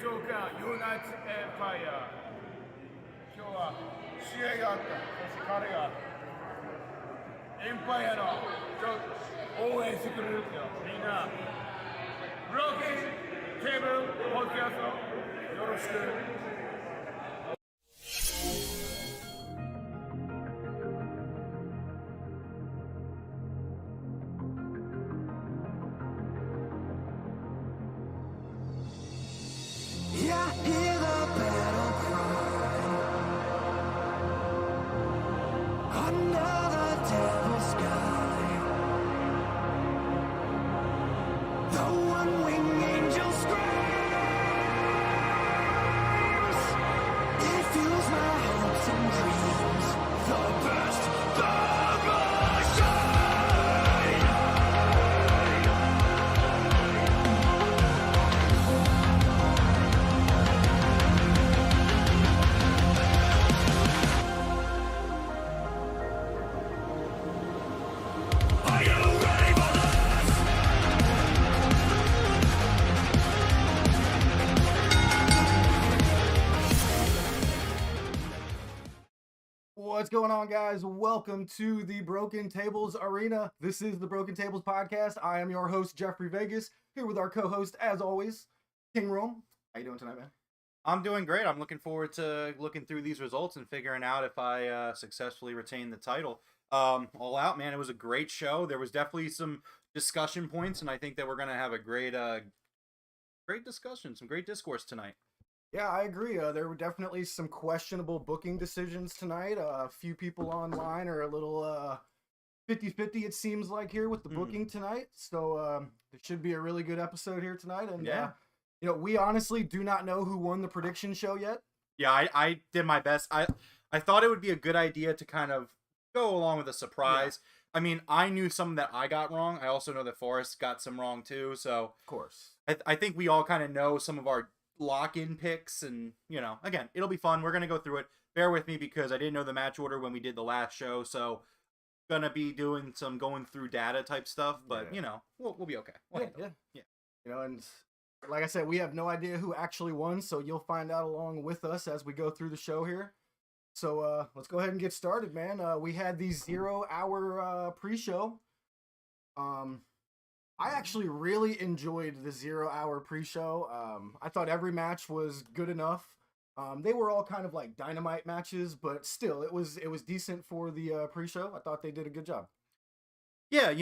長官ユナイテッドエンパイア今日は試合があったそして彼がエンパイアの応援してくれるってよみんなブローキンテーブルポッドキャストよろしくWhat's going on, guys? Welcome to the Broken Tables Arena. This is the Broken Tables Podcast. I am your host, Jeffrey Vegas, here with our co-host, as always, King Rome. How you doing tonight, man? I'm doing great. I'm looking forward to looking through these results and figuring out if I successfully retain the title. All Out, man, it was a great show. There was definitely some discussion points, and I think that we're going to have a great discussion, some great discourse tonight. Yeah, I agree. There were definitely some questionable booking decisions tonight. A few people online are a little 50-50, it seems like, here with the booking tonight. So it should be a really good episode here tonight. And, we honestly do not know who won the prediction show yet. Yeah, I did my best. I thought it would be a good idea to kind of go along with a surprise. Yeah. I mean, I knew some that I got wrong. I also know that Forrest got some wrong, too. So, of course. I think we all kind of know some of our lock-in picks, and again, it'll be fun. We're gonna go through it. Bear with me because I didn't know the match order when we did the last show, so gonna be doing some going through data type stuff, but we'll be okay. Yeah. And like I said, we have no idea who actually won, so you'll find out along with us as we go through the show here. So let's go ahead and get started, man. We had the 0 hour pre-show. I actually really enjoyed the 0 hour pre-show. I thought every match was good enough. They were all kind of like dynamite matches, but still, it was decent for the pre-show. I thought they did a good job. Yeah,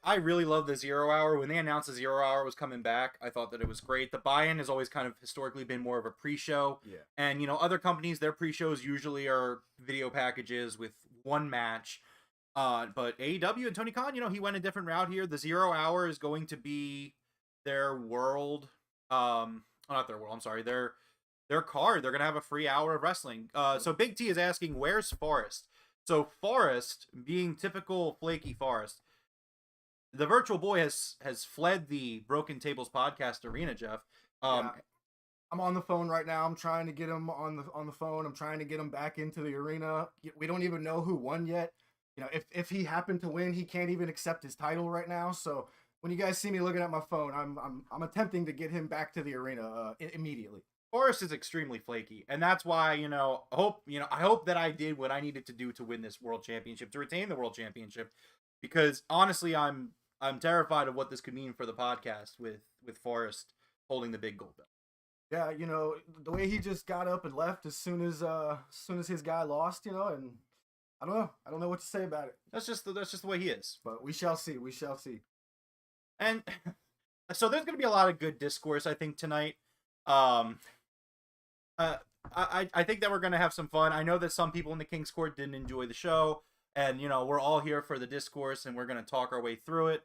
I really love the 0 hour. When they announced the 0 hour was coming back, I thought that it was great. The buy-in has always kind of historically been more of a pre-show. Yeah. And, other companies, their pre-shows usually are video packages with one match. But AEW and Tony Khan, he went a different route here. The 0 hour is going to be their world, not their world, I'm sorry, their card. They're going to have a free hour of wrestling. So Big T is asking, where's Forrest? So Forrest, being typical flaky Forrest, the Virtual Boy has fled the Broken Tables podcast arena, Jeff. I'm on the phone right now. I'm trying to get him on the phone. I'm trying to get him back into the arena. We don't even know who won yet. If he happened to win, he can't even accept his title right now. So when you guys see me looking at my phone, I'm attempting to get him back to the arena immediately. Forrest is extremely flaky, and that's why I hope that I did what I needed to do to win this world championship, to retain the world championship, because honestly, I'm terrified of what this could mean for the podcast with Forrest holding the big gold belt. Yeah, the way he just got up and left as soon as his guy lost, and I don't know what to say about it. That's just the way he is. But we shall see. And so there's going to be a lot of good discourse, I think, tonight. I think that we're going to have some fun. I know that some people in the King's Court didn't enjoy the show, and we're all here for the discourse, and we're going to talk our way through it.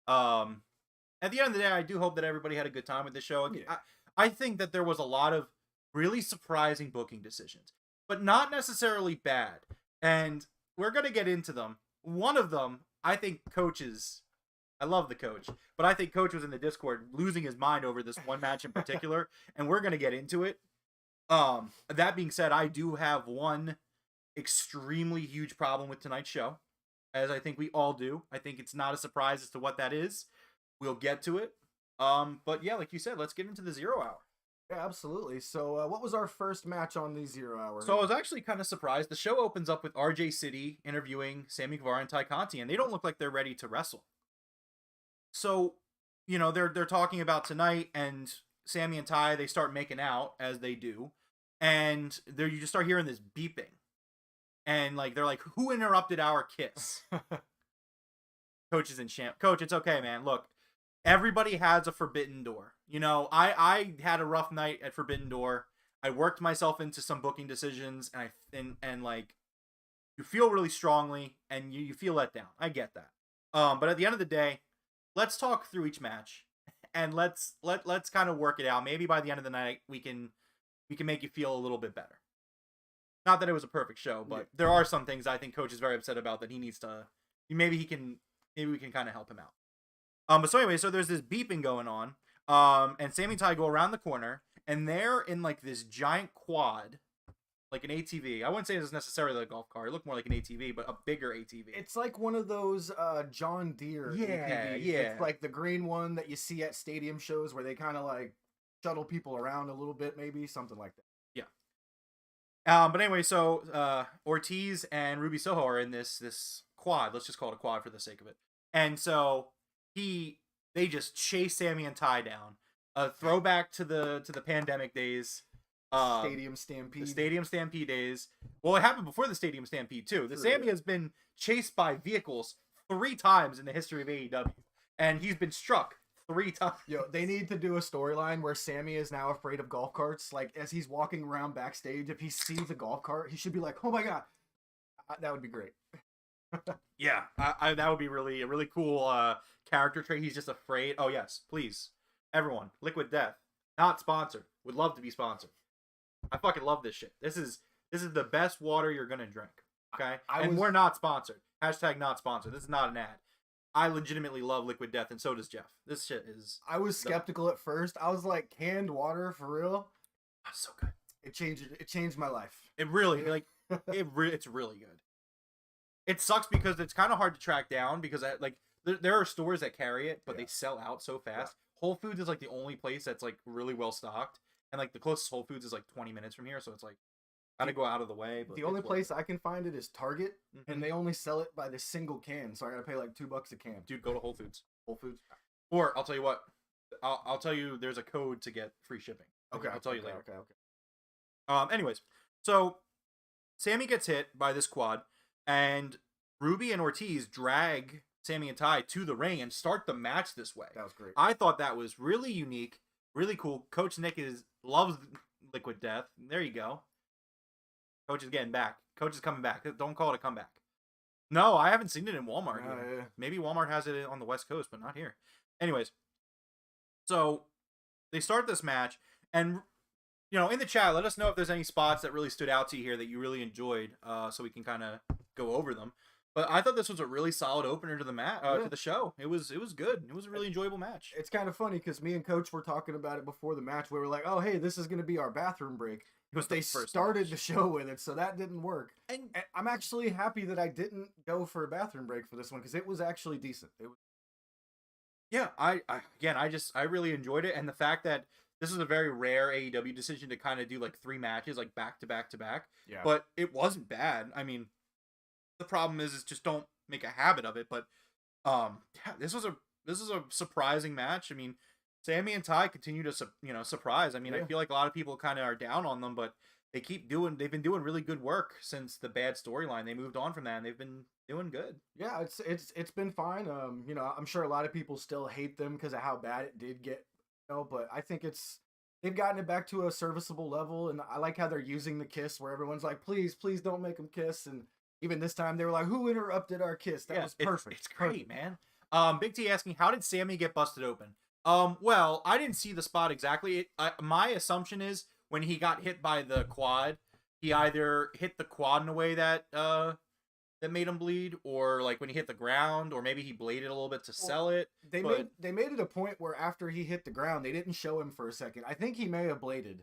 At the end of the day, I do hope that everybody had a good time with the show. Yeah. I think that there was a lot of really surprising booking decisions, but not necessarily bad. And we're going to get into them. One of them, I think I love the coach, but I think Coach was in the Discord losing his mind over this one match in particular, and we're going to get into it. That being said, I do have one extremely huge problem with tonight's show, as I think we all do. I think it's not a surprise as to what that is. We'll get to it. But yeah, like you said, let's get into the 0 hour. Yeah, absolutely. So, what was our first match on the 0 hour? So I was actually kind of surprised. The show opens up with RJ City interviewing Sammy Guevara and Ty Conti, and they don't look like they're ready to wrestle. So, they're talking about tonight, and Sammy and Ty, they start making out as they do, and you just start hearing this beeping, and like they're like, "Who interrupted our kiss?" Coach is in champ. Coach, it's okay, man. Look, everybody has a forbidden door. I had a rough night at Forbidden Door. I worked myself into some booking decisions, and like you feel really strongly, and you feel let down. I get that. But at the end of the day, let's talk through each match, and let's kind of work it out. Maybe by the end of the night, we can make you feel a little bit better. Not that it was a perfect show, but there are some things I think Coach is very upset about that he needs to. Maybe we can kind of help him out. But so anyway, so there's this beeping going on. And Sammy and Ty go around the corner, and they're in like this giant quad, like an ATV. I wouldn't say it's necessarily a golf cart. It looked more like an ATV, but a bigger ATV. It's like one of those John Deere ATVs. Yeah. It's like the green one that you see at stadium shows where they kind of like shuttle people around a little bit, maybe something like that. Yeah. But anyway, so Ortiz and Ruby Soho are in this quad. Let's just call it a quad for the sake of it. And so they just chase Sammy and Ty down. A throwback to the pandemic days. Stadium Stampede. The Stadium Stampede days. Well, it happened before the Stadium Stampede too. The Sammy has been chased by vehicles 3 times in the history of AEW, and he's been struck 3 times. Yo, they need to do a storyline where Sammy is now afraid of golf carts. Like as he's walking around backstage, if he sees a golf cart, he should be like, "Oh my god!" That would be great. Yeah, that would be a really cool character trait. He's just afraid. Oh yes, please, everyone, Liquid Death, not sponsored. Would love to be sponsored. I fucking love this shit. This is the best water you're gonna drink. Okay, we're not sponsored. Hashtag not sponsored. This is not an ad. I legitimately love Liquid Death, and so does Jeff. This shit is. I was skeptical at first. I was like, canned water for real? That's so good. It changed my life. It really it's really good. It sucks because it's kind of hard to track down because there are stores that carry it, but they sell out so fast. Yeah. Whole Foods is like the only place that's like really well stocked, and like the closest Whole Foods is like 20 minutes from here, so it's like gotta go out of the way. But the only place I can find it is Target, and they only sell it by the single can, so I gotta pay like $2 a can. Dude, go to Whole Foods. Whole Foods. Or I'll tell you what, I'll tell you there's a code to get free shipping. Okay, I'll tell you later. Okay. Anyways, so Sammy gets hit by this quad, and Ruby and Ortiz drag Sammy and Ty to the ring and start the match this way. That was great. I thought that was really unique, really cool. Coach Nick loves Liquid Death. There you go. Coach is getting back. Coach is coming back. Don't call it a comeback. No, I haven't seen it in Walmart yet. Yeah. Maybe Walmart has it on the West Coast, but not here. Anyways, so they start this match, and in the chat, let us know if there's any spots that really stood out to you here that you really enjoyed, so we can kind of go over them. But I thought this was a really solid opener to the to the show. It was good. It was a really enjoyable match. It's kind of funny because me and Coach were talking about it before the match. We were like, "Oh, hey, this is going to be our bathroom break." They started the show with it, so that didn't work. And I'm actually happy that I didn't go for a bathroom break for this one because it was actually decent. It was. Yeah, I really enjoyed it, and the fact that this is a very rare AEW decision to kind of do like 3 matches like back to back to back. Yeah. But it wasn't bad. I mean, the problem is just don't make a habit of it. But this was a surprising match. I mean, Sammy and Ty continue to surprise. I mean, I feel like a lot of people kind of are down on them, but they've been doing really good work since the bad storyline. They moved on from that, and they've been doing good. Yeah, it's been fine. I'm sure a lot of people still hate them because of how bad it did get. But I think they've gotten it back to a serviceable level, and I like how they're using the kiss where everyone's like, please don't make them kiss, and even this time they were like, who interrupted our kiss? That was perfect. It's great, man. Big T asking, how did Sammy get busted open? Well, I didn't see the spot exactly. My assumption is when he got hit by the quad, he either hit the quad in a way that made him bleed, or like when he hit the ground, or maybe he bladed a little bit to sell it. They made it a point where after he hit the ground, they didn't show him for a second. I think he may have bladed,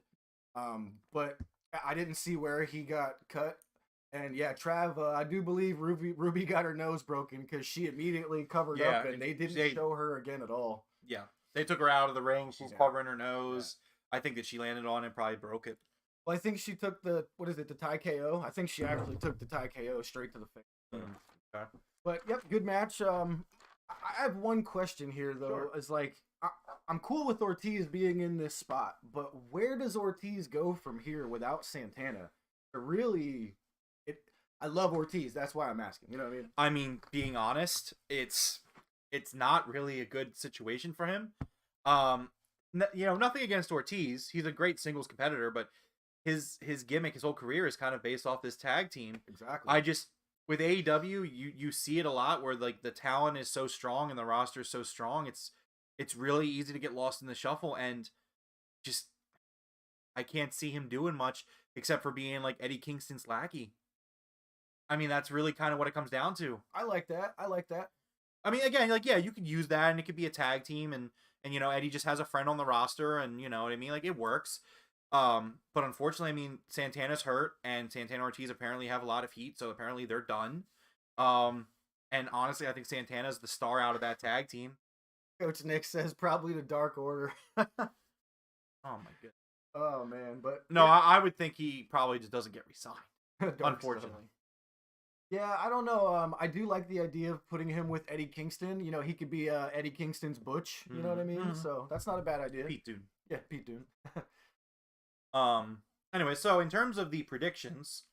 but I didn't see where he got cut. And yeah, Trav, I do believe Ruby got her nose broken because she immediately covered up, and they didn't show her again at all. Yeah, they took her out of the ring. She's covering her nose. I think that she landed on it and probably broke it. Well, I think she took the Thai KO. I think she actually took the Thai KO straight to the face. Okay. But yep, good match. I have one question here though. Sure. Is like I'm cool with Ortiz being in this spot, but where does Ortiz go from here without Santana? I love Ortiz. That's why I'm asking. You know what I mean? I mean, being honest, it's not really a good situation for him. Nothing against Ortiz. He's a great singles competitor, but his gimmick, his whole career is kind of based off this tag team. Exactly. With AEW, you see it a lot where like the talent is so strong and the roster is so strong. It's really easy to get lost in the shuffle, and just I can't see him doing much except for being like Eddie Kingston's lackey. I mean, that's really kind of what it comes down to. I like that. I mean, again, like, yeah, you could use that and it could be a tag team and Eddie just has a friend on the roster and you know what I mean? Like, it works. But unfortunately, I mean, Santana's hurt and Santana Ortiz apparently have a lot of heat, so apparently they're done. And honestly, I think Santana's the star out of that tag team. Coach Nick says probably the Dark Order. Oh my goodness. Oh man, but no, yeah. I would think he probably just doesn't get re-signed. Unfortunately. Stuff. Yeah, I don't know. I do like the idea of putting him with Eddie Kingston. You know, he could be Eddie Kingston's Butch. You know what I mean? Mm-hmm. So that's not a bad idea. Pete Dune. Yeah, Pete Dune. Anyway, so in terms of the predictions,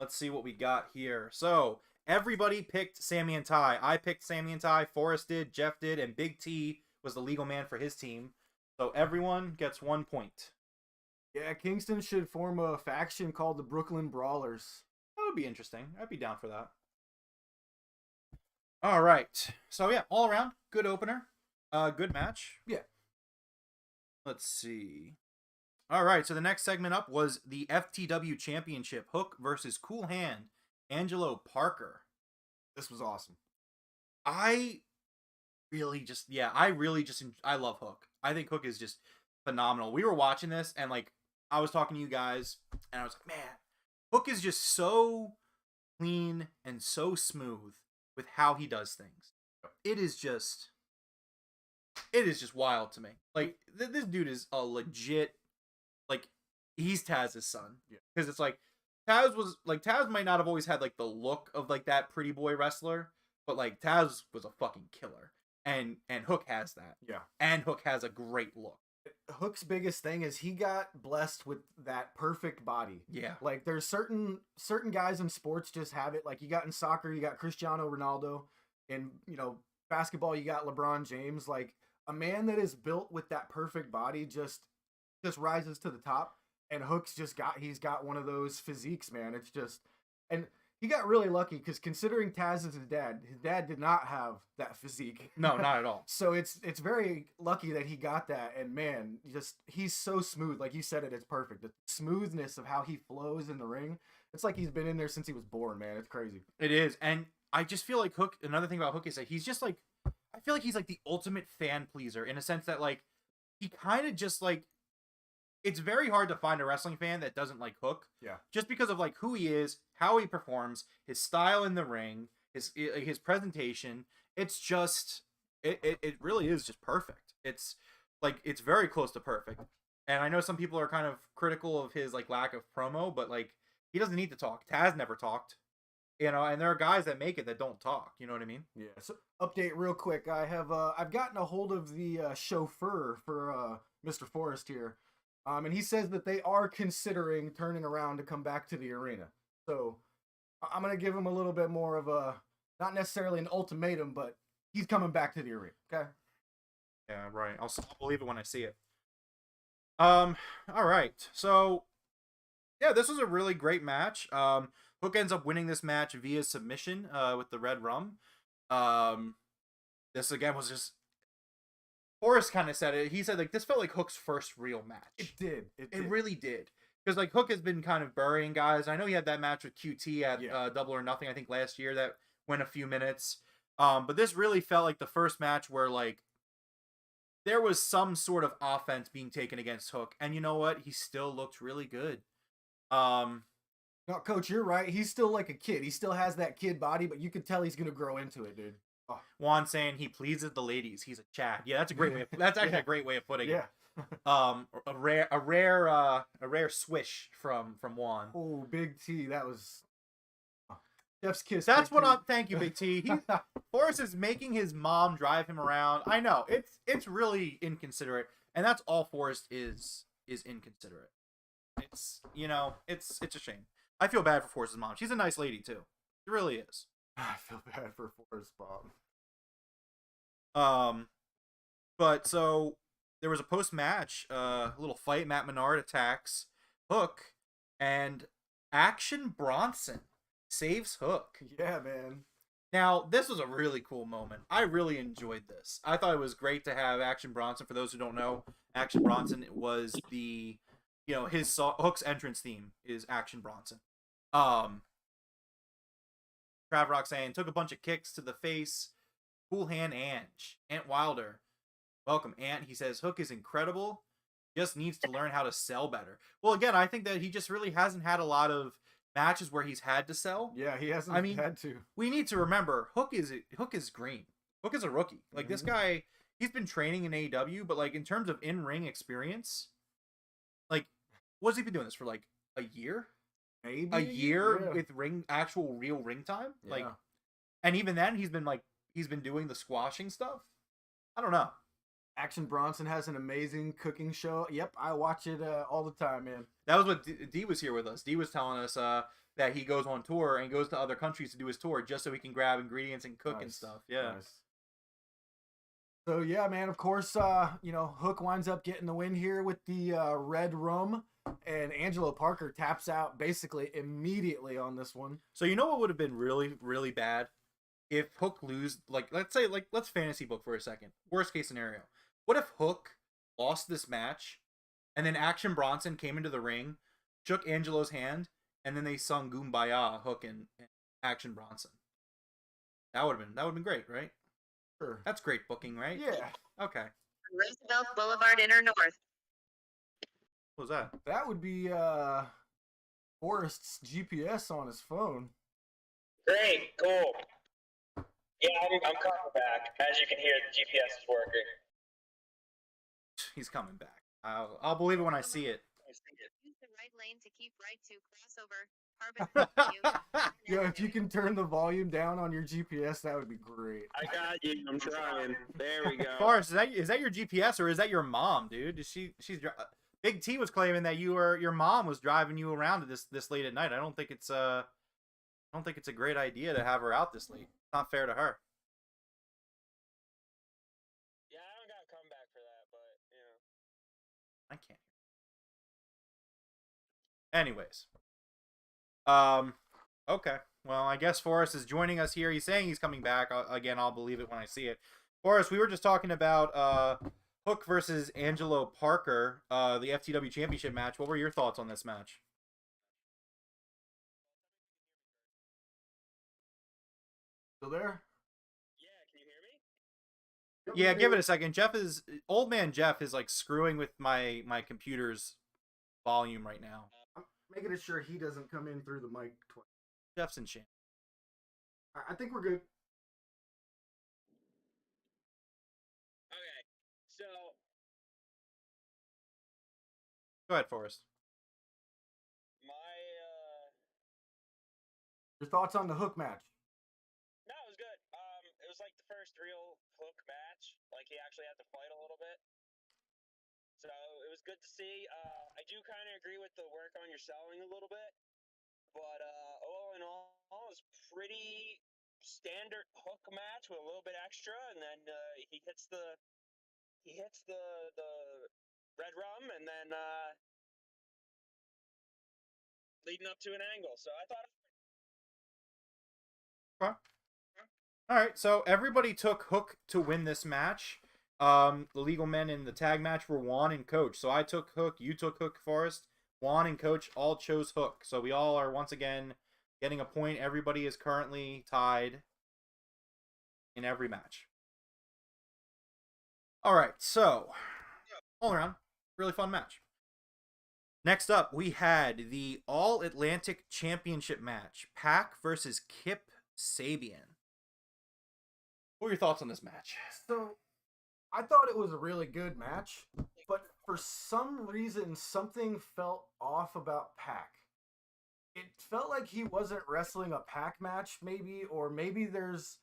let's see what we got here. So everybody picked Sammy and Ty. I picked Sammy and Ty. Forrest did. Jeff did. And Big T was the legal man for his team. So everyone gets 1 point. Yeah, Kingston should form a faction called the Brooklyn Brawlers. That would be interesting. I'd be down for that. All right. So, yeah, all around, good opener. Good match. Yeah. Let's see. All right, so the next segment up was the FTW Championship. Hook versus Cool Hand. Angelo Parker. This was awesome. I love Hook. I think Hook is just phenomenal. We were watching this, and, like, I was talking to you guys, and I was like, man, Hook is just so clean and so smooth with how he does things. It is just wild to me. Like, this dude is a legit, like, he's Taz's son. Yeah. Because it's like, Taz might not have always had, like, the look of, like, that pretty boy wrestler, but, like, Taz was a fucking killer. And Hook has that. Yeah. And Hook has a great look. Hook's biggest thing is he got blessed with that perfect body. Yeah. Like, there's certain guys in sports just have it. Like, you got in soccer, you got Cristiano Ronaldo. In, basketball, you got LeBron James. Like, a man that is built with that perfect body just rises to the top. And Hook's he's got one of those physiques, man. It's just, and he got really lucky because considering Taz is his dad did not have that physique. No, not at all. So it's very lucky that he got that. And man, he's so smooth. Like you said it's perfect. The smoothness of how he flows in the ring. It's like he's been in there since he was born, man. It's crazy. It is. And I just feel like Hook, another thing about Hook is that he's just like, I feel like he's like the ultimate fan pleaser in a sense that like, he kind of just like, it's very hard to find a wrestling fan that doesn't like Hook. Yeah. Just because of like who he is, how he performs, his style in the ring, his presentation. It's just it really is just perfect. It's like it's very close to perfect. And I know some people are kind of critical of his like lack of promo, but like he doesn't need to talk. Taz never talked. And there are guys that make it that don't talk. You know what I mean? Yeah. So update real quick. I've gotten a hold of the chauffeur for Mr. Forrest here. And he says that they are considering turning around to come back to the arena. So I'm going to give him a little bit more of a, not necessarily an ultimatum, but he's coming back to the arena. Okay. Yeah, right. I'll believe it when I see it. All right. So yeah, this was a really great match. Hook ends up winning this match via submission, with the Red Rum. This again was just, Forrest kind of said it. He said, like, this felt like Hook's first real match. It did. It really did. Because, like, Hook has been kind of burying guys. I know he had that match with QT at Double or Nothing, I think, last year that went a few minutes. But this really felt like the first match where, like, there was some sort of offense being taken against Hook. And you know what? He still looked really good. No, Coach, you're right. He's still like a kid. He still has that kid body, but you can tell he's going to grow into it, dude. Oh. Juan saying he pleases the ladies. He's a Chad. Yeah, that's a great way. That's actually a great way of putting it. A rare swish from Juan. Oh, Big T, that was Chef's kiss. That's Big what T. I'm. Thank you, Big T. Forrest is making his mom drive him around. I know it's really inconsiderate, and that's all Forrest is inconsiderate. It's it's a shame. I feel bad for Forrest's mom. She's a nice lady too. She really is. I feel bad for Forrest Bob. But so there was a post match, little fight. Matt Menard attacks Hook, and Action Bronson saves Hook. Yeah, man. Now, this was a really cool moment. I really enjoyed this. I thought it was great to have Action Bronson. For those who don't know, Action Bronson was the, his Hook's entrance theme is Action Bronson. Trav Roxanne took a bunch of kicks to the face. Cool hand Ant Wilder. Welcome, Ant. He says, Hook is incredible. Just needs to learn how to sell better. Well, again, I think that he just really hasn't had a lot of matches where he's had to sell. Yeah, he hasn't had to. We need to remember Hook is green. Hook is a rookie. Like this guy, he's been training in AEW, but like in terms of in-ring experience, like what's he been doing this for like a year? Maybe a year with actual real ring time? Yeah. Like, and even then he's been doing the squashing stuff. I don't know. Action Bronson has an amazing cooking show. Yep, I watch it all the time, man. That was what D was here with us. D was telling us that he goes on tour and goes to other countries to do his tour just so he can grab ingredients and cook and stuff. Yeah. Nice. So yeah, man. Of course, Hook winds up getting the win here with the red rum, and Angelo Parker taps out basically immediately on this one. So you know what would have been really, really bad if Hook lose? Let's fantasy book for a second. Worst case scenario. What if Hook lost this match, and then Action Bronson came into the ring, shook Angelo's hand, and then they sung "Goombaya," Hook and Action Bronson? That would have been great, right? Sure. That's great booking, right? Yeah. Okay. Roosevelt Boulevard, Inner North. What was that? That would be Forrest's GPS on his phone. Great, cool. Yeah, I'm coming back. As you can hear, the GPS is working. He's coming back. I'll believe it when I see it. Use the right lane to keep right to crossover. Yeah, if you can turn the volume down on your GPS, that would be great. I got you. I'm trying. There we go. Forrest, is that your GPS or is that your mom, dude? Big T was claiming that your mom was driving you around this late at night. I don't think it's a great idea to have her out this late. It's not fair to her. Yeah, I don't gotta come back for that, but I can't. Anyways. Okay. Well, I guess Forrest is joining us here. He's saying he's coming back. Again, I'll believe it when I see it. Forrest, we were just talking about Hook versus Angelo Parker, the FTW Championship match. What were your thoughts on this match? Still there? yeah, can you hear me? Yeah, give it a second. Old man Jeff is like screwing with my computer's volume right now. I'm making sure he doesn't come in through the mic twice. Jeff's in shame. I think we're good. Okay, so Go ahead, Forrest. Your thoughts on the Hook match? no, it was good. It was like the first real Hook match. Like he actually had to fight a little bit. So it was good to see. I do kind of agree with the work on your selling a little bit, but all in all, it was pretty standard Hook match with a little bit extra, and then he hits the red rum, and then leading up to an angle. So I thought. All right, so everybody took Hook to win this match. The legal men in the tag match were Juan and Coach. So I took Hook, you took Hook, Forrest. Juan and Coach all chose Hook. So we all are once again getting a point. Everybody is currently tied in every match. All right, so all around, really fun match. Next up, we had the All Atlantic Championship match. Pac versus Kip Sabian. What were your thoughts on this match? So, I thought it was a really good match, but for some reason, something felt off about Pac. It felt like he wasn't wrestling a Pac match, maybe, or maybe there's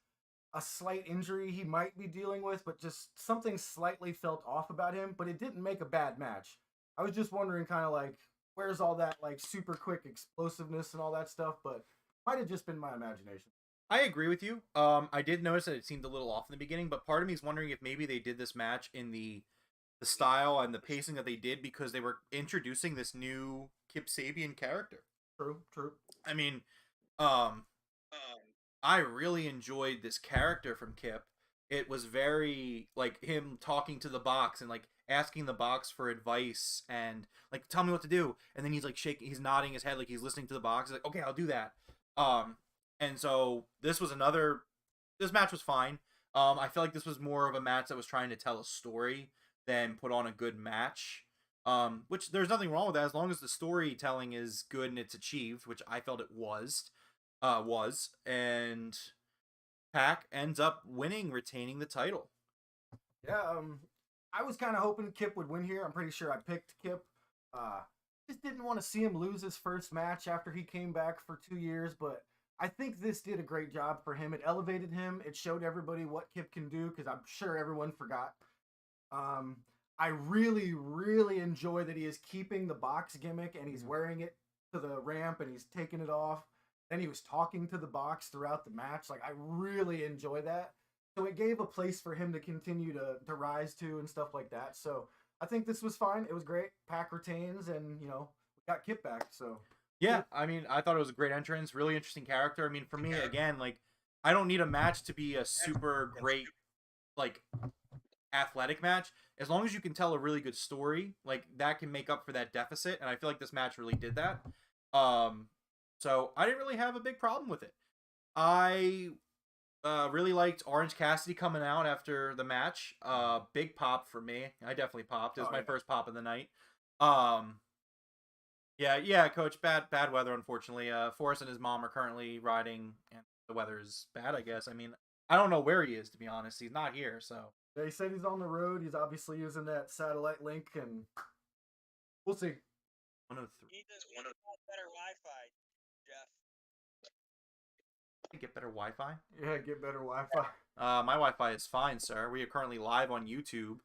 a slight injury he might be dealing with, but just something slightly felt off about him, but it didn't make a bad match. I was just wondering kind of like, where's all that like super quick explosiveness and all that stuff, but might have just been my imagination. I agree with you. I did notice that it seemed a little off in the beginning, but part of me is wondering if maybe they did this match in the style and the pacing that they did because they were introducing this new Kip Sabian character. True. I mean, I really enjoyed this character from Kip. It was very like him talking to the box and like asking the box for advice and like tell me what to do, and then he's like shaking, he's nodding his head like he's listening to the box. He's like, okay, I'll do that. And so this match was fine. I feel like this was more of a match that was trying to tell a story than put on a good match. Which there's nothing wrong with that as long as the storytelling is good and it's achieved, which I felt it was. And Pac ends up winning, retaining the title. Yeah, I was kind of hoping Kip would win here. I'm pretty sure I picked Kip. Just didn't want to see him lose his first match after he came back for 2 years, but I think this did a great job for him. It elevated him. It showed everybody what Kip can do because I'm sure everyone forgot. I really, really enjoy that he is keeping the box gimmick and he's wearing it to the ramp and he's taking it off. And he was talking to the box throughout the match. Like, I really enjoy that. So it gave a place for him to continue to rise to and stuff like that. So I think this was fine. It was great. Pac retains and, we got Kip back. So yeah, I mean, I thought it was a great entrance. Really interesting character. I mean, for me, again, like, I don't need a match to be a super great, like, athletic match. As long as you can tell a really good story, like, that can make up for that deficit. And I feel like this match really did that. So I didn't really have a big problem with it. I really liked Orange Cassidy coming out after the match. Big pop for me. I definitely popped. It was my first pop of the night. Yeah, Coach. Bad weather, unfortunately. Forrest and his mom are currently riding, and the weather is bad, I guess. I mean, I don't know where he is, to be honest. He's not here, so. They said he's on the road. He's obviously using that satellite link, and we'll see. 103. He does better Wi-Fi, Jeff. Get better Wi-Fi? Yeah, get better Wi-Fi. My Wi-Fi is fine, sir. We are currently live on YouTube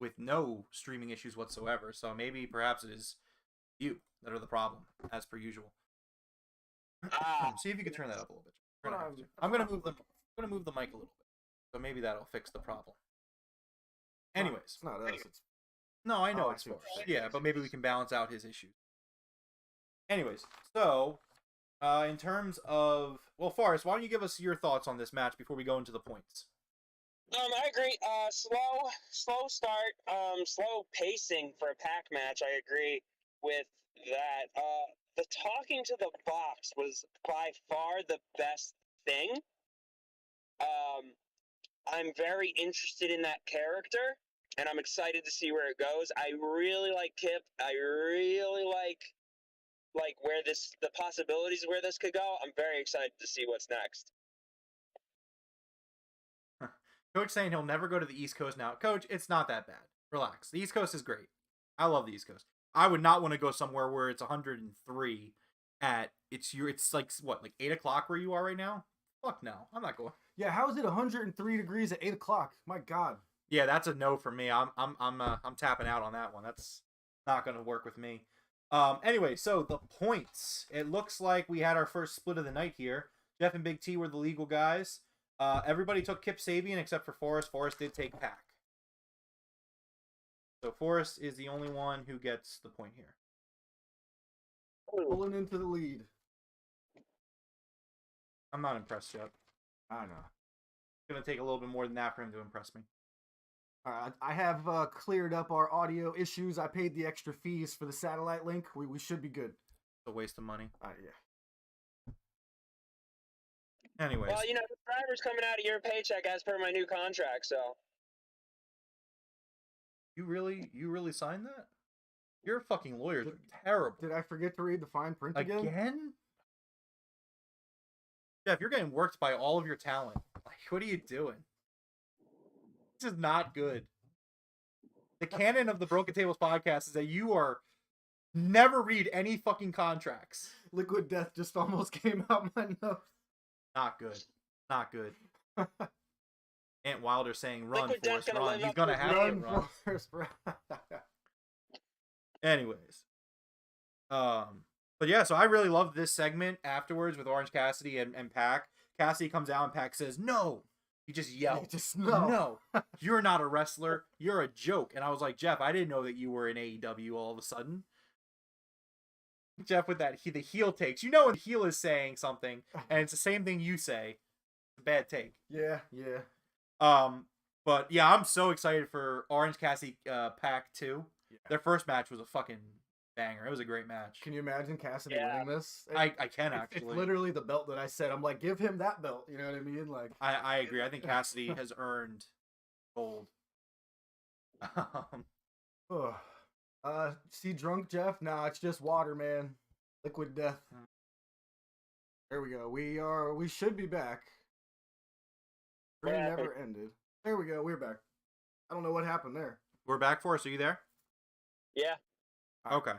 with no streaming issues whatsoever. So maybe, perhaps it is you that are the problem, as per usual. See if you can turn that up a little bit. I'm gonna move the mic a little bit, so maybe that'll fix the problem. Anyways, It's not us. no, I know Oh, I it's see what Forrest. you're saying. Yeah, but maybe we can balance out his issues. Anyways, so in terms of Forrest, why don't you give us your thoughts on this match before we go into the points? I agree. Slow start, slow pacing for a Pac match. I agree with that. The talking to the box was by far the best thing. I'm very interested in that character, and I'm excited to see where it goes. I really like Kip. I really like where the possibilities of where this could go. I'm very excited to see what's next. Coach saying he'll never go to the East Coast now. Coach, it's not that bad. Relax. The East Coast is great. I love the East Coast. I would not want to go somewhere where it's 103 it's like what, like 8 o'clock where you are right now? Fuck no. I'm not going. Yeah, how is it 103 degrees at 8 o'clock? My God. Yeah, that's a no for me. I'm tapping out on that one. That's not gonna work with me. Anyway, so the points. It looks like we had our first split of the night here. Jeff and Big T were the legal guys. Everybody took Kip Sabian except for Forrest. Forrest did take Pac. So Forrest is the only one who gets the point here. Pulling into the lead. I'm not impressed yet. I know. It's gonna take a little bit more than that for him to impress me. I have cleared up our audio issues. I paid the extra fees for the satellite link. We should be good. It's a waste of money. Yeah. Anyways. Well, the driver's coming out of your paycheck as per my new contract, so. You really signed that? Your fucking lawyers are terrible. Did I forget to read the fine print again? Again? Jeff, you're getting worked by all of your talent. Like, what are you doing? This is not good. The canon of the Broken Tables podcast is that you are never read any fucking contracts. Liquid Death just almost came out my nose. Not good. Not good. Ant Wilder saying, "Run, Liquid Death Forrest, gonna run." live He's up gonna to have his to name. run. Forrest, run. Anyways, but yeah, so I really loved this segment afterwards with Orange Cassidy and Pac. Cassidy comes out and Pac says, "No." He just yelled, Just no. "No, you're not a wrestler. You're a joke." And I was like, Jeff, I didn't know that you were in AEW all of a sudden. Jeff with that the heel takes. You know when the heel is saying something and it's the same thing you say. It's a bad take. Yeah. But yeah, I'm so excited for Orange Cassidy Pac 2. Yeah. Their first match was a fucking banger. It was a great match. Can you imagine Cassidy Yeah. winning this? I can It's actually. literally the belt that I said. I'm like, give him that belt. You know what I mean? Like, I agree. I think Cassidy has earned gold. see drunk Jeff? Nah, it's just water, man. Liquid Death. There we go. We should be back. What Stream happened? never ended. There we go. We're back. I don't know what happened there. We're back for us. Are you there? Yeah. Okay.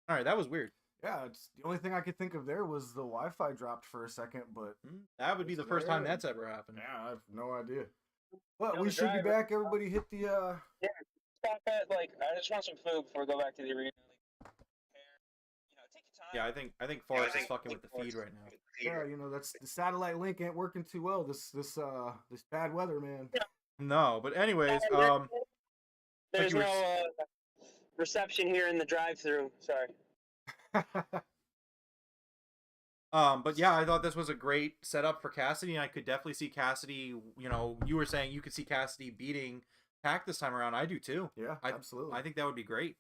All right, that was weird. Yeah, it's the only thing I could think of there was the Wi-Fi dropped for a second, but That would be the It's first time there. that's ever happened. yeah, I have no idea. But No, we the should be driver- back. Everybody hit the Stop at I just want some food before we go back to the arena. Take your time. Yeah, I think Forrest is fucking with the feed right now. yeah, that's the satellite link ain't working too well this bad weather, man. No, but anyways, There's you were no reception here in the drive-through. Sorry. but yeah, I thought this was a great setup for Cassidy, and I could definitely see Cassidy. You were saying you could see Cassidy beating Pac this time around. I do too. Yeah, I- absolutely. I think that would be great.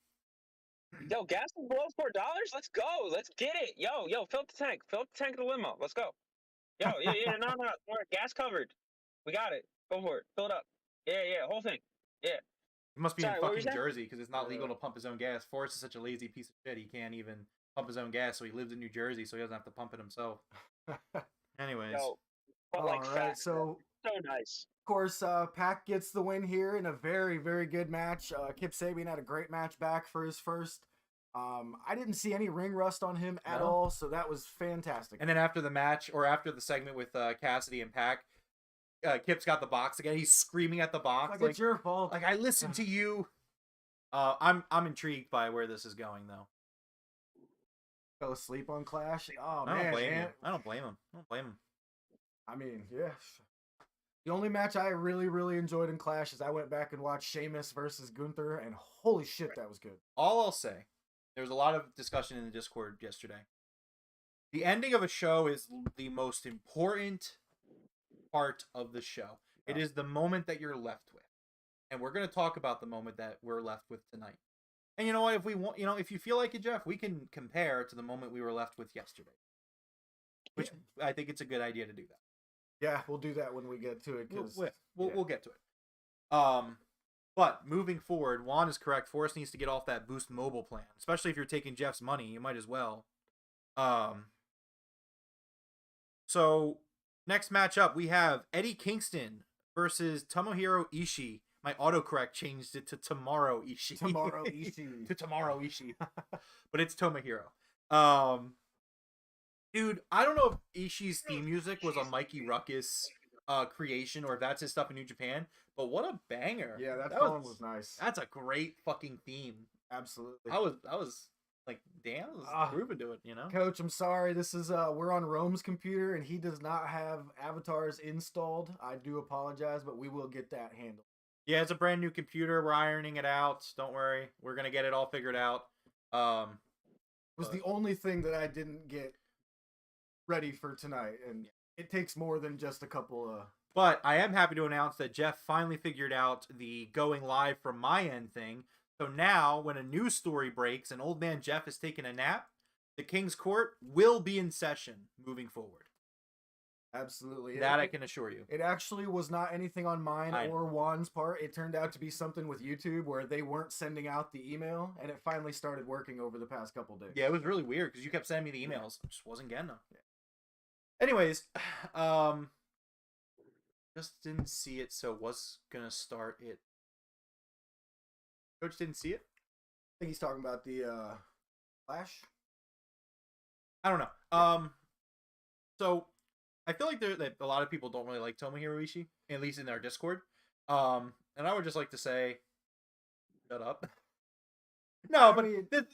Yo, gas is below $4. Let's go. Let's get it. Yo, fill up the tank. Fill up the tank of the limo. Let's go. Yo, yeah. No. We're gas covered. We got it. Go for it. Fill it up. Yeah. Whole thing. Yeah. He must be Sorry, in what were you fucking saying? Jersey because it's not legal Yeah. to pump his own gas. Forrest is such a lazy piece of shit. He can't even pump his own gas, so he lives in New Jersey, so he doesn't have to pump it himself. Anyways, Yo. But All like right, fast. so So nice. of course, Pac gets the win here in a very, very good match. Kip Sabian had a great match back for his first. I didn't see any ring rust on him at No. all, so that was fantastic. and then after the match or after the segment with Cassidy and Pac, Kip's got the box again. He's screaming at the box it's your fault. like I listened to you. I'm intrigued by where this is going though. Fell asleep on Clash. Oh I don't man, blame Ant- him. I don't blame him. I mean, yeah. The only match I really, really enjoyed in Clash is I went back and watched Sheamus versus Gunther, and holy shit, that was good. All I'll say, there was a lot of discussion in the Discord yesterday. The ending of a show is the most important part of the show. It is the moment that you're left with. And we're going to talk about the moment that we're left with tonight. And you know what? If we want, if you feel like it, Jeff, we can compare to the moment we were left with yesterday. Which I think it's a good idea to do that. Yeah, we'll do that when we get to it. Cause, We'll get to it. But moving forward, Juan is correct. Forrest needs to get off that Boost Mobile plan, especially if you're taking Jeff's money. You might as well. So next matchup we have Eddie Kingston versus Tomohiro Ishii. My autocorrect changed it to Tomorrow Ishii. Tomorrow Ishii. to Tomorrow Ishii, but it's Tomohiro. Dude, I don't know if Ishii's theme music was a Mikey Ruckus creation or if that's his stuff in New Japan, but what a banger! Yeah, that song was nice. That's a great fucking theme. Absolutely. I was like, damn, I was grooving to it, Coach, I'm sorry. This is we're on Rome's computer and he does not have avatars installed. I do apologize, but we will get that handled. Yeah, it's a brand new computer. We're ironing it out. Don't worry, we're gonna get it all figured out. It was the only thing that I didn't get ready for tonight, and it takes more than just a couple of. But I am happy to announce that Jeff finally figured out the going live from my end thing. So now, when a news story breaks and old man Jeff is taking a nap, the King's Court will be in session moving forward. Absolutely. That I can assure you. It actually was not anything on mine I or Juan's part. It turned out to be something with YouTube where they weren't sending out the email, and it finally started working over the past couple days. Yeah, it was really weird because you kept sending me the emails. I just wasn't getting them. Anyways, just didn't see it, so was gonna start it Coach didn't see it. I think he's talking about the Flash. I don't know. So I feel like that a lot of people don't really like Tomohiro Ishii, at least in our Discord. And I would just like to say, shut up. No, but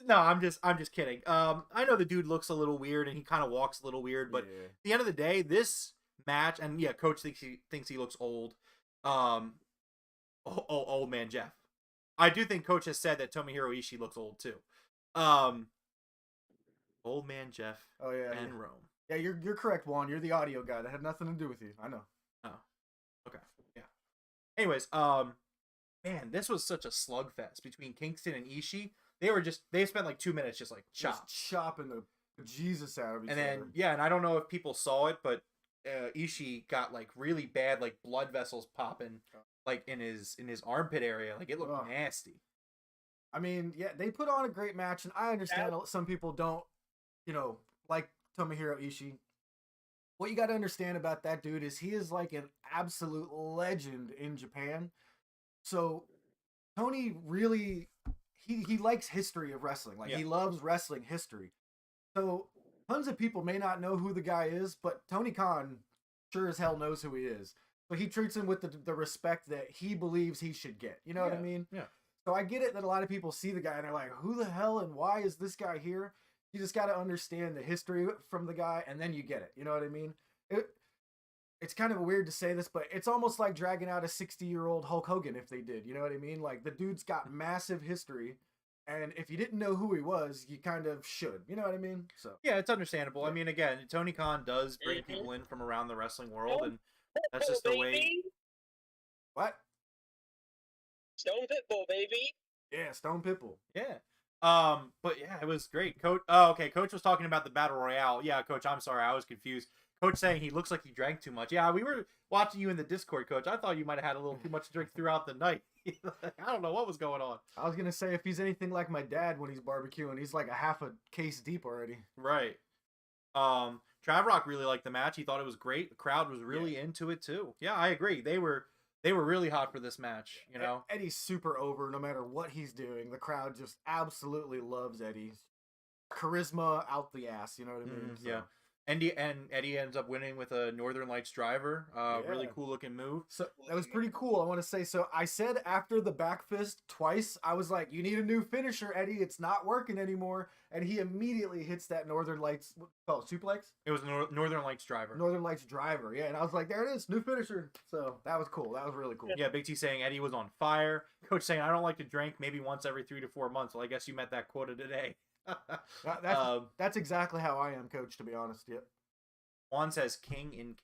no, I'm just kidding. I know the dude looks a little weird and he kind of walks a little weird, but at the end of the day, this match, and yeah, Coach thinks he looks old. Old man Jeff. I do think Coach has said that Tomohiro Ishii looks old too. Old man Jeff. Oh yeah, and Rome. Yeah, you're correct, Juan. You're the audio guy. That had nothing to do with you. I know. Oh, okay, yeah. Anyways, man, this was such a slugfest between Kingston and Ishii. They spent like 2 minutes just like chopping the Jesus out of each other. And then yeah, and I don't know if people saw it, but Ishii got like really bad like blood vessels popping like in his armpit area. Like it looked nasty. I mean, yeah, they put on a great match, and I understand some people don't, like Tomohiro Ishii. What you got to understand about that dude is he is like an absolute legend in Japan. So Tony really he likes history of wrestling. Like he loves wrestling history. So tons of people may not know who the guy is, but Tony Khan sure as hell knows who he is. So he treats him with the respect that he believes he should get. You know what I mean? Yeah. So I get it that a lot of people see the guy and they're like, who the hell and why is this guy here? You just got to understand the history from the guy, and then you get it. You know what I mean? It's kind of weird to say this, but it's almost like dragging out a 60-year-old Hulk Hogan if they did. You know what I mean? Like, the dude's got massive history, and if you didn't know who he was, you kind of should. You know what I mean? So yeah, it's understandable. I mean, again, Tony Khan does bring people in from around the wrestling world, and that's just the way. What? Stone Pitbull, baby. Yeah, Stone Pitbull. Yeah. But yeah, it was great. Coach. Oh, okay. Coach was talking about the battle royale. Yeah, Coach. I'm sorry, I was confused. Coach saying he looks like he drank too much. Yeah, we were watching you in the Discord, Coach. I thought you might have had a little too much to drink throughout the night. I don't know what was going on. I was gonna say if he's anything like my dad when he's barbecuing, he's like a half a case deep already. Right. Travrock really liked the match. He thought it was great. The crowd was really into it too. Yeah, I agree. They were really hot for this match, you know. Eddie's super over no matter what he's doing. The crowd just absolutely loves Eddie. Charisma out the ass, you know what I mean? Yeah. Eddie ends up winning with a Northern Lights driver. Really cool looking move. So that was pretty cool. I want to say, so I said after the back fist twice, I was like, you need a new finisher, Eddie. It's not working anymore. And he immediately hits that Northern Lights, suplex? It was a Northern Lights driver. Northern Lights driver, yeah. And I was like, there it is, new finisher. So that was cool. That was really cool. Yeah, Big T saying Eddie was on fire. Coach saying, I don't like to drink maybe once every 3 to 4 months. Well, I guess you met that quota today. That's exactly how I am, Coach, to be honest. Yep. Juan says King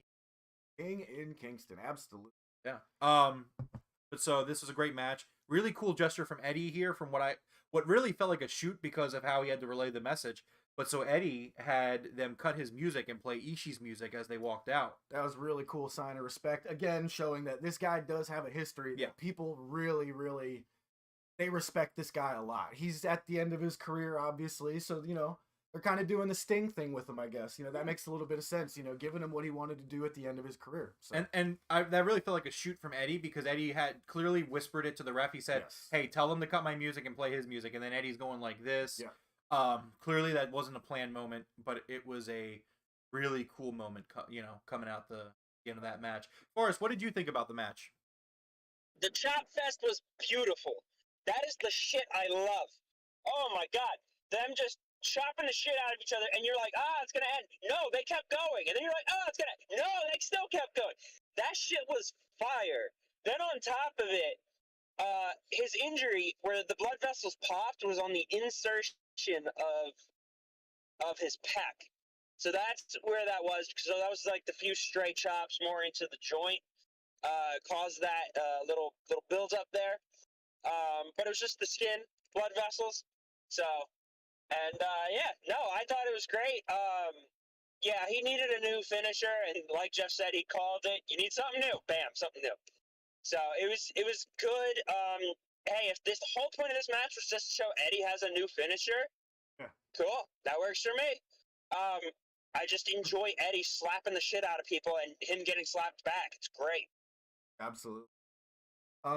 in Kingston, absolutely. Yeah. But so this was a great match. Really cool gesture from Eddie here, from what really felt like a shoot because of how he had to relay the message. But so Eddie had them cut his music and play Ishii's music as they walked out. That was a really cool sign of respect. Again, showing that this guy does have a history that people really, really, they respect this guy a lot. He's at the end of his career, obviously. So, they're kind of doing the Sting thing with him, I guess. That makes a little bit of sense, giving him what he wanted to do at the end of his career. So. That really felt like a shoot from Eddie because Eddie had clearly whispered it to the ref. He said, hey, tell him to cut my music and play his music. And then Eddie's going like this. Yeah. Clearly that wasn't a planned moment, but it was a really cool moment, coming out the end of that match. Forrest, what did you think about the match? The chop fest was beautiful. That is the shit I love. Oh my God. Them just chopping the shit out of each other, and you're like, it's gonna end. No, they kept going, and then you're like, it's gonna. No, they still kept going. That shit was fire. Then on top of it, his injury where the blood vessels popped was on the insertion of his pec. So that's where that was. So that was like the few stray chops more into the joint, caused that little build up there. But it was just the skin, blood vessels. So. And, I thought it was great. He needed a new finisher, and like Jeff said, he called it. You need something new. Bam, something new. So it was good. Hey, if the whole point of this match was just to show Eddie has a new finisher, cool. That works for me. I just enjoy Eddie slapping the shit out of people and him getting slapped back. It's great. Absolutely.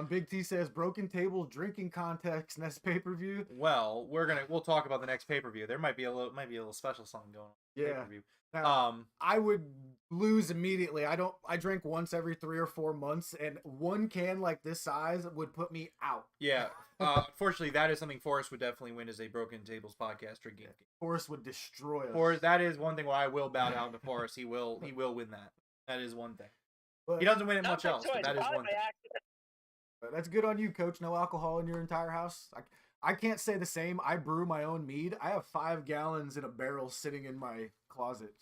Big T says broken table drinking contest next pay-per-view. Well, we'll talk about the next pay-per-view. There might be a little special something going on. Yeah. Pay-per-view. Now, I would lose immediately. I drink once every 3 or 4 months, and one can like this size would put me out. Yeah. Unfortunately, that is something Forrest would definitely win as a Broken Tables podcast drinking. Forrest would destroy us. Forrest, that is one thing where I will bow down to Forrest. He will win that. That is one thing. But He doesn't win it Not much by else, but choice, that is probably one by thing. accident. that's good on you, Coach. No alcohol in your entire house. I can't say the same. I brew my own mead. I have 5 gallons in a barrel sitting in my closet.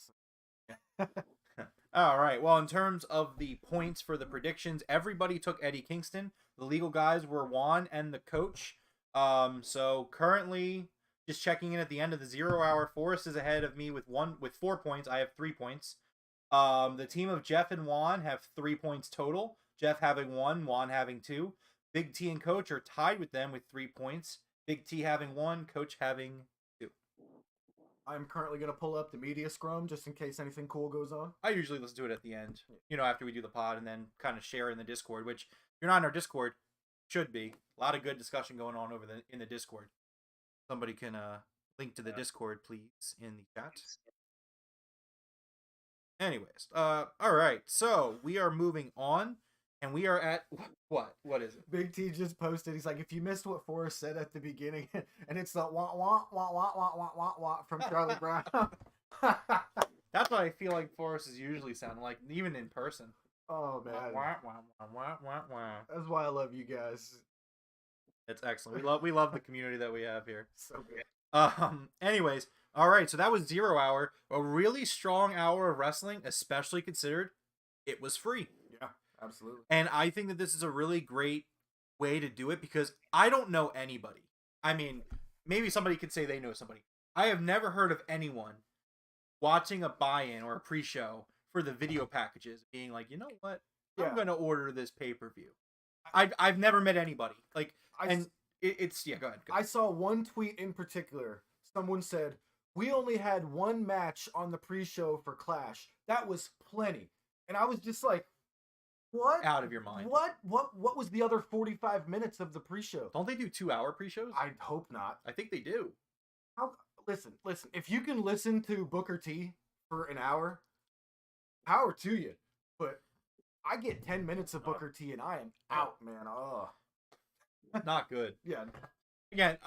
All right. Well, in terms of the points for the predictions, everybody took Eddie Kingston. The legal guys were Juan and the coach. So currently, just checking in at the end of the 0 hour, Forrest is ahead of me with 4 points. I have 3 points. The team of Jeff and Juan have 3 points total. Jeff having 1, Juan having 2. Big T and Coach are tied with them with 3 points. Big T having 1, Coach having 2. I'm currently going to pull up the media scrum just in case anything cool goes on. I usually listen to it at the end, after we do the pod, and then kind of share in the Discord, which if you're not in our Discord, should be. A lot of good discussion going on in the Discord. Somebody can link to the Discord, please, in the chat. Anyways, all right, so we are moving on, and we are at what? What is it? Big T just posted. He's like, if you missed what Forrest said at the beginning, and it's the wah wah wah wah wah wah wah wah from Charlie Brown. That's what I feel like Forrest is usually sounding like, even in person. Oh man, Wah, wah, wah, wah, wah, wah. that's why I love you guys. It's excellent. We love the community that we have here. So good. Anyways, all right, so that was 0 hour, a really strong hour of wrestling, especially considered it was free. Yeah, absolutely. And I think that this is a really great way to do it because I don't know anybody. I mean, maybe somebody could say they know somebody. I have never heard of anyone watching a buy-in or a pre-show for the video packages being like, you know what? I'm going to order this pay-per-view. I've never met anybody. Like, it's go ahead. I saw one tweet in particular. Someone said, we only had 1 match on the pre-show for Clash. That was plenty. And I was just like, what? Out of your mind. What was the other 45 minutes of the pre-show? Don't they do 2 hour pre-shows? I hope not. I think they do. Listen. If you can listen to Booker T for an hour, power to you. But I get 10 minutes of Booker T and I am out, man. Oh. Not good. Yeah. Again,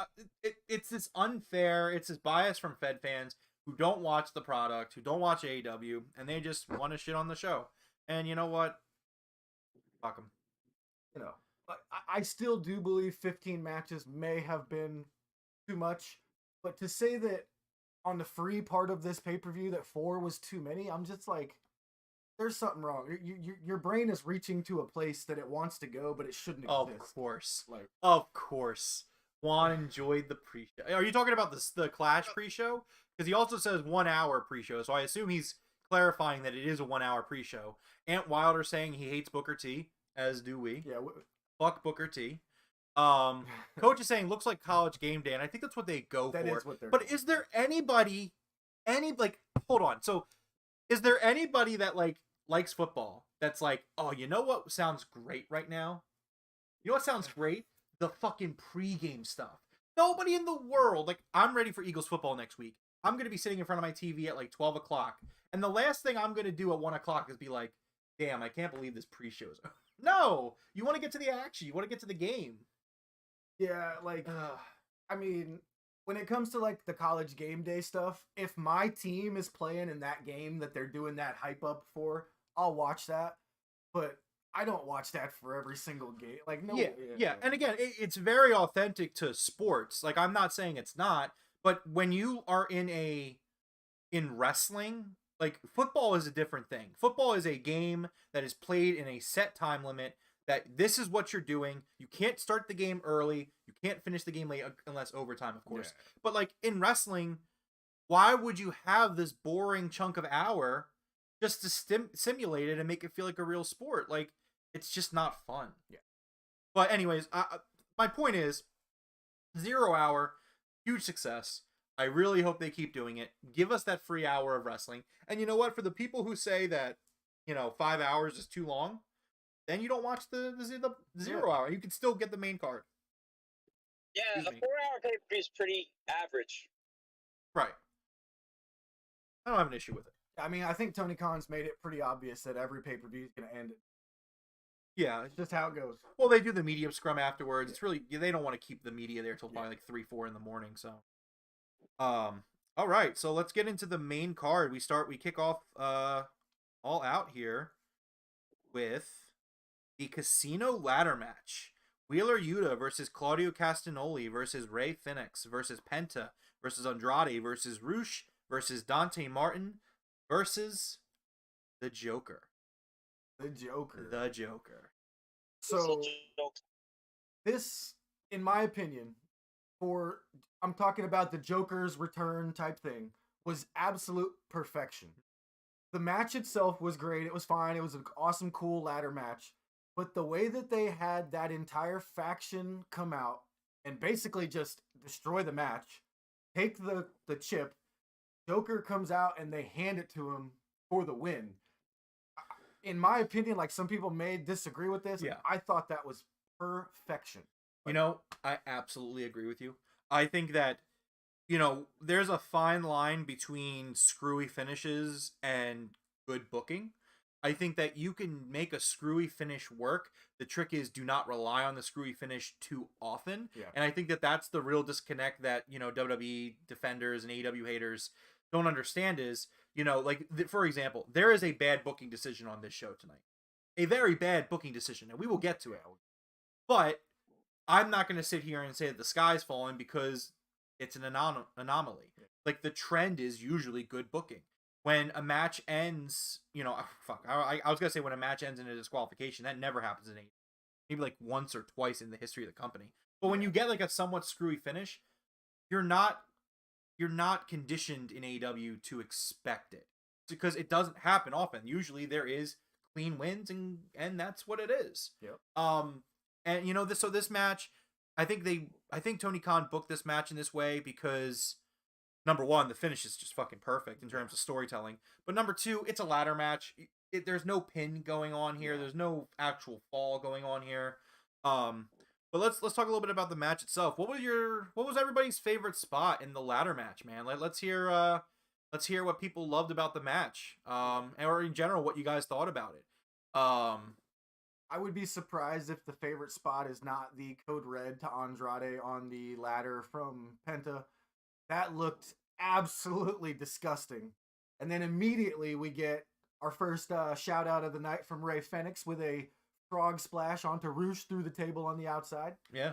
it's this unfair, it's this bias from Fed fans who don't watch the product, who don't watch AEW, and they just want to shit on the show. And you know what? Fuck them. But I still do believe 15 matches may have been too much. But to say that on the free part of this pay-per-view that 4 was too many, I'm just like, there's something wrong. Your brain is reaching to a place that it wants to go, but it shouldn't exist. Of course. Like, of course. Juan enjoyed the pre-show. Are you talking about the Clash pre-show? Because he also says 1 hour pre-show, so I assume he's clarifying that it is a 1 hour pre-show. Ant Wilder saying he hates Booker T, as do we. Yeah. Fuck Booker T. Coach is saying looks like College Game Day, and I think that's what they go That for. is what they're but going is there anybody, hold on. So, is there anybody that likes football that's like, oh, you know what sounds great right now? You know what sounds great? The fucking pregame stuff. Nobody in the world, I'm ready for Eagles football next week. I'm going to be sitting in front of my TV at 12 o'clock. And the last thing I'm going to do at 1 o'clock is be like, damn, I can't believe this pre-show's over. No! You want to get to the action. You want to get to the game. Yeah, I mean, when it comes to the College Game Day stuff, if my team is playing in that game that they're doing that hype up for, I'll watch that. But I don't watch that for every single game. No. Yeah. And again, it's very authentic to sports. I'm not saying it's not, but when you are in wrestling, football is a different thing. Football is a game that is played in a set time limit. That this is what you're doing. You can't start the game early. You can't finish the game late unless overtime, of course. Yeah. But in wrestling, why would you have this boring chunk of hour just to simulate it and make it feel like a real sport? It's just not fun. Yeah. But anyways, my point is, 0 hour, huge success. I really hope they keep doing it. Give us that free hour of wrestling. And you know what? For the people who say that, 5 hours is too long, then you don't watch the 0 hour. You can still get the main card. Yeah, Excuse a me. 4-hour pay-per-view is pretty average. Right. I don't have an issue with it. I mean, I think Tony Khan's made it pretty obvious that every pay-per-view is going to end it. Yeah. It's just how it goes. Well, they do the media scrum afterwards. It's really, they don't want to keep the media there till probably like 3, 4 in the morning. So, all right. So let's get into the main card. We kick off All Out here with the Casino Ladder match. Wheeler Yuta versus Claudio Castagnoli versus Rey Fenix versus Penta versus Andrade versus Rush versus Dante Martin versus the Joker. The Joker. The Joker. So this, in my opinion, I'm talking about the Joker's return type thing, was absolute perfection. The match itself was great. It was fine. It was an awesome, cool ladder match. But the way that they had that entire faction come out and basically just destroy the match, take the chip, Joker comes out and they hand it to him for the win. In my opinion, like some people may disagree with this, Yeah. I thought that was perfection. You know, I absolutely agree with you. I think that, you know, there's a fine line between screwy finishes and good booking. I think that you can make a screwy finish work. The trick is do not rely on the screwy finish too often. Yeah. And I think that that's the real disconnect that, you know, WWE defenders and AEW haters don't understand is, you know, like, for example, there is a bad booking decision on this show tonight. A very bad booking decision, and we will get to it. But I'm not going to sit here and say that the sky's falling because it's an anomaly. Like, the trend is usually good booking. When a match ends, you know, I was going to say when a match ends in a disqualification. That never happens in AEW. Maybe like once or twice in the history of the company. But when you get like a somewhat screwy finish, you're not conditioned in AEW to expect it. Because it doesn't happen often. Usually there is clean wins and that's what it is. Yep. And you know, this match, I think Tony Khan booked this match in this way because number one, the finish is just fucking perfect in terms of storytelling. But number two, it's a ladder match. There's no pin going on here. There's no actual fall going on here. But let's talk a little bit about the match itself. What was everybody's favorite spot in the ladder match, man? Let's hear what people loved about the match. Or in general, what you guys thought about it. I would be surprised if the favorite spot is not the Code Red to Andrade on the ladder from Penta. That looked absolutely disgusting. And then immediately we get our first shout out of the night from Rey Fenix with a frog splash onto Rush through the table on the outside. Yeah.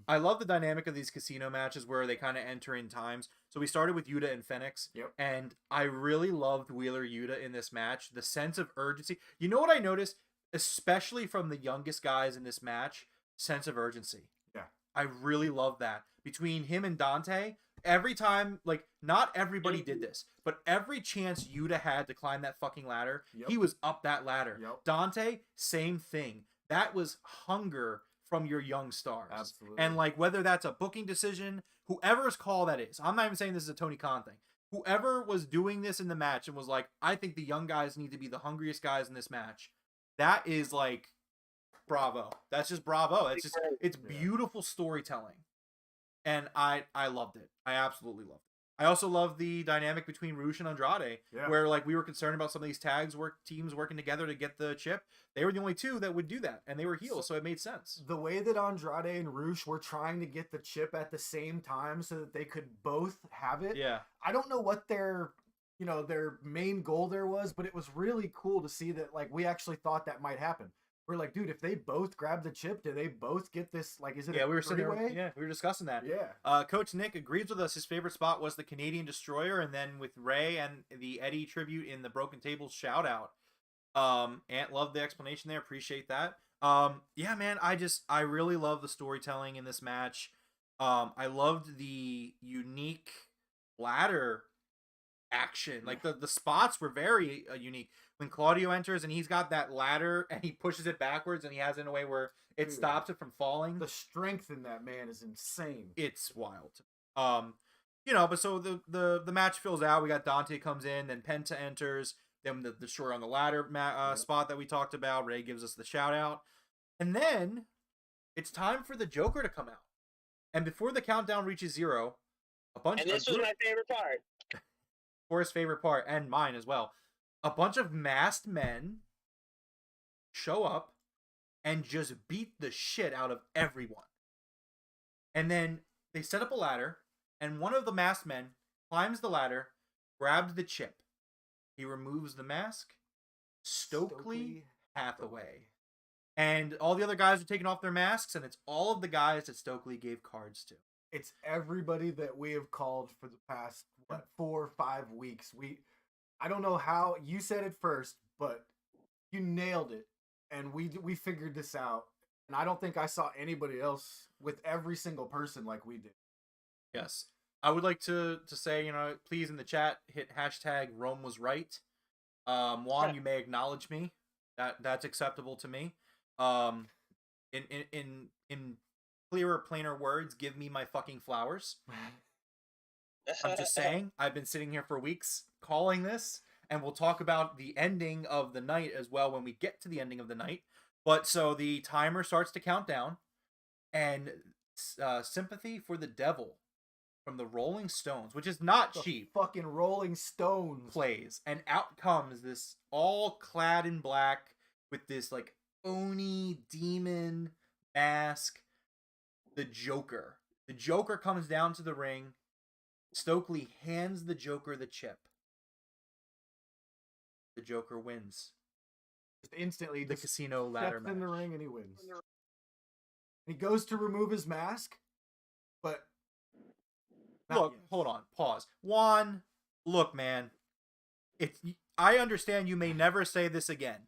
I love the dynamic of these casino matches where they kind of enter in times. So we started with Yuta and Fenix. Yep. And I really loved Wheeler Yuta in this match. The sense of urgency. You know what I noticed? Especially from the youngest guys in this match, sense of urgency. Yeah. I really love that. Between him and Dante, every time, like, not everybody did this, but every chance Yuta had to climb that fucking ladder, he was up that ladder. Yep. Dante, same thing. That was hunger from your young stars. Absolutely. And, like, whether that's a booking decision, whoever's call that is, I'm not even saying this is a Tony Khan thing. Whoever was doing this in the match and was like, I think the young guys need to be the hungriest guys in this match. That is, like, bravo. That's just bravo. It's beautiful storytelling. And I loved it. I absolutely loved it. I also love the dynamic between Rush and Andrade, where, like, we were concerned about some of these teams working together to get the chip. They were the only two that would do that, and they were heels, so it made sense. The way that Andrade and Rush were trying to get the chip at the same time so that they could both have it. Yeah. I don't know what their main goal there was, but it was really cool to see that, like, we actually thought that might happen. We're like, dude, if they both grab the chip, do they both get this? Like, is it we were sitting three-way? there. Yeah, we were discussing that. Yeah. Coach Nick agrees with us. His favorite spot was the Canadian Destroyer, and then with Ray and the Eddie tribute in the Broken Tables shout out. Ant loved the explanation there. Appreciate that. Yeah, man, I really love the storytelling in this match. I loved the unique ladder action. Like, the spots were very unique. When Claudio enters and he's got that ladder and he pushes it backwards and he has it in a way where it stops it from falling. The strength in that man is insane. It's wild. You know, but so the match fills out. We got Dante comes in, then Penta enters. Then the destroyer on the ladder spot that we talked about. Ray gives us the shout out. And then it's time for the Joker to come out. And before the countdown reaches 0, And this was my favorite part. Forrest's favorite part, and mine as well. A bunch of masked men show up and just beat the shit out of everyone. And then they set up a ladder, and one of the masked men climbs the ladder, grabs the chip. He removes the mask. Stokely Hathaway. And all the other guys are taking off their masks, and it's all of the guys that Stokely gave cards to. It's everybody that we have called for the past 4 or 5 weeks. I don't know how you said it first, but you nailed it, and we figured this out. And I don't think I saw anybody else with every single person like we did. Yes. I would like to say, please in the chat, hit hashtag Rome was right. Juan, you may acknowledge me. That's acceptable to me. In clearer, plainer words, give me my fucking flowers. I'm just saying, I've been sitting here for weeks calling this, and we'll talk about the ending of the night as well when we get to the ending of the night. But so the timer starts to count down, and Sympathy for the Devil from the Rolling Stones, which is not cheap. Fucking Rolling Stones plays, and out comes this all clad in black with this like Oni demon mask, the Joker. The Joker comes down to the ring. Stokely hands the Joker the chip. The Joker wins. Just instantly, the casino ladder match. In the ring, and he wins. He goes to remove his mask, but look, hold on, pause. Juan, look, man. I understand you may never say this again.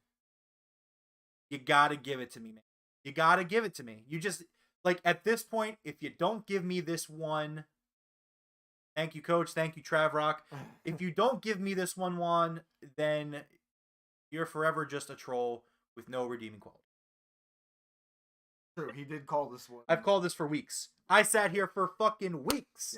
You gotta give it to me, man. You gotta give it to me. You just, like, at this point, if you don't give me this one, thank you, Coach. Thank you, Trav Rock. If you don't give me this one, Juan, then you're forever just a troll with no redeeming quality. True, he did call this one. I've called this for weeks. I sat here for fucking weeks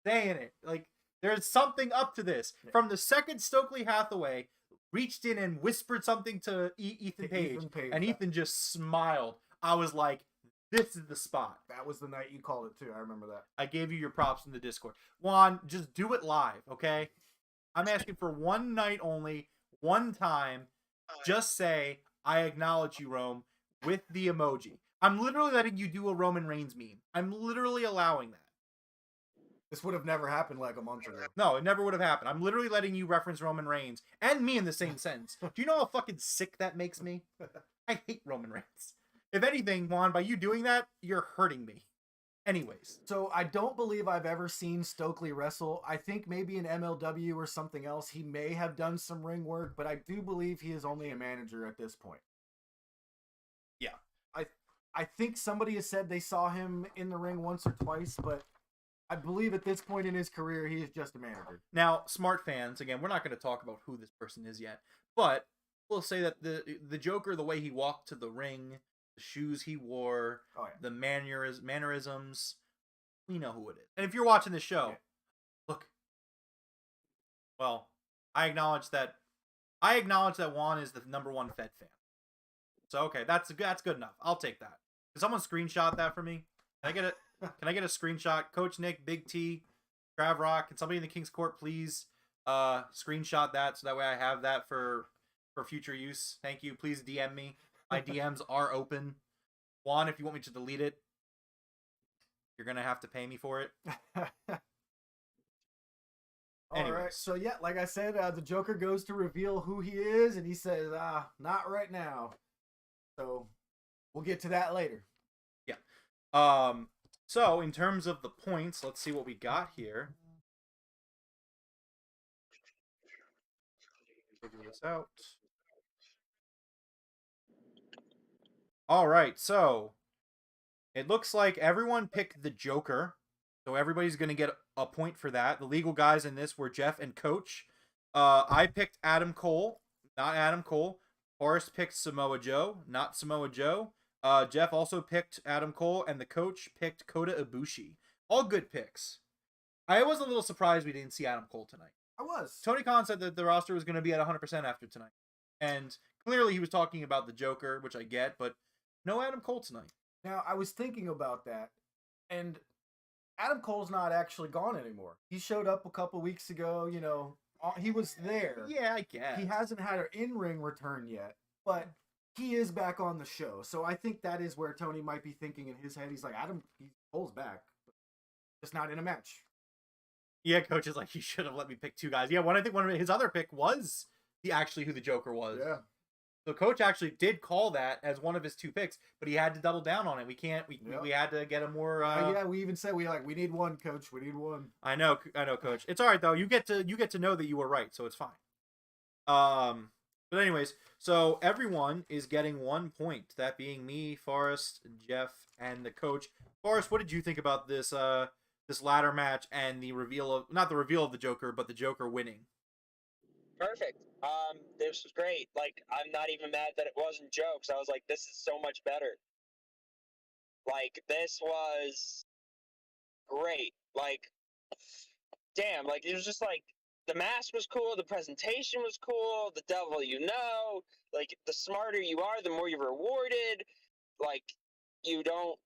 saying it. Like, there's something up to this. Yeah. From the second Stokely Hathaway reached in and whispered something to Ethan Page, and Ethan just smiled, I was like, this is the spot. That was the night you called it too. I remember that. I gave you your props in the Discord. Juan, just do it live, okay? I'm asking for one night only, one time. Just say, I acknowledge you, Rome, with the emoji. I'm literally letting you do a Roman Reigns meme. I'm literally allowing that. This would have never happened like a month ago. No, it never would have happened. I'm literally letting you reference Roman Reigns and me in the same sentence. Do you know how fucking sick that makes me? I hate Roman Reigns. If anything, Juan, by you doing that, you're hurting me. Anyways. So I don't believe I've ever seen Stokely wrestle. I think maybe in MLW or something else he may have done some ring work, but I do believe he is only a manager at this point. Yeah. I think somebody has said they saw him in the ring once or twice, but I believe at this point in his career, he is just a manager. Now, smart fans, again, we're not going to talk about who this person is yet, but we'll say that the Joker, the way he walked to the ring, the shoes he wore, the mannerisms, we know who it is. And if you're watching the show, look, well, I acknowledge that Juan is the #1 Fed fan. So okay, that's good enough. I'll take that. Can someone screenshot that for me? Can I get a screenshot? Coach Nick, Big T, Trav Rock, can somebody in the King's Court please screenshot that so that way I have that for future use? Thank you. Please DM me. My DMs are open. Juan, if you want me to delete it, you're gonna have to pay me for it. All right. So yeah, like I said, the Joker goes to reveal who he is, and he says, "Not right now." So we'll get to that later. Yeah. So in terms of the points, let's see what we got here. Figure this out. All right, so it looks like everyone picked the Joker, so everybody's going to get a point for that. The legal guys in this were Jeff and Coach. I picked Adam Cole, not Adam Cole. Forrest picked Samoa Joe, not Samoa Joe. Jeff also picked Adam Cole, and the Coach picked Kota Ibushi. All good picks. I was a little surprised we didn't see Adam Cole tonight. I was. Tony Khan said that the roster was going to be at 100% after tonight. And clearly he was talking about the Joker, which I get, but no Adam Cole tonight. Now, I was thinking about that, and Adam Cole's not actually gone anymore. He showed up a couple weeks ago, you know, he was there. Yeah, I guess. He hasn't had an in-ring return yet, but he is back on the show. So I think that is where Tony might be thinking in his head. He's like, Cole's back, but just not in a match. Yeah, coach is like, you should have let me pick two guys. Yeah, I think one of his other pick was actually who the Joker was. Yeah. So coach actually did call that as one of his two picks, but he had to double down on it. We had to get a more. Yeah, we even said we need one, coach. We need one. I know, coach. It's all right though. You get to know that you were right, so it's fine. But anyways, so everyone is getting 1 point. That being me, Forrest, Jeff, and the coach. Forrest, what did you think about this this ladder match and the reveal of not the reveal of the Joker, but the Joker winning? Perfect. This was great. Like, I'm not even mad that it wasn't jokes. I was like, this is so much better. Like, this was great. Like, damn. Like, it was just like, the mask was cool. The presentation was cool. The devil you know. Like, the smarter you are, the more you're rewarded. Like, you don't.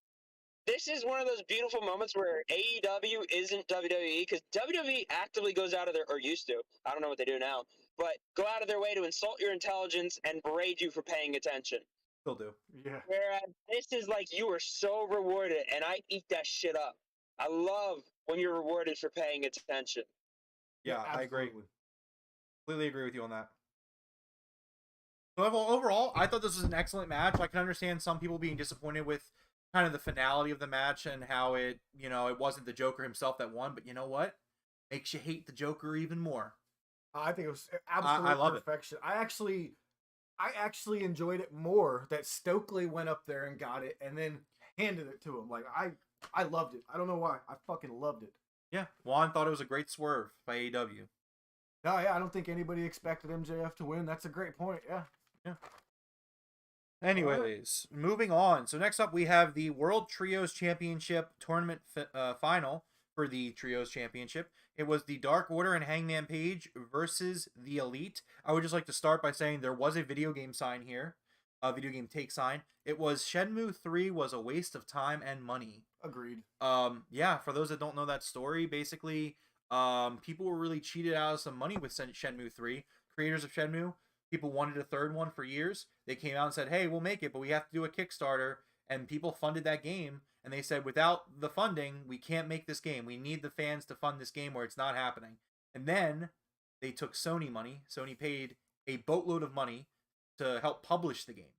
This is one of those beautiful moments where AEW isn't WWE, because WWE actively goes out of their, or used to, I don't know what they do now, but go out of their way to insult your intelligence and berate you for paying attention. Still do. Yeah. Whereas this is like, you are so rewarded, and I eat that shit up. I love when you're rewarded for paying attention. Yeah, I agree. Absolutely. Completely agree with you on that. So overall, I thought this was an excellent match. I can understand some people being disappointed with kind of the finality of the match and how it wasn't the Joker himself that won, but you know what? Makes you hate the Joker even more. I think it was absolute love perfection. I actually enjoyed it more that Stokely went up there and got it and then handed it to him. Like, I loved it. I don't know why. I fucking loved it. Yeah, Juan thought it was a great swerve by AEW. No, yeah, I don't think anybody expected MJF to win. That's a great point. Yeah. Anyways, moving on. So next up we have the World Trios Championship Tournament final for the Trios Championship. It was the Dark Order and Hangman Page versus the Elite. I would just like to start by saying there was a video game sign here. A video game take sign. It was Shenmue 3 was a waste of time and money. Agreed. Yeah, for those that don't know that story, basically, people were really cheated out of some money with Shenmue 3. Creators of Shenmue, people wanted a third one for years. They came out and said, hey, we'll make it, but we have to do a Kickstarter. And people funded that game. And they said, without the funding, we can't make this game. We need the fans to fund this game, or it's not happening. And then they took Sony money. Sony paid a boatload of money to help publish the game.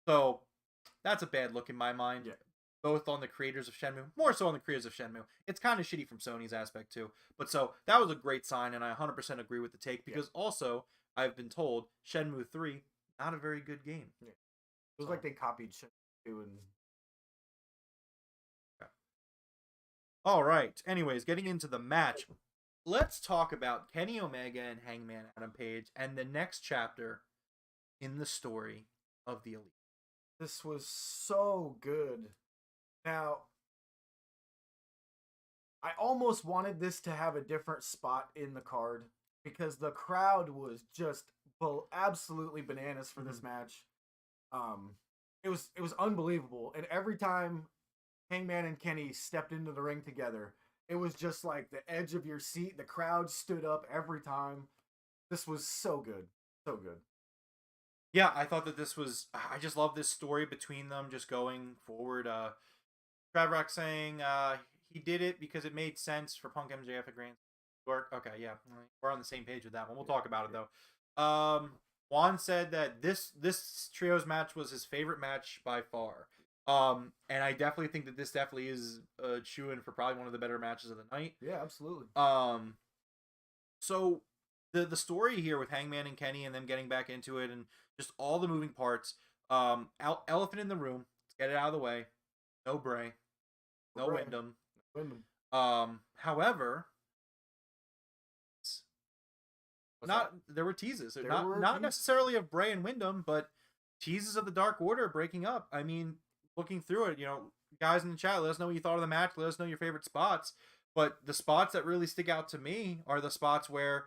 So that's a bad look in my mind. Yeah. Both on the creators of Shenmue, more so on the creators of Shenmue. It's kind of shitty from Sony's aspect too. But so that was a great sign, and I 100% agree with the take, because also I've been told Shenmue 3, not a very good game. Yeah. It was like they copied Shenmue 2 and... All right. Anyways, getting into the match, let's talk about Kenny Omega and Hangman Adam Page and the next chapter in the story of the Elite. This was so good. Now, I almost wanted this to have a different spot in the card because the crowd was just absolutely bananas for this match. It was unbelievable, and every time Hangman and Kenny stepped into the ring together, it was just like the edge of your seat. The crowd stood up every time. This was so good. So good. Yeah, I thought that this was... I just love this story between them just going forward. Travrock saying he did it because it made sense for Punk MJF at Grand York. Okay, yeah. We're on the same page with that one. We'll talk about it, though. Juan said that this trios match was his favorite match by far. And I definitely think that this definitely is a shoo-in for probably one of the better matches of the night. Yeah, absolutely. So the story here with Hangman and Kenny and them getting back into it and just all the moving parts. Elephant in the room. Let's get it out of the way. No Bray. No Wyndham. However, there were teases. Not necessarily of Bray and Wyndham, but teases of the Dark Order breaking up. I mean, looking through it, guys in the chat, let us know what you thought of the match. Let us know your favorite spots. But the spots that really stick out to me are the spots where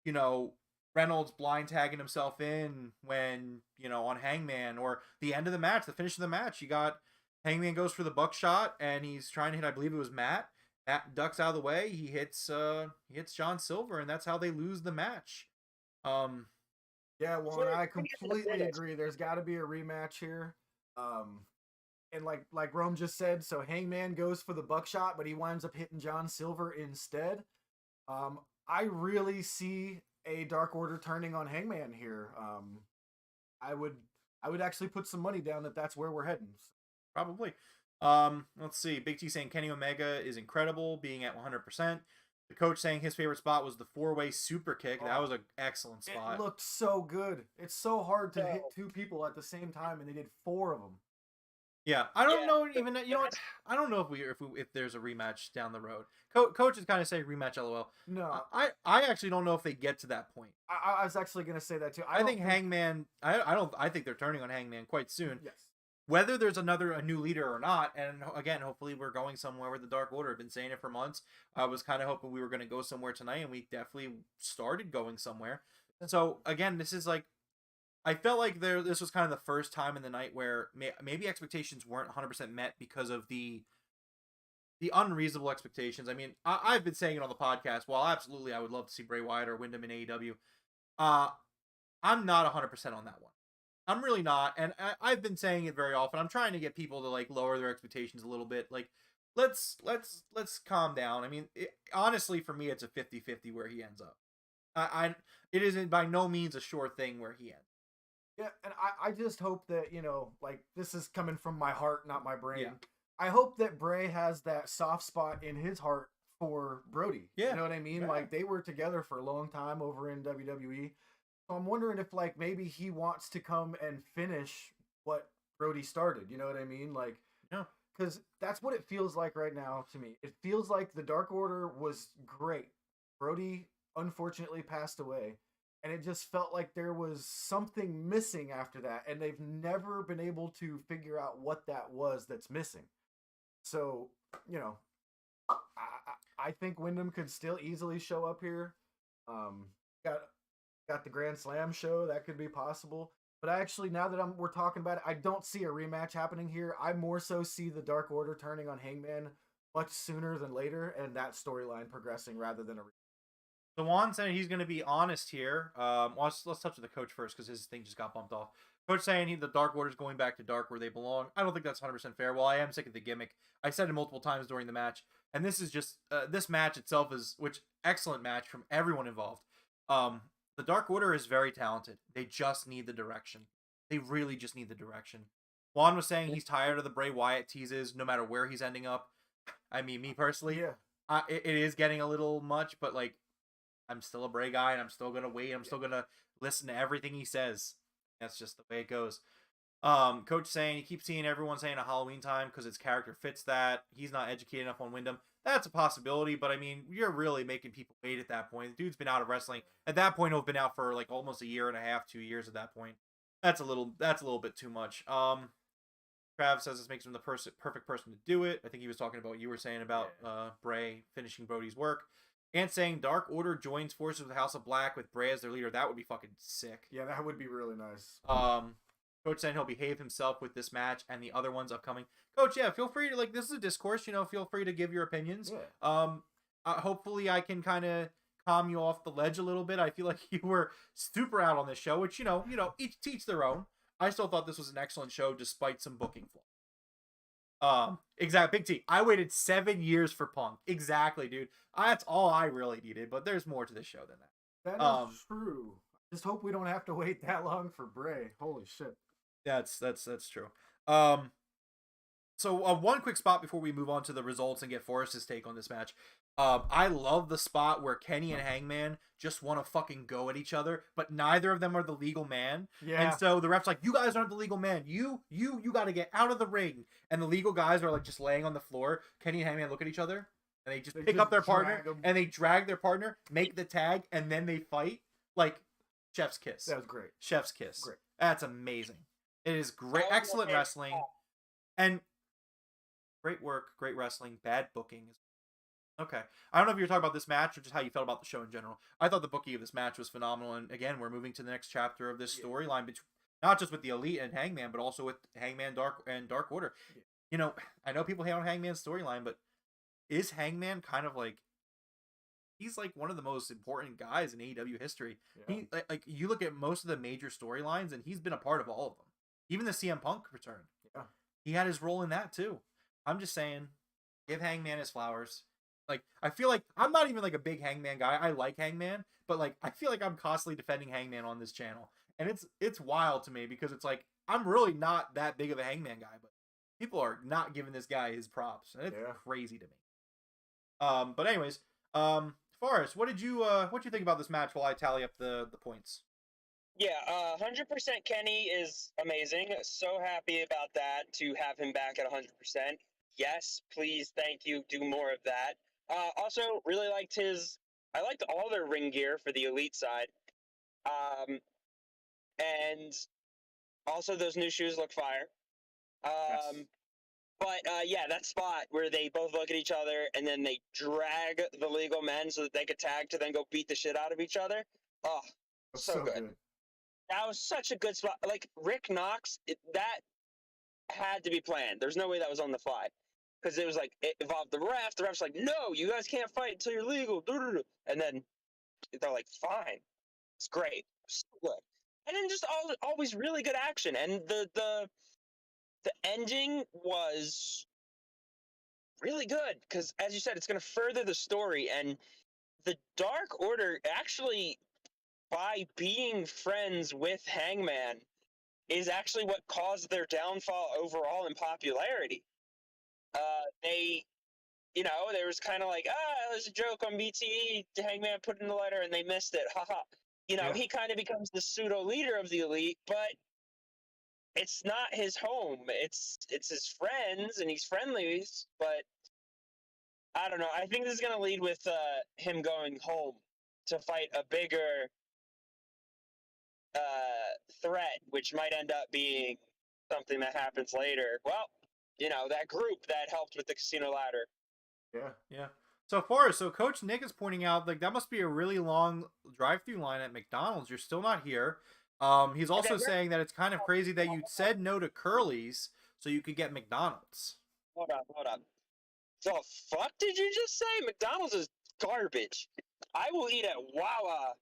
you know, Reynolds blind tagging himself in when, you know, on Hangman, or the end of the match, the finish of the match, you got Hangman goes for the buckshot and he's trying to hit, I believe it was Matt. Matt ducks out of the way. He hits John Silver, and that's how they lose the match. Yeah, Juan, I completely agree. There's got to be a rematch here. And like Rome just said, so Hangman goes for the buckshot, but he winds up hitting John Silver instead. I really see a Dark Order turning on Hangman here. I would actually put some money down that that's where we're heading. Probably. Let's see. Big T saying Kenny Omega is incredible, being at 100%. The coach saying his favorite spot was the 4-way super kick. That was an excellent spot. It looked so good. It's so hard to hit two people at the same time, and they did 4 of them. Yeah, I don't know even. You know what? I don't know if there's a rematch down the road. Coach is kind of saying rematch, lol. No, I actually don't know if they get to that point. I was actually gonna say that too. I think Hangman. I think they're turning on Hangman quite soon. Yes. Whether there's a new leader or not, and again, hopefully we're going somewhere with the Dark Order. I've been saying it for months. I was kind of hoping we were going to go somewhere tonight, and we definitely started going somewhere. So again, this is like, I felt like this was kind of the first time in the night where maybe expectations weren't 100% met because of the unreasonable expectations. I mean, I've been saying it on the podcast. While absolutely I would love to see Bray Wyatt or Wyndham in AEW, I'm not 100% on that one. I'm really not, and I've been saying it very often. I'm trying to get people to like lower their expectations a little bit. Like, let's calm down. I mean, honestly, for me, it's a 50-50 where he ends up. It isn't by no means a sure thing where he ends. Yeah, and I just hope that, you know, like, this is coming from my heart, not my brain. Yeah. I hope that Bray has that soft spot in his heart for Brody. Yeah. You know what I mean? Yeah. Like, they were together for a long time over in WWE. So I'm wondering if, like, maybe he wants to come and finish what Brody started. You know what I mean? Like, yeah, because that's what it feels like right now to me. It feels like the Dark Order was great. Brody unfortunately passed away, and it just felt like there was something missing after that, and they've never been able to figure out what that was that's missing. So, you know, I think Wyndham could still easily show up here. Got the Grand Slam show, that could be possible. But actually, now that we're talking about it, I don't see a rematch happening here. I more so see the Dark Order turning on Hangman much sooner than later, and that storyline progressing rather than a rematch. So Juan said he's going to be honest here. Let's touch on the coach first because his thing just got bumped off. Coach saying the Dark Order's going back to Dark where they belong. I don't think that's 100% fair. Well, I am sick of the gimmick. I said it multiple times during the match, and this is just this match itself excellent match from everyone involved. The Dark Order is very talented. They just need the direction. They really just need the direction. Juan was saying he's tired of the Bray Wyatt teases, no matter where he's ending up. I mean, me personally, yeah, it is getting a little much, but like, I'm still a Bray guy, and I'm still gonna wait. I'm still gonna listen to everything he says. That's just the way it goes. Coach saying he keeps seeing everyone saying a Halloween time because his character fits that. He's not educated enough on Wyndham. That's a possibility, but I mean, you're really making people wait at that point. The dude's been out of wrestling. At that point, he'll have been out for like almost 1.5 years, 2 years at that point. That's a little bit too much. Trav says this makes him the perfect person to do it. I think he was talking about what you were saying about Bray finishing Brody's work. And saying Dark Order joins forces with House of Black with Bray as their leader. That would be fucking sick. Yeah, that would be really nice. Coach saying he'll behave himself with this match and the other ones upcoming. Coach, yeah, feel free to, like, this is a discourse, you know, feel free to give your opinions. Yeah. Hopefully I can kind of calm you off the ledge a little bit. I feel like you were super out on this show, which, you know, each teach their own. I still thought this was an excellent show despite some booking flaws. Exactly, Big T. I waited 7 years for Punk. Exactly, dude. That's all I really needed, but there's more to this show than that. That is true. Just hope we don't have to wait that long for Bray. Holy shit. That's true. So one quick spot before we move on to the results and get Forrest's take on this match. I love the spot where Kenny and Hangman just want to fucking go at each other, but neither of them are the legal man. Yeah. And so the ref's like, you guys aren't the legal man. You got to get out of the ring. And the legal guys are like just laying on the floor. Kenny and Hangman look at each other and they pick up their partner and they drag their partner, make the tag, and then they fight. Like, chef's kiss. That was great. Chef's kiss. Great. That's amazing. It is great. Excellent wrestling. And great work, great wrestling, bad booking. Okay. I don't know if you're talking about this match or just how you felt about the show in general. I thought the booking of this match was phenomenal. And again, we're moving to the next chapter of this storyline, not just with the Elite and Hangman, but also with Hangman Dark Order. Yeah. You know, I know people hate on Hangman's storyline, but is Hangman kind of like, he's like one of the most important guys in AEW history. Yeah. He like you look at most of the major storylines, and he's been a part of all of them. Even the CM Punk return. Yeah. He had his role in that too. I'm just saying, give Hangman his flowers. Like, I feel like I'm not even like a big Hangman guy. I like Hangman, but like I feel like I'm constantly defending Hangman on this channel. And it's wild to me because it's like I'm really not that big of a Hangman guy, but people are not giving this guy his props. And it's crazy to me. But anyways, Forrest, what did you think about this match while I tally up the points? Yeah, 100% Kenny is amazing. So happy about that, to have him back at 100%. Yes, please, thank you, do more of that. Also, really liked I liked all their ring gear for the Elite side. And also those new shoes look fire. Yes. But yeah, that spot where they both look at each other and then they drag the legal men so that they could tag to then go beat the shit out of each other. Oh, so good. That was such a good spot. Like, Rick Knox, that had to be planned. There's no way that was on the fly. Because it was like, it involved the ref. The ref's like, no, you guys can't fight until you're legal. And then they're like, fine. It's great. So good. And then just always really good action. And the ending was really good. Because, as you said, it's going to further the story. And the Dark Order actually, by being friends with Hangman, is actually what caused their downfall overall in popularity. They, there was kind of like, it was a joke on BTE, Hangman put in the letter and they missed it, haha. He kind of becomes the pseudo leader of the Elite, but it's not his home. It's his friends and he's friendly, but I don't know. I think this is gonna lead with him going home to fight a bigger threat, which might end up being something that happens later. Well, that group that helped with the casino ladder. Yeah. So Forrest, Coach Nick is pointing out, like, that must be a really long drive-through line at McDonald's. You're still not here. He's also saying that it's kind of crazy that you said no to Curly's so you could get McDonald's. Hold up. The fuck did you just say? McDonald's is garbage. I will eat at Wawa.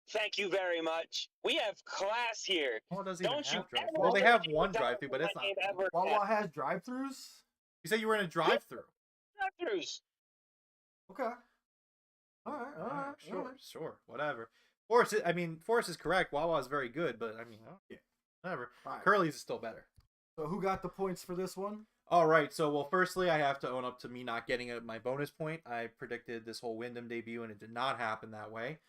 Thank you very much. We have class here. Wawa doesn't even have drive-thru. Well, they have one drive-thru, but it's not. Wawa has drive-thrus? You said you were in a drive-thru. Drive-thrus. Okay. All right. Sure. Whatever. Forrest is correct. Wawa is very good, but I mean, whatever. Right. Curly's is still better. So who got the points for this one? All right. So, well, firstly, I have to own up to me not getting my bonus point. I predicted this whole Wyndham debut, and it did not happen that way.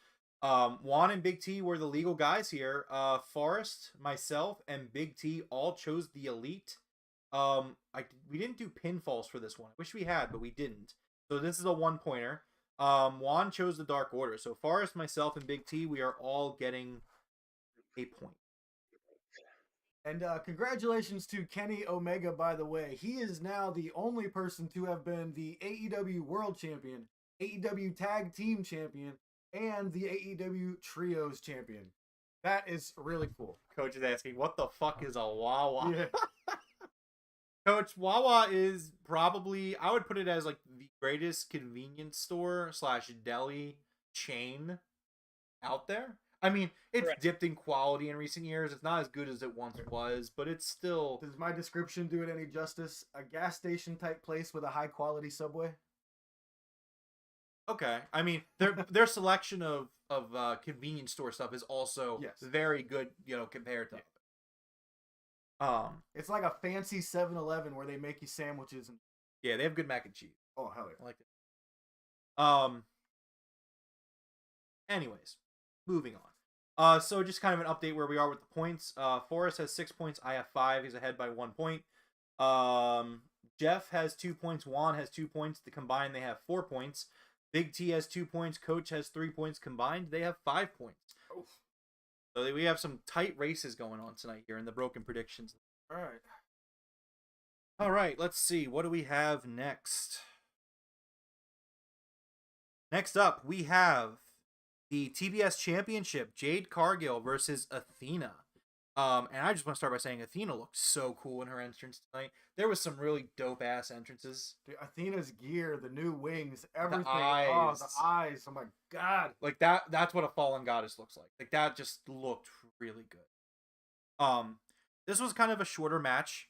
Juan and Big T were the legal guys here. Forrest, myself, and Big T all chose the Elite. We didn't do pinfalls for this one. I wish we had, but we didn't. So this is a 1-pointer. Juan chose the Dark Order. So Forrest, myself, and Big T, we are all getting a point. And congratulations to Kenny Omega, by the way. He is now the only person to have been the AEW World Champion, AEW Tag Team Champion, and the AEW Trios Champion. That is really cool. Coach is asking, what the fuck is a Wawa? Yeah. Coach, Wawa is probably, I would put it as like the greatest convenience store / deli chain out there. I mean, it's dipped in quality in recent years. It's not as good as it once was, but it's still... Does my description do it any justice? A gas station type place with a high quality Subway? Okay. I mean, their selection of convenience store stuff is also very good, compared to... It's like a fancy 7-Eleven where they make you sandwiches. And... Yeah, they have good mac and cheese. Oh, hell yeah. I like it. Anyways, moving on. So just kind of an update where we are with the points. Forrest has 6 points. I have 5. He's ahead by 1 point. Jeff has 2 points. Juan has 2 points. Combined, they have 4 points. Big T has 2 points. Coach has 3 points. Combined, they have 5 points. Oof. So we have some tight races going on tonight here in the broken predictions. All right. Let's see. What do we have next? Next up, we have the TBS Championship, Jade Cargill versus Athena. And I just want to start by saying Athena looked so cool in her entrance tonight. There was some really dope ass entrances. Dude, Athena's gear, the new wings, everything. eyes. Oh, the eyes. Oh my god. Like that's what a fallen goddess looks like. Like that just looked really good. This was kind of a shorter match.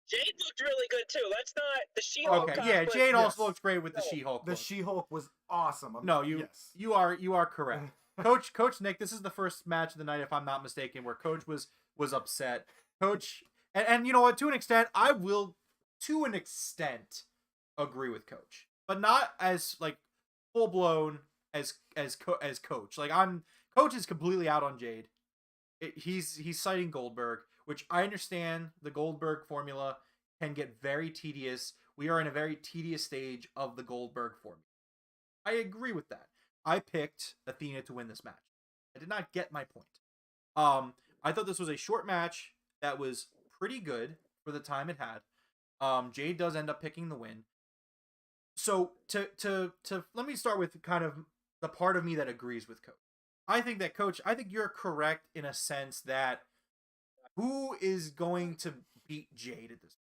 Jade looked really good too. Let's not the She-Hulk. Okay, yeah, cosplay- Jade also Yes. looks great with the No. She-Hulk. The look. She-Hulk was awesome. No, yes. you are correct. Coach Nick, this is the first match of the night, if I'm not mistaken, where Coach was upset. Coach, and you know what? To an extent, I will, to an extent, agree with Coach, but not as like full blown as Coach. Like Coach is completely out on Jade. He's citing Goldberg, which I understand. The Goldberg formula can get very tedious. We are in a very tedious stage of the Goldberg formula. I agree with that. I picked Athena to win this match. I did not get my point. I thought this was a short match that was pretty good for the time it had. Jade does end up picking the win. So to let me start with kind of the part of me that agrees with Coach. I think you're correct in a sense that who is going to beat Jade at this point?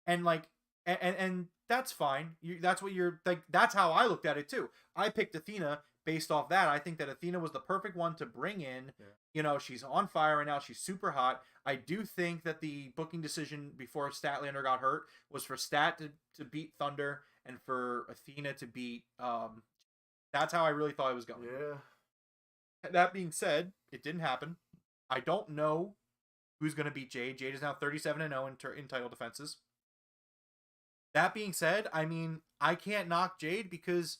And like and that's fine. That's what you're like. That's how I looked at it too. I picked Athena based off that. I think that Athena was the perfect one to bring in. Yeah. You know, she's on fire right now. She's super hot. I do think that the booking decision before Statlander got hurt was for Stat to beat Thunder and for Athena to beat. That's how I really thought it was going. Yeah. That being said, it didn't happen. I don't know who's going to beat Jade. Jade is now 37-0 in title defenses. That being said, I mean, I can't knock Jade because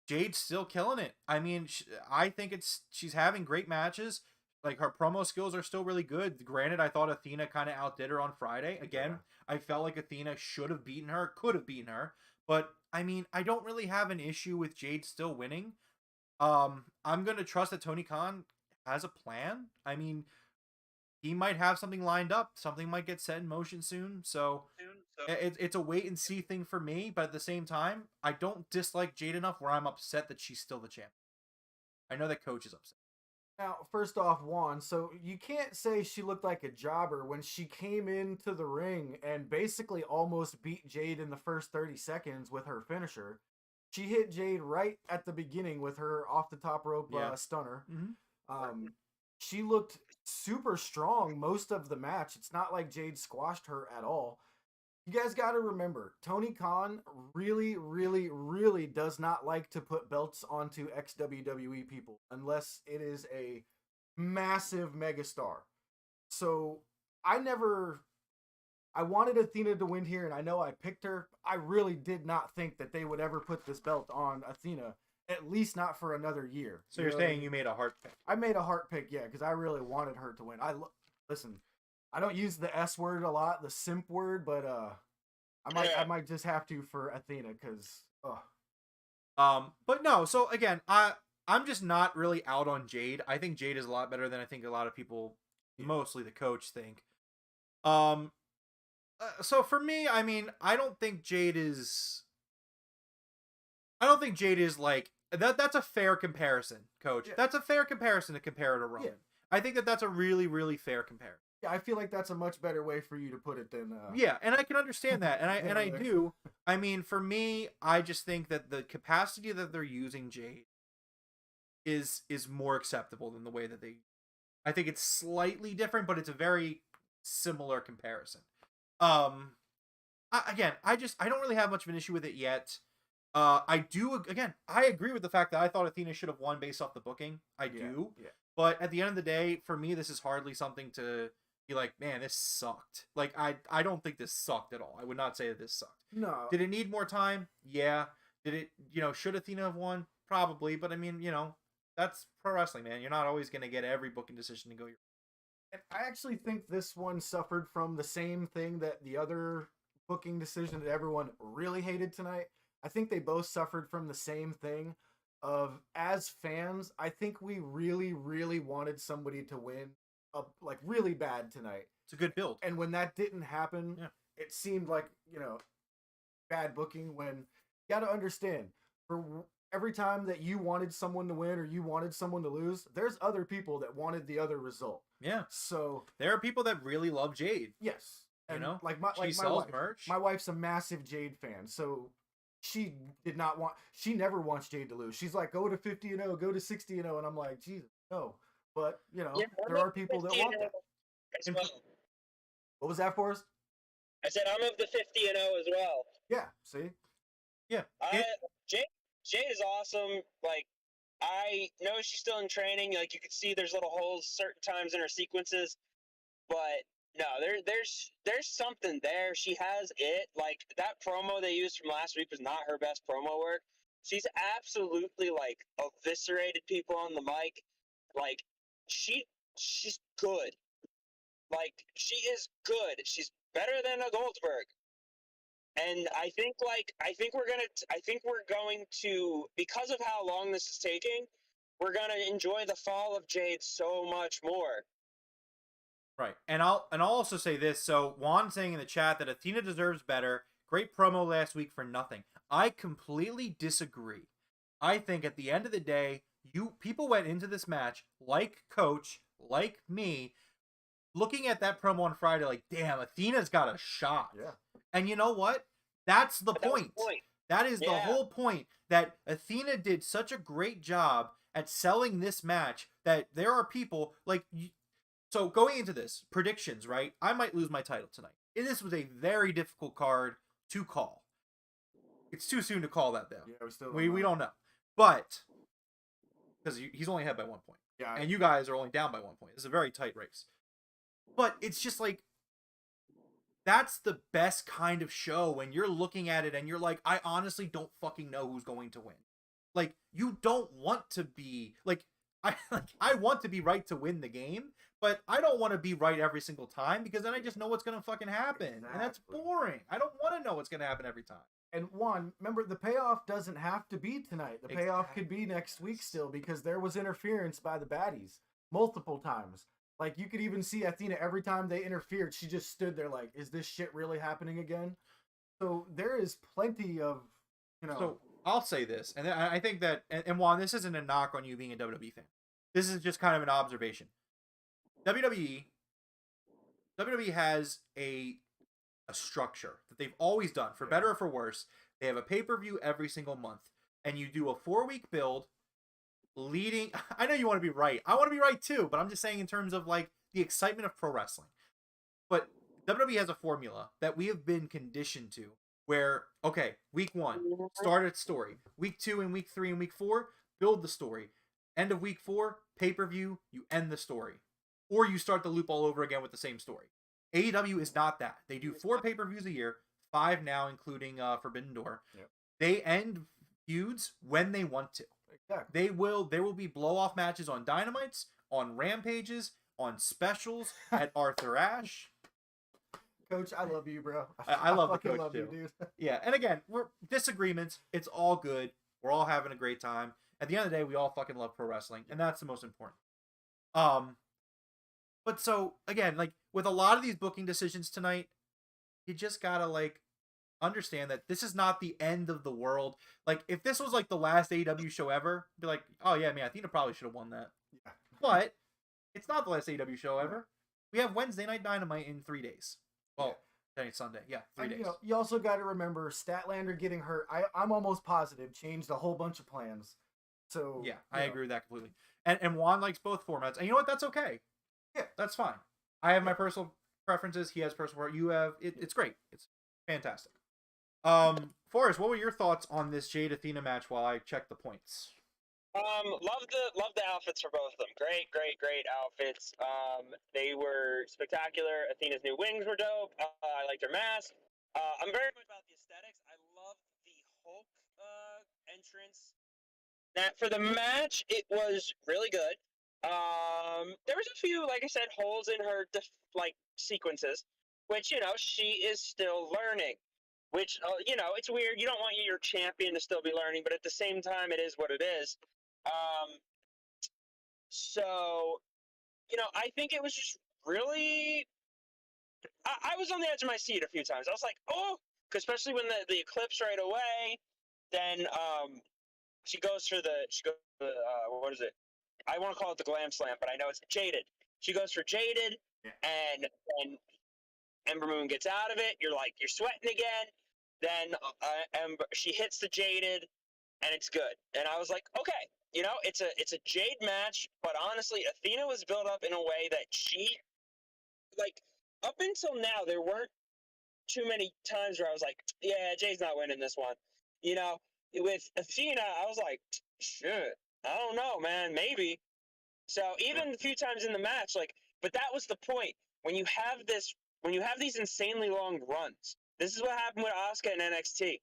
Jade's still killing it. I mean, I think she's having great matches. Like, her promo skills are still really good. Granted, I thought Athena kind of outdid her on Friday. Again, I felt like Athena should have beaten her, could have beaten her. But, I mean, I don't really have an issue with Jade still winning. I'm going to trust that Tony Khan has a plan. I mean, he might have something lined up. Something might get set in motion soon. So it's a wait and see thing for me. But at the same time, I don't dislike Jade enough where I'm upset that she's still the champion. I know that Coach is upset. Now, first off, Juan, so you can't say she looked like a jobber when she came into the ring and basically almost beat Jade in the first 30 seconds with her finisher. She hit Jade right at the beginning with her off the top rope stunner. Mm-hmm. She looked super strong most of the match. It's not like Jade squashed her at all. You guys got to remember, Tony Khan really, really, really does not like to put belts onto ex-WWE people unless it is a massive megastar. So I wanted Athena to win here, and I know I picked her. I really did not think that they would ever put this belt on Athena, at least not for another year. So you're saying you made a heart pick? I made a heart pick, yeah, because I really wanted her to win. Listen, I don't use the S word a lot, the simp word, but I might just have to for Athena because But no, so again, I'm just not really out on Jade. I think Jade is a lot better than I think a lot of people, mostly the Coach, think. So for me, I mean, I don't think Jade is like that's a fair comparison, Coach. Yeah. That's a fair comparison to compare to Roman. Yeah. I think that's a really, really fair comparison. yeah, I feel like that's a much better way for you to put it than Yeah, and I can understand that, and I Yeah. do. I mean, for me, I just think that the capacity that they're using Jade is more acceptable than the way that they. I think it's slightly different, but it's a very similar comparison. I don't really have much of an issue with it yet. I agree with the fact that I thought Athena should have won based off the booking. I do. Yeah. But at the end of the day, for me, this is hardly something to be like, man, this sucked. Like, I don't think this sucked at all. I would not say that this sucked. No. Did it need more time? Yeah. Did it, should Athena have won? Probably. But I mean, that's pro wrestling, man. You're not always going to get every booking decision to go your. And I actually think this one suffered from the same thing that the other booking decision that everyone really hated tonight. I think they both suffered from the same thing of, as fans, I think we really, really wanted somebody to win like really bad tonight. It's a good build. And when that didn't happen, Yeah. it seemed like, bad booking when you got to understand, for every time that you wanted someone to win or you wanted someone to lose, there's other people that wanted the other result. Yeah. So there are people that really love Jade. yes, You and know, like my she sells wife. merch. My wife's a massive Jade fan, so she did not want. She never wants Jade to lose. She's like, go to 50-0, go to 60-0, and I'm like, Jesus, no. But you know, Yeah, there are people that want that. as well. What was that for us? I said I'm of the 50-0 as well. Yeah. See. Yeah. Jade is awesome. Like, I know she's still in training. Like, you can see there's little holes certain times in her sequences, but no, there's something there. She has it. Like, that promo they used from last week was not her best promo work. She's absolutely like eviscerated people on the mic. Like, she's good. Like, she is good. She's better than a Goldberg. And I think we're going to, because of how long this is taking, we're gonna enjoy the fall of Jade so much more. Right. And I'll also say this. So Juan saying in the chat that Athena deserves better. Great promo last week for nothing. I completely disagree. I think at the end of the day, people went into this match like Coach, like me, looking at that promo on Friday like, damn, Athena's got a shot. Yeah. And you know what? That's the point. That is the whole point, that Athena did such a great job at selling this match that there are people like. So going into this, predictions, right? I might lose my title tonight. And this was a very difficult card to call. It's too soon to call that, though. Yeah, we don't know. But, because he's only ahead by 1 point. Yeah. And you guys are only down by 1 point. It's a very tight race. But it's just like, that's the best kind of show when you're looking at it and you're like, I honestly don't fucking know who's going to win. Like, you don't want to be, I want to be right to win the game, but I don't want to be right every single time because then I just know what's going to fucking happen. Exactly. And that's boring. I don't want to know what's going to happen every time. And Juan, remember, the payoff doesn't have to be tonight. The payoff could be next week still because there was interference by the baddies multiple times. Like, you could even see Athena every time they interfered, she just stood there like, is this shit really happening again? So there is plenty of, you know. So I'll say this, and I think that, and Juan, this isn't a knock on you being a WWE fan. This is just kind of an observation. WWE has a structure that they've always done, for better or for worse. They have a pay-per-view every single month, and you do a 4-week build leading. I know you want to be right. I want to be right too, but I'm just saying in terms of like the excitement of pro wrestling. But WWE has a formula that we have been conditioned to where, okay, week 1, start its story. Week 2 and week 3 and week 4, build the story. End of week 4, pay-per-view, you end the story. Or you start the loop all over again with the same story. AEW is not that. They do 4 pay-per-views a year, 5 now, including Forbidden Door. Yep. They end feuds when they want to. Exactly. There will be blow-off matches on Dynamites, on Rampages, on specials at Arthur Ashe. Coach, I love you, bro. I love the coach love too. You, dude. Yeah, and again, we're disagreements. It's all good. We're all having a great time. At the end of the day, we all fucking love pro wrestling, and that's the most important. But so again, like with a lot of these booking decisions tonight, you just gotta like understand that this is not the end of the world. Like if this was like the last AEW show ever, be like, oh yeah, man, Athena probably should have won that. Yeah. But it's not the last AEW show ever. We have Wednesday Night Dynamite in 3 days. Well, it's Sunday. Yeah, 3 days. You know, you also got to remember Statlander getting hurt. I'm almost positive changed a whole bunch of plans. So yeah, I agree with that completely. And Juan likes both formats, and you know what? That's okay. Yeah, that's fine. I have my personal preferences. He has personal. You have it's great. It's fantastic. Forrest, what were your thoughts on this Jade Athena match while I check the points? Love the outfits for both of them. Great outfits. They were spectacular. Athena's new wings were dope. I liked her mask. I'm very much about the aesthetics. I love the Hulk entrance. That for the match, it was really good. There was a few, like I said, holes in her sequences, which she is still learning. Which it's weird. You don't want your champion to still be learning, but at the same time, it is what it is. So, I think it was just really. I was on the edge of my seat a few times. I was like, oh, especially when the eclipse right away. Then she goes for the what is it? I want to call it the glam slam, but I know it's jaded. She goes for jaded, and Ember Moon gets out of it. You're sweating again. Then she hits the jaded, and it's good. And I was like, okay, it's a jade match, but honestly, Athena was built up in a way that she, up until now, there weren't too many times where I was like, yeah, Jade's not winning this one. With Athena, I was like, shit, I don't know, man, maybe. So even a few times in the match, but that was the point. When you have these insanely long runs, this is what happened with Asuka and NXT.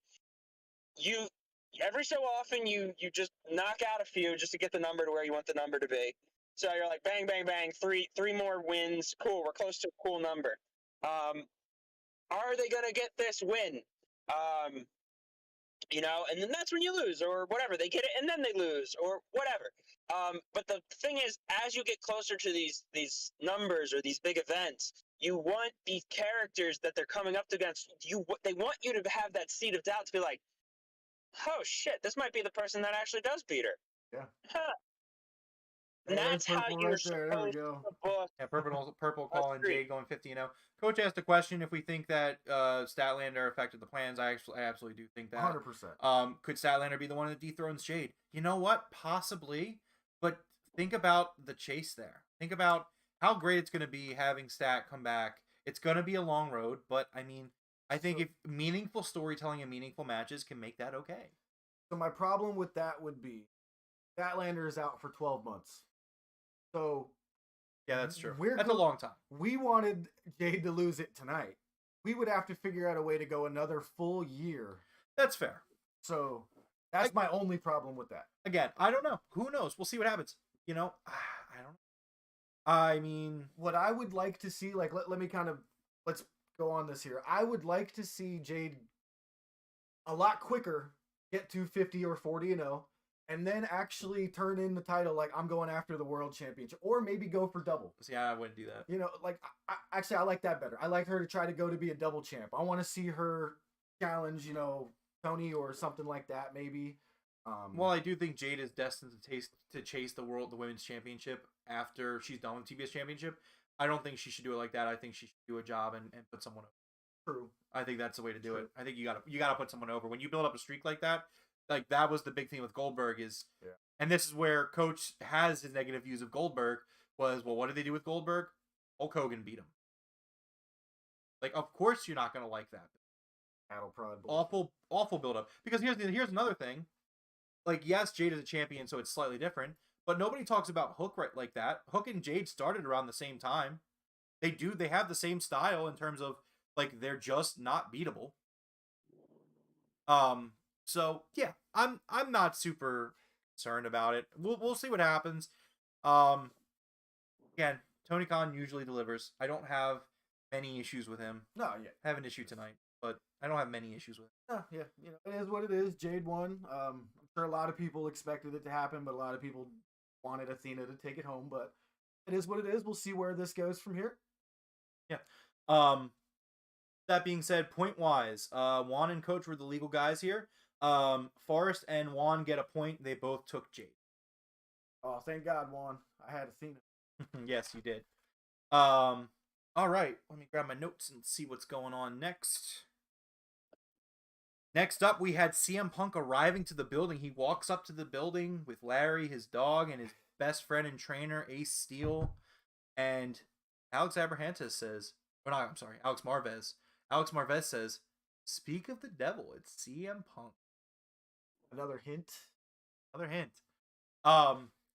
Every so often you just knock out a few just to get the number to where you want the number to be. So you're like bang, bang, bang, three more wins. Cool, we're close to a cool number. Are they gonna get this win? And then that's when you lose or whatever. They get it and then they lose or whatever. But the thing is, as you get closer to these numbers or these big events, you want these characters that they're coming up against. They want you to have that seed of doubt to be like, oh shit, this might be the person that actually does beat her. Yeah. Huh. Hey, And that's how Purple you're right there. There we supposed go. to book. Yeah, purple calling Agreed. Jade going 50-0. Coach asked a question if we think that Statlander affected the plans. I absolutely do think that. 100%. Could Statlander be the one that dethrones Jade? You know what? Possibly. But think about the chase there. Think about how great it's going to be having Stat come back. It's going to be a long road, but I mean, I think if meaningful storytelling and meaningful matches can make that okay. So my problem with that would be Statlander is out for 12 months. So yeah, that's true. That's a long time. We wanted Jade to lose it tonight. We would have to figure out a way to go another full year. That's fair. So that's my only problem with that. Again, I don't know. Who knows? We'll see what happens. I don't know. I mean, what I would like to see, let's go on this here. I would like to see Jade a lot quicker get to 50 or 40-0, and then actually turn in the title like I'm going after the world championship, or maybe go for double. See, I wouldn't do that. I like that better. I like her to try to go to be a double champ. I want to see her challenge, Tony or something like that, maybe. Well, I do think Jade is destined to chase the women's championship after she's done with TBS championship. I don't think she should do it like that. I think she should do a job and put someone over. True. I think that's the way to do it. I think you gotta put someone over. When you build up a streak like that was the big thing with Goldberg and this is where Coach has his negative views of Goldberg was, well, what did they do with Goldberg? Hulk Hogan beat him. Of course you're not gonna like that. Cattle prod. Awful build up. Because here's another thing. Yes, Jade is a champion, so it's slightly different, but nobody talks about Hook right like that. Hook and Jade started around the same time. They have the same style in terms of they're just not beatable. So yeah, I'm not super concerned about it. We'll see what happens. Again, Tony Khan usually delivers. I don't have many issues with him. No, yeah. I have an issue tonight, but I don't have many issues with it. Yeah, it is what it is. Jade won. I'm sure a lot of people expected it to happen, but a lot of people wanted Athena to take it home. But it is what it is. We'll see where this goes from here. Yeah. That being said, point-wise, Juan and Coach were the legal guys here. Forrest and Juan get a point. They both took Jade. Oh, thank God, Juan. I had Athena. Yes, you did. All right. Let me grab my notes and see what's going on next. Next up, we had CM Punk arriving to the building. He walks up to the building with Larry, his dog, and his best friend and trainer, Ace Steel. And Alex Abrahantes says, Alex Marvez. Alex Marvez says, speak of the devil, it's CM Punk. Another hint.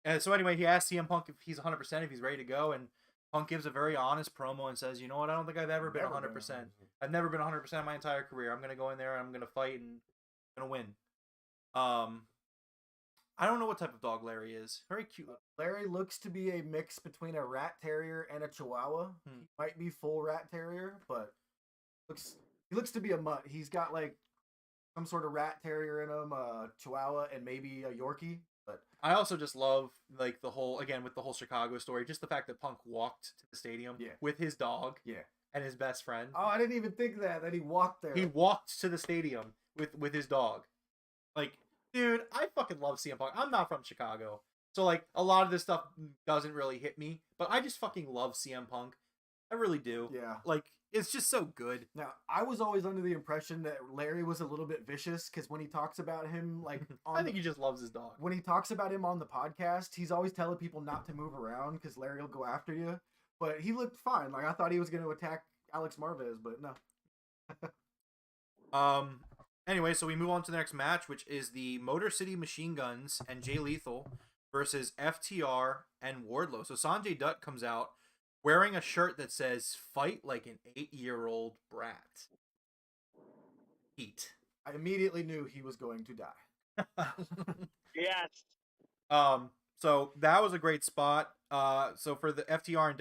And so anyway, he asked CM Punk if he's 100%, if he's ready to go, and Punk gives a very honest promo and says, you know what, I don't think I've ever been 100%. I've never been 100% in my entire career. I'm going to go in there and I'm going to fight and I'm going to win. I don't know what type of dog Larry is. Very cute. Larry looks to be a mix between a rat terrier and a chihuahua. He might be full rat terrier, but he looks to be a mutt. He's got some sort of rat terrier in him, a chihuahua, and maybe a Yorkie. But I also just love the whole Chicago story, just the fact that Punk walked to the stadium with his dog and his best friend. Oh, I didn't even think that he walked there. He walked to the stadium with his dog. Dude, I fucking love CM Punk. I'm not from Chicago, so like a lot of this stuff doesn't really hit me. But I just fucking love CM Punk. I really do. Yeah. Like it's just so good. Now, I was always under the impression that Larry was a little bit vicious because when he talks about him, like I think he just loves his dog. when he talks about him on the podcast, he's always telling people not to move around because Larry will go after you. But he looked fine. Like I thought he was going to attack Alex Marvez, but no. Anyway, so we move on to the next match, which is the Motor City Machine Guns and Jay Lethal versus FTR and Wardlow. So Sanjay Dutt comes out wearing a shirt that says "Fight like an 8-year-old brat." Heat. I immediately knew he was going to die. Yes. So that was a great spot. So for the FTR and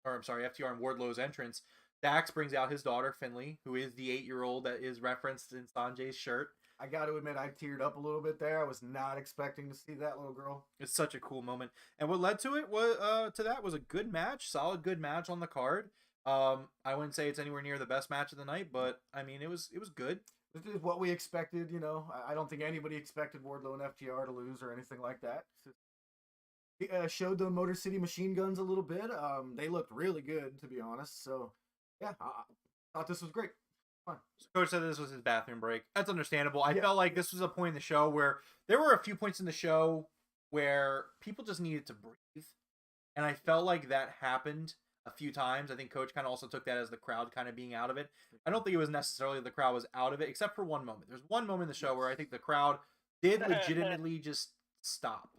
FTR and Wardlow's entrance, Dax brings out his daughter Finley, who is the 8-year-old that is referenced in Sanjay's shirt. I got to admit, I teared up a little bit there. I was not expecting to see that little girl. It's such a cool moment, and what led to it was a good match, solid good match on the card. I wouldn't say it's anywhere near the best match of the night, but I mean it was good. This is what we expected, you know. I don't think anybody expected Wardlow and FTR to lose or anything like that. He showed the Motor City Machine Guns a little bit. They looked really good, to be honest. So, yeah, I thought this was great. Fun. So Coach said this was his bathroom break. That's understandable. I Yeah. felt like this was a point in the show where there were a few points in the show where people just needed to breathe, and I felt like that happened a few times. I think Coach kind of also took that as the crowd kind of being out of it. I don't think it was necessarily the crowd was out of it, except for one moment. There's one moment in the show where I think the crowd did legitimately just stop,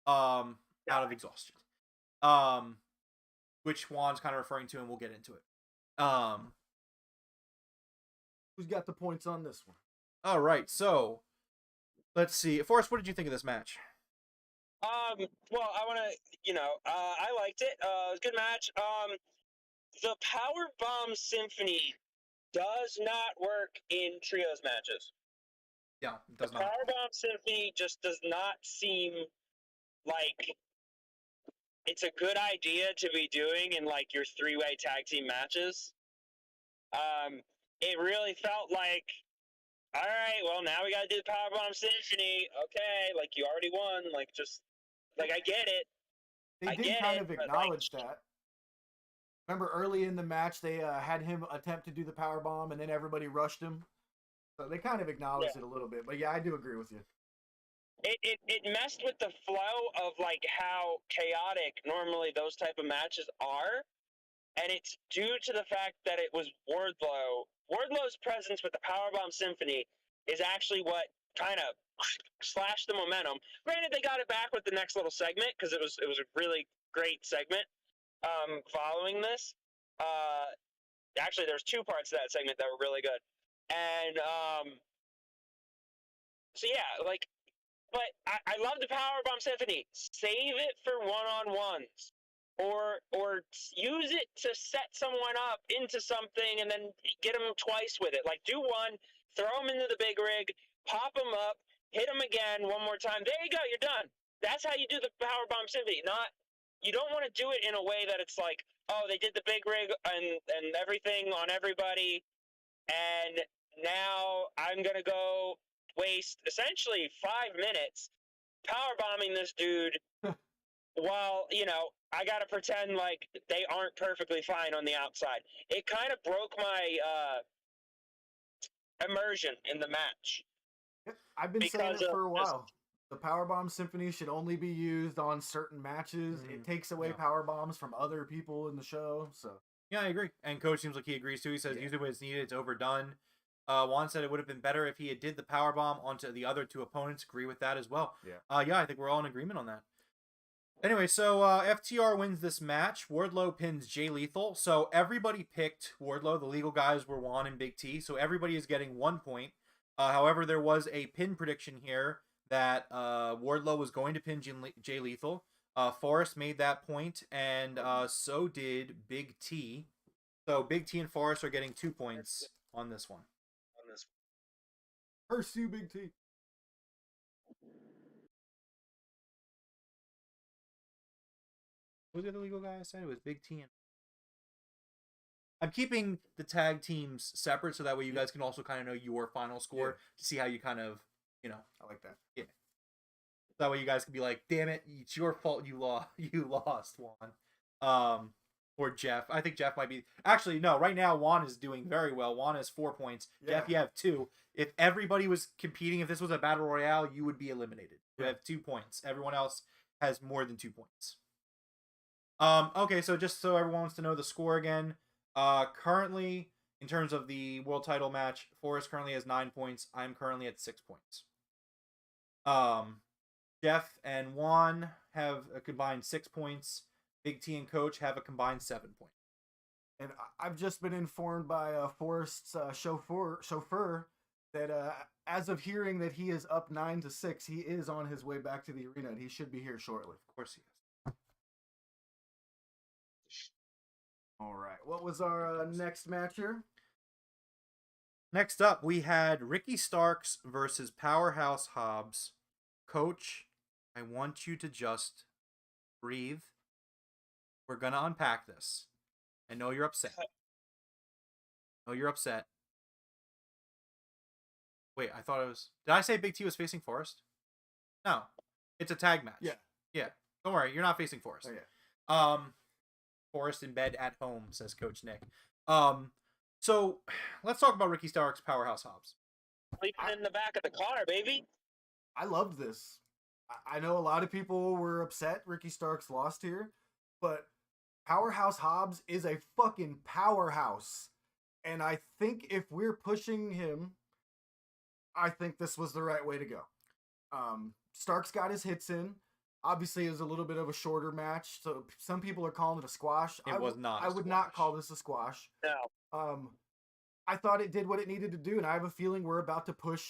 out of exhaustion, which Juan's kind of referring to, and we'll get into it. Who's got the points on this one? All right, so let's see. Forrest, what did you think of this match? Well, I want to, I liked it. It was a good match. The Power Bomb Symphony does not work in trios matches. Yeah, it does The not. Power Bomb Symphony just does not seem like it's a good idea to be doing in like your 3-way tag team matches. It really felt like, all right, well now we gotta do the Power Bomb Symphony. Okay, like you already won. Like just like I get it. They did kind of acknowledge that. Remember early in the match, they had him attempt to do the power bomb, and then everybody rushed him. So they kind of acknowledged it a little bit. But yeah, I do agree with you. It messed with the flow of like how chaotic normally those type of matches are, and it's due to the fact that it was Wardlow. Wardlow's presence with the Powerbomb Symphony is actually what kind of slashed the momentum. Granted, they got it back with the next little segment because it was a really great segment. Following this, actually, there's 2 parts of that segment that were really good, and so yeah, like. But I love the Powerbomb Symphony. Save it for one-on-ones. Or use it to set someone up into something and then get them twice with it. Like, do one, throw them into the big rig, pop them up, hit them again one more time. There you go, you're done. That's how you do the Powerbomb Symphony. You don't want to do it in a way that it's like, oh, they did the big rig and everything on everybody, and now I'm going to go waste essentially 5 minutes power bombing this dude while, I gotta pretend like they aren't perfectly fine on the outside. It kind of broke my immersion in the match. Yep, I've been saying it for a while. The Powerbomb Symphony should only be used on certain matches. It takes away power bombs from other people in the show. So yeah, I agree. And Coach seems like he agrees too. He says use it when it's needed. It's overdone. Juan said it would have been better if he had did the power bomb onto the other 2 opponents. Agree with that as well. Yeah. I think we're all in agreement on that. Anyway, so FTR wins this match. Wardlow pins Jay Lethal. So everybody picked Wardlow. The legal guys were Juan and Big T. So everybody is getting 1 point. However, there was a pin prediction here that Wardlow was going to pin Jay Lethal. Forrest made that point, and so did Big T. So Big T and Forrest are getting 2 points on this one. Pursue Big T. What was the other legal guy I said? It was Big T and... I'm keeping the tag teams separate so that way you guys can also kind of know your final score to see how you kind of You know, I like that. that way you guys can be like, damn it, it's your fault you lost. You lost, Juan. Or Jeff. I think Jeff might be. Actually, no. Right now, Juan is doing very well. Juan has 4 points. Yeah. Jeff, you have 2. If everybody was competing, if this was a battle royale, you would be eliminated. You have 2 points. Everyone else has more than 2 points. Okay, so just so everyone wants to know the score again, currently in terms of the world title match, Forrest currently has 9 points. I'm currently at 6 points. Jeff and Juan have a combined 6 points. Big T and Coach have a combined 7 points. And I've just been informed by Forrest's chauffeur that as of hearing that he is up 9-6, he is on his way back to the arena, and he should be here shortly. Of course he is. All right. What was our next match here? Next up, we had Ricky Starks versus Powerhouse Hobbs. Coach, I want you to just breathe. We're going to unpack this. I know you're upset. Wait, I thought it was... Did I say Big T was facing Forrest? No. It's a tag match. Yeah. Don't worry, you're not facing Forrest. Oh, yeah. Forrest in bed at home, says Coach Nick. So let's talk about Ricky Starks, Powerhouse Hobbs. Sleeping in the back of the car, baby. I loved this. I know a lot of people were upset Ricky Starks lost here, but Powerhouse Hobbs is a fucking powerhouse. And I think if we're pushing him, I think this was the right way to go. Starks got his hits in. Obviously, it was a little bit of a shorter match, so some people are calling it a squash. It was not. I would not call this a squash. No. I thought it did what it needed to do, and I have a feeling we're about to push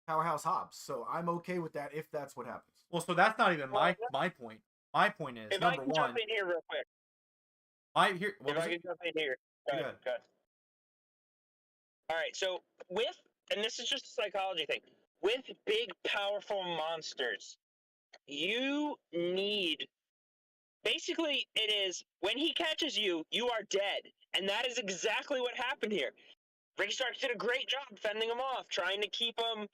Powerhouse Hobbs, so I'm okay with that if that's what happens. Well, so that's not even my point. My point is, If number I can one... jump in here real quick. What If was I it? can jump in here. Go ahead. All right, so and this is just a psychology thing, with big, powerful monsters, you need, basically it is, when he catches you, you are dead. And that is exactly what happened here. Ricky Starks did a great job fending him off, trying to keep him,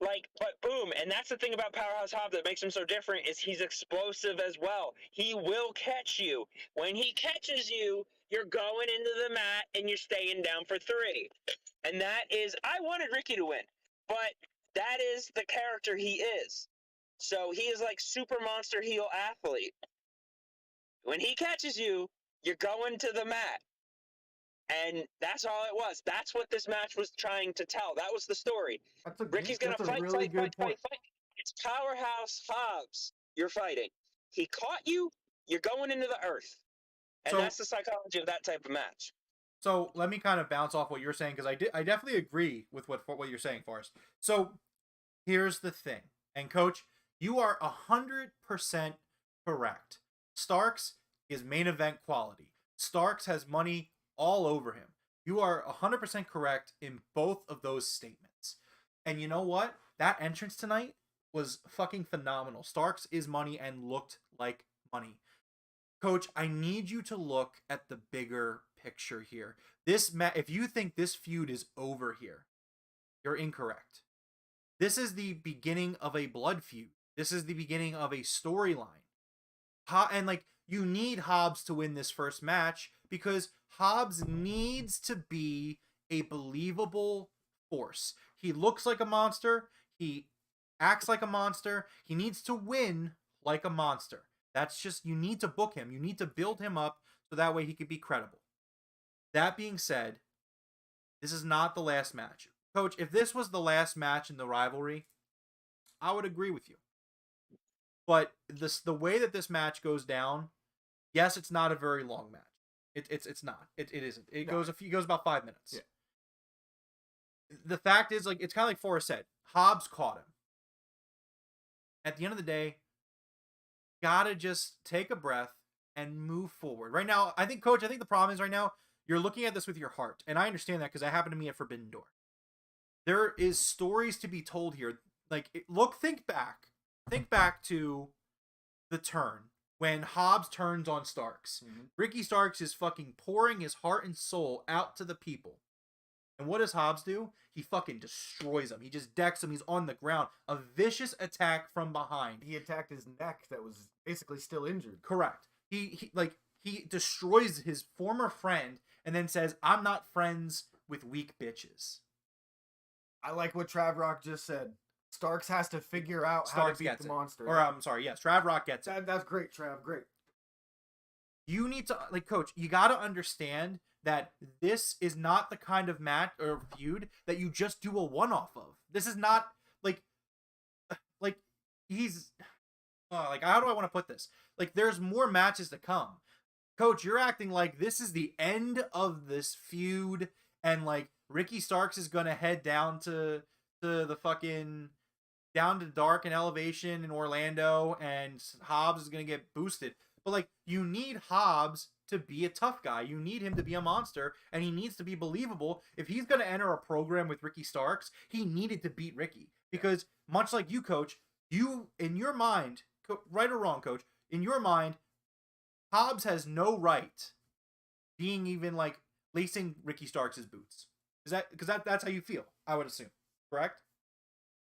but boom. And that's the thing about Powerhouse Hobbs that makes him so different, is he's explosive as well. He will catch you. When he catches you, you're going into the mat and you're staying down for 3. And that is, I wanted Ricky to win, but that is the character he is. So he is like super monster heel athlete. When he catches you, you're going to the mat. And that's all it was. That's what this match was trying to tell. That was the story. Ricky's going to fight. It's Powerhouse Hobbs you're fighting. He caught you, you're going into the earth. And that's the psychology of that type of match. So let me kind of bounce off what you're saying, because I definitely agree with what you're saying, Forrest. So here's the thing. And Coach, you are 100% correct. Starks is main event quality. Starks has money all over him. You are 100% correct in both of those statements. And you know what? That entrance tonight was fucking phenomenal. Starks is money and looked like money. Coach, I need you to look at the bigger picture here. If you think this feud is over here, you're incorrect. This is the beginning of a blood feud. This is the beginning of a storyline. And you need Hobbs to win this first match, because Hobbs needs to be a believable force. He looks like a monster. He acts like a monster. He needs to win like a monster. That's just, you need to book him. You need to build him up so that way he could be credible. That being said, this is not the last match. Coach, if this was the last match in the rivalry, I would agree with you. But the way that this match goes down, yes, it's not a very long match. It's not. It isn't. It goes about 5 minutes. Yeah. The fact is, it's kind of like Forrest said. Hobbs caught him. At the end of the day, gotta just take a breath and move forward. Right now, Coach, I think the problem is right now, you're looking at this with your heart. And I understand that, because that happened to me at Forbidden Door. There is stories to be told here. Think back. Think back to the turn. When Hobbs turns on Starks. Mm-hmm. Ricky Starks is fucking pouring his heart and soul out to the people. And what does Hobbs do? He fucking destroys him. He just decks him. He's on the ground. A vicious attack from behind. He attacked his neck that was basically still injured. Correct. He destroys his former friend and then says, "I'm not friends with weak bitches." I like what Trav Rock just said. Starks has to figure out how Starks to beat gets the it. monster. Or I'm sorry, yes, Trav Rock gets it. That's great, Trav. Great. You need to, like, coach, you got to understand that this is not the kind of match or feud that you just do a one-off of. This is not like he's like, how do I want to put this? Like, there's more matches to come. Coach, you're acting like this is the end of this feud and like Ricky Starks is going to head down to the fucking down to Dark and Elevation in Orlando and Hobbs is going to get boosted. But like, you need Hobbs to be a tough guy. You need him to be a monster, and he needs to be believable. If he's going to enter a program with Ricky Starks, he needed to beat Ricky. Because much like you, coach, you, in your mind, right or wrong, coach, in your mind, Hobbs has no right being even like lacing Ricky Starks' boots. Is that because that's how you feel? I would assume, correct?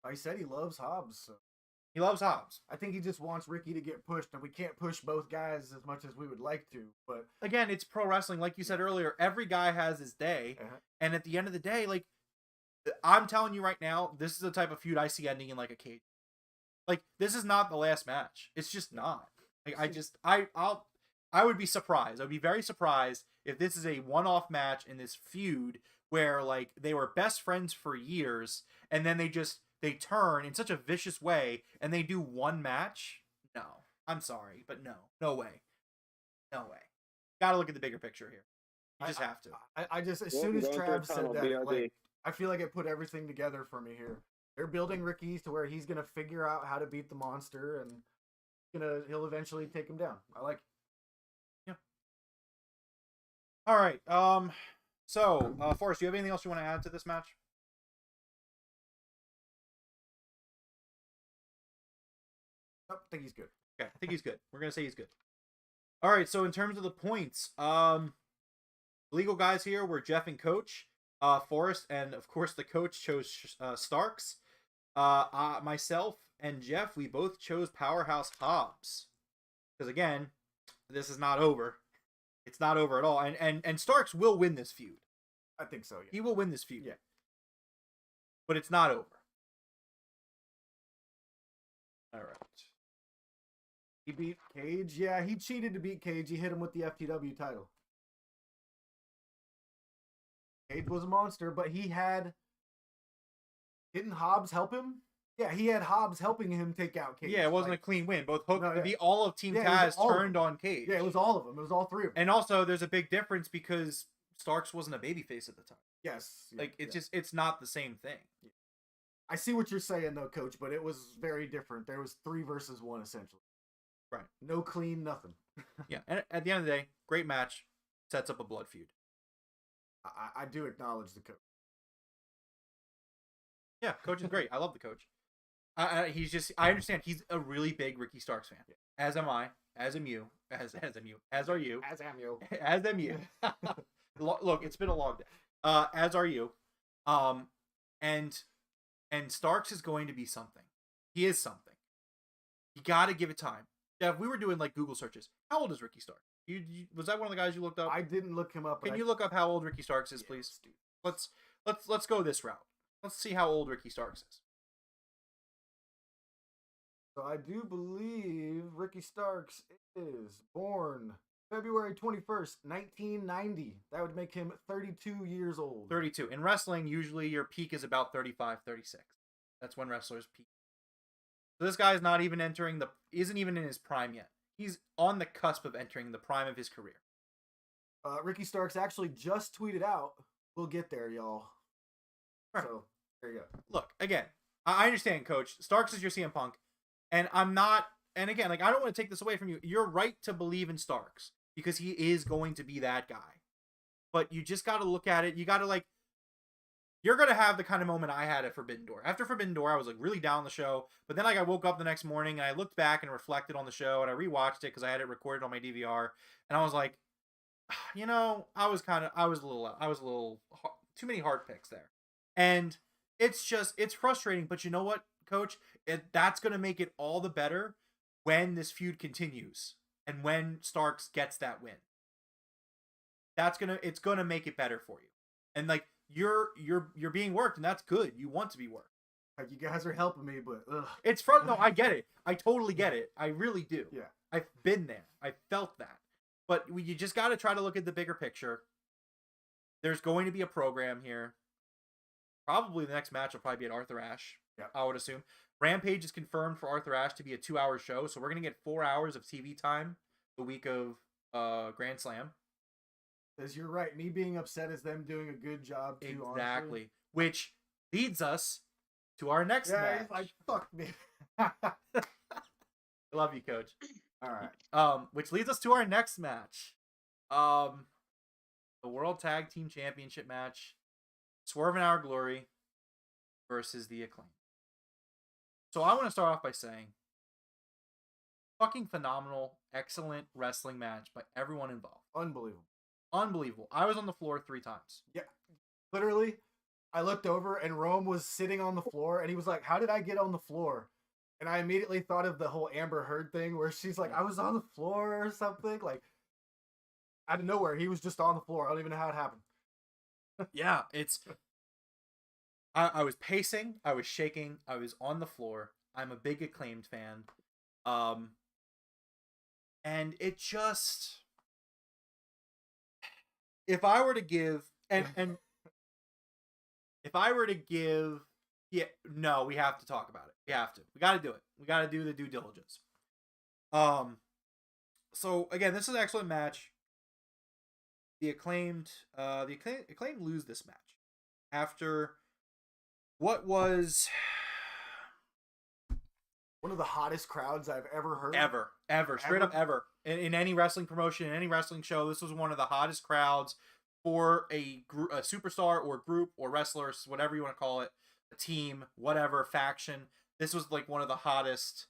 I said he loves Hobbs. So. He loves Hobbs. I think he just wants Ricky to get pushed, and we can't push both guys as much as we would like to. But again, it's pro wrestling, like you said earlier. Every guy has his day, and at the end of the day, like I'm telling you right now, this is the type of feud I see ending in like a cage. Like this is not the last match. It's just not. Like I would be surprised. I would be very surprised if this is a one-off match in this feud where like they were best friends for years, and then they turn in such a vicious way and they do one match. No, I'm sorry, but no way. Gotta look at the bigger picture here. You just have to. I just, as soon as Trav said that, like, I feel like it put everything together for me here. They're building Ricky to where he's going to figure out how to beat the monster and he'll eventually take him down. I like it. Yeah. All right. So, Forrest, do you have anything else you want to add to this match? I think he's good. Okay, I think he's good. We're gonna say he's good. All right. So in terms of the points, legal guys here were Jeff and Coach, Forrest, and of course the coach chose Starks. Myself and Jeff, we both chose Powerhouse Hobbs because again, this is not over. It's not over at all, and Starks will win this feud. I think so. Yeah. He will win this feud. Yeah. But it's not over. All right. He beat Cage. Yeah, he cheated to beat Cage. He hit him with the FTW title. Cage was a monster, but he had... Didn't Hobbs help him? Yeah, he had Hobbs helping him take out Cage. Yeah, it wasn't a clean win. Both Hook, all of Team Taz turned on Cage. Yeah, it was all of them. It was all three of them. And also, there's a big difference because Starks wasn't a babyface at the time. Yes. Yeah, like, it's not the same thing. Yeah. I see what you're saying, though, Coach, but it was very different. There was 3 versus 1, essentially. Right. No clean, nothing. Yeah, and at the end of the day, great match. Sets up a blood feud. I do acknowledge the coach. Yeah, coach is great. I love the coach. He's just, I understand. He's a really big Ricky Starks fan. Yeah. As am I. As am you. As am you. As are you. As am you. As am you. Look, it's been a long day. As are you. And Starks is going to be something. He is something. You got to give it time. Yeah, if we were doing like Google searches, how old is Ricky Starks? You was that one of the guys you looked up? I didn't look him up. Can you look up how old Ricky Starks is, please? Let's go this route. Let's see how old Ricky Starks is. So I do believe Ricky Starks is born February 21st, 1990. That would make him 32 years old. 32. In wrestling, usually your peak is about 35, 36. That's when wrestlers peak. So this guy's not even isn't even in his prime yet. He's on the cusp of entering the prime of his career. Ricky Starks actually just tweeted out, "We'll get there, y'all." Right. So there you go. Look, again, I understand, Coach. Starks is your CM Punk, and I'm not. And again, like I don't want to take this away from you. You're right to believe in Starks because he is going to be that guy. But you just got to look at it. You got to like. You're going to have the kind of moment I had at Forbidden Door. After Forbidden Door, I was like really down on the show. But then like I woke up the next morning and I looked back and reflected on the show and I rewatched it because I had it recorded on my DVR. And I was like, you know, I was a little too many hard picks there. And it's frustrating, but you know what, Coach? That's going to make it all the better when this feud continues and when Starks gets that win. It's going to make it better for you. And like you're being worked, and that's good. You want to be worked. Like, you guys are helping me, but ugh. It's no, I get it. I totally get it. I really do. Yeah. I've been there. I felt that. But you just got to try to look at the bigger picture. There's going to be a program here. Probably the next match will probably be at Arthur Ashe. Yeah. I would assume. Rampage is confirmed for Arthur Ashe to be a 2-hour show, so we're going to get 4 hours of TV time the week of Grand Slam. Because you're right. Me being upset is them doing a good job, too, Exactly. honestly. Which leads us to our next match. He's like, fuck me. I love you, Coach. All right. Which leads us to our next match. The World Tag Team Championship match. Swerve and Our Glory versus The Acclaim. So I want to start off by saying, fucking phenomenal, excellent wrestling match by everyone involved. Unbelievable. I was on the floor 3 times. Yeah. Literally, I looked over and Rome was sitting on the floor and he was like, how did I get on the floor? And I immediately thought of the whole Amber Heard thing where she's like, I was on the floor or something. Like, out of nowhere, he was just on the floor. I don't even know how it happened. Yeah, it's... I was pacing, I was shaking, I was on the floor. I'm a big Acclaimed fan. And it just... If I were to give... And if I were to give... Yeah, no, we have to talk about it. We have to. We got to do it. We got to do the due diligence. So, again, this is an excellent match. The Acclaimed lose this match after what was one of the hottest crowds I've ever heard. Ever. Straight up ever. In any wrestling promotion, in any wrestling show, this was one of the hottest crowds for a superstar or group or wrestlers, whatever you want to call it, a team, whatever, faction. This was like one of the hottest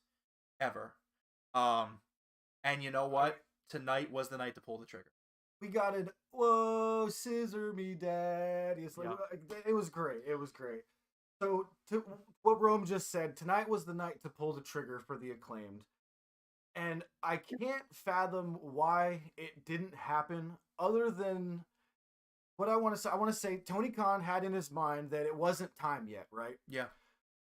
ever. And you know what? Tonight was the night to pull the trigger. We got it. Whoa, scissor me, daddy. It's like, It was great. It was great. So, to what Rome just said, tonight was the night to pull the trigger for the Acclaimed. And I can't fathom why it didn't happen other than what I want to say. I want to say Tony Khan had in his mind that it wasn't time yet, right? Yeah.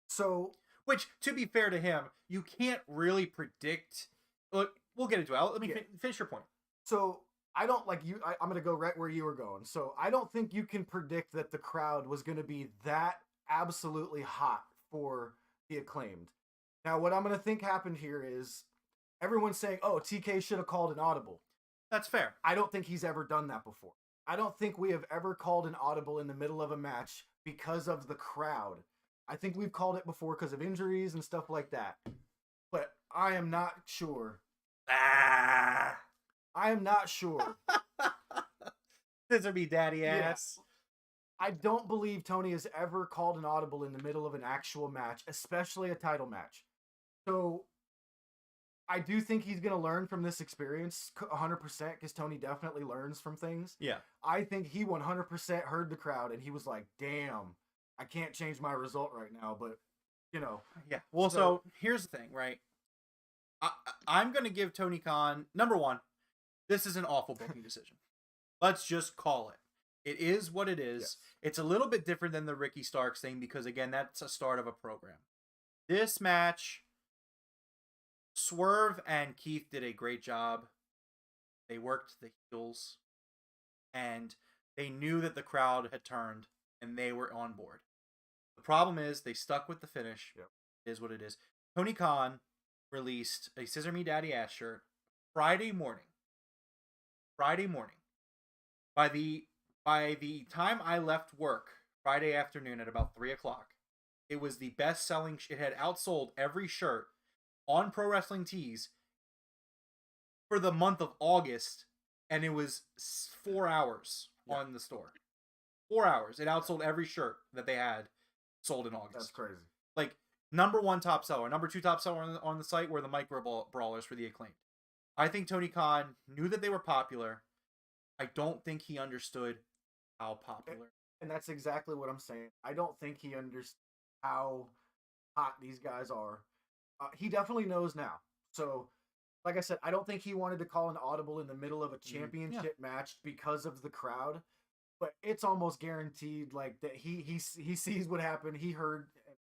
So, which, to be fair to him, you can't really predict. Look, we'll get into it. Let me finish your point. So, I don't like you. I'm going to go right where you were going. So, I don't think you can predict that the crowd was going to be that absolutely hot for the Acclaimed. Now, what I'm going to think happened here is everyone's saying, oh, TK should have called an audible. That's fair. I don't think he's ever done that before. I don't think we have ever called an audible in the middle of a match because of the crowd. I think we've called it before because of injuries and stuff like that. But I am not sure. I am not sure. This would be daddy ass. Yes. I don't believe Tony has ever called an audible in the middle of an actual match, especially a title match. So I do think he's going to learn from this experience 100% because Tony definitely learns from things. Yeah. I think he 100% heard the crowd and he was like, damn, I can't change my result right now, but, you know. Yeah. Well, so here's the thing, right? I'm going to give Tony Khan, number one, this is an awful booking decision. Let's just call it. It is what it is. Yes. It's a little bit different than the Ricky Starks thing because, again, that's a start of a program. This match, Swerve and Keith did a great job. They worked the heels, and they knew that the crowd had turned, and they were on board. The problem is they stuck with the finish. Yep. It is what it is. Tony Khan released a Scissor Me Daddy Ass shirt Friday morning. By the time I left work Friday afternoon at about 3 o'clock, it was the best selling. It had outsold every shirt on Pro Wrestling Tees for the month of August, and it was 4 hours on the store. 4 hours. It outsold every shirt that they had sold in August. That's crazy. Like, number 1 top seller. Number 2 top seller on the site were the Micro Brawlers for the Acclaimed. I think Tony Khan knew that they were popular. I don't think he understood how popular And that's exactly what I'm saying. I don't think he understands how hot these guys are. He definitely knows now. So, like I said, I don't think he wanted to call an audible in the middle of a championship match because of the crowd. But it's almost guaranteed, like that he sees what happened. He heard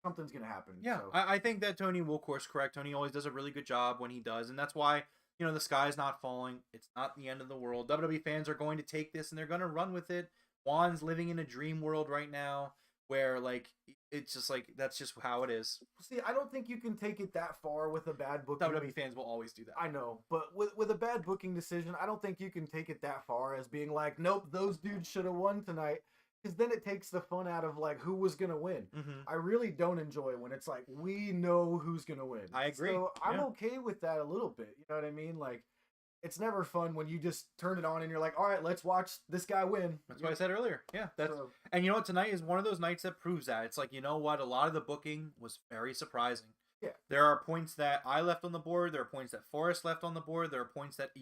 something's gonna happen. Yeah, So. I think that Tony will course correct. Tony always does a really good job when he does, and that's why the sky's not falling. It's not the end of the world. WWE fans are going to take this and they're going to run with it. Juan's living in a dream world right now where like it's just like that's just how it is. See, I don't think you can take it that far with a bad booking. WWE fans will always do that. I know, but with a bad booking decision, I don't think you can take it that far as being like, nope, those dudes should have won tonight. Because then it takes the fun out of like who was gonna win. I really don't enjoy when it's like we know who's gonna win. I agree. So I'm okay with that a little bit. You know what I mean? Like, it's never fun when you just turn it on and you're like, all right, let's watch this guy win. That's what I said earlier. Yeah, and you know what? Tonight is one of those nights that proves that. It's like, you know what? A lot of the booking was very surprising. Yeah. There are points that I left on the board. There are points that Forrest left on the board. There are points that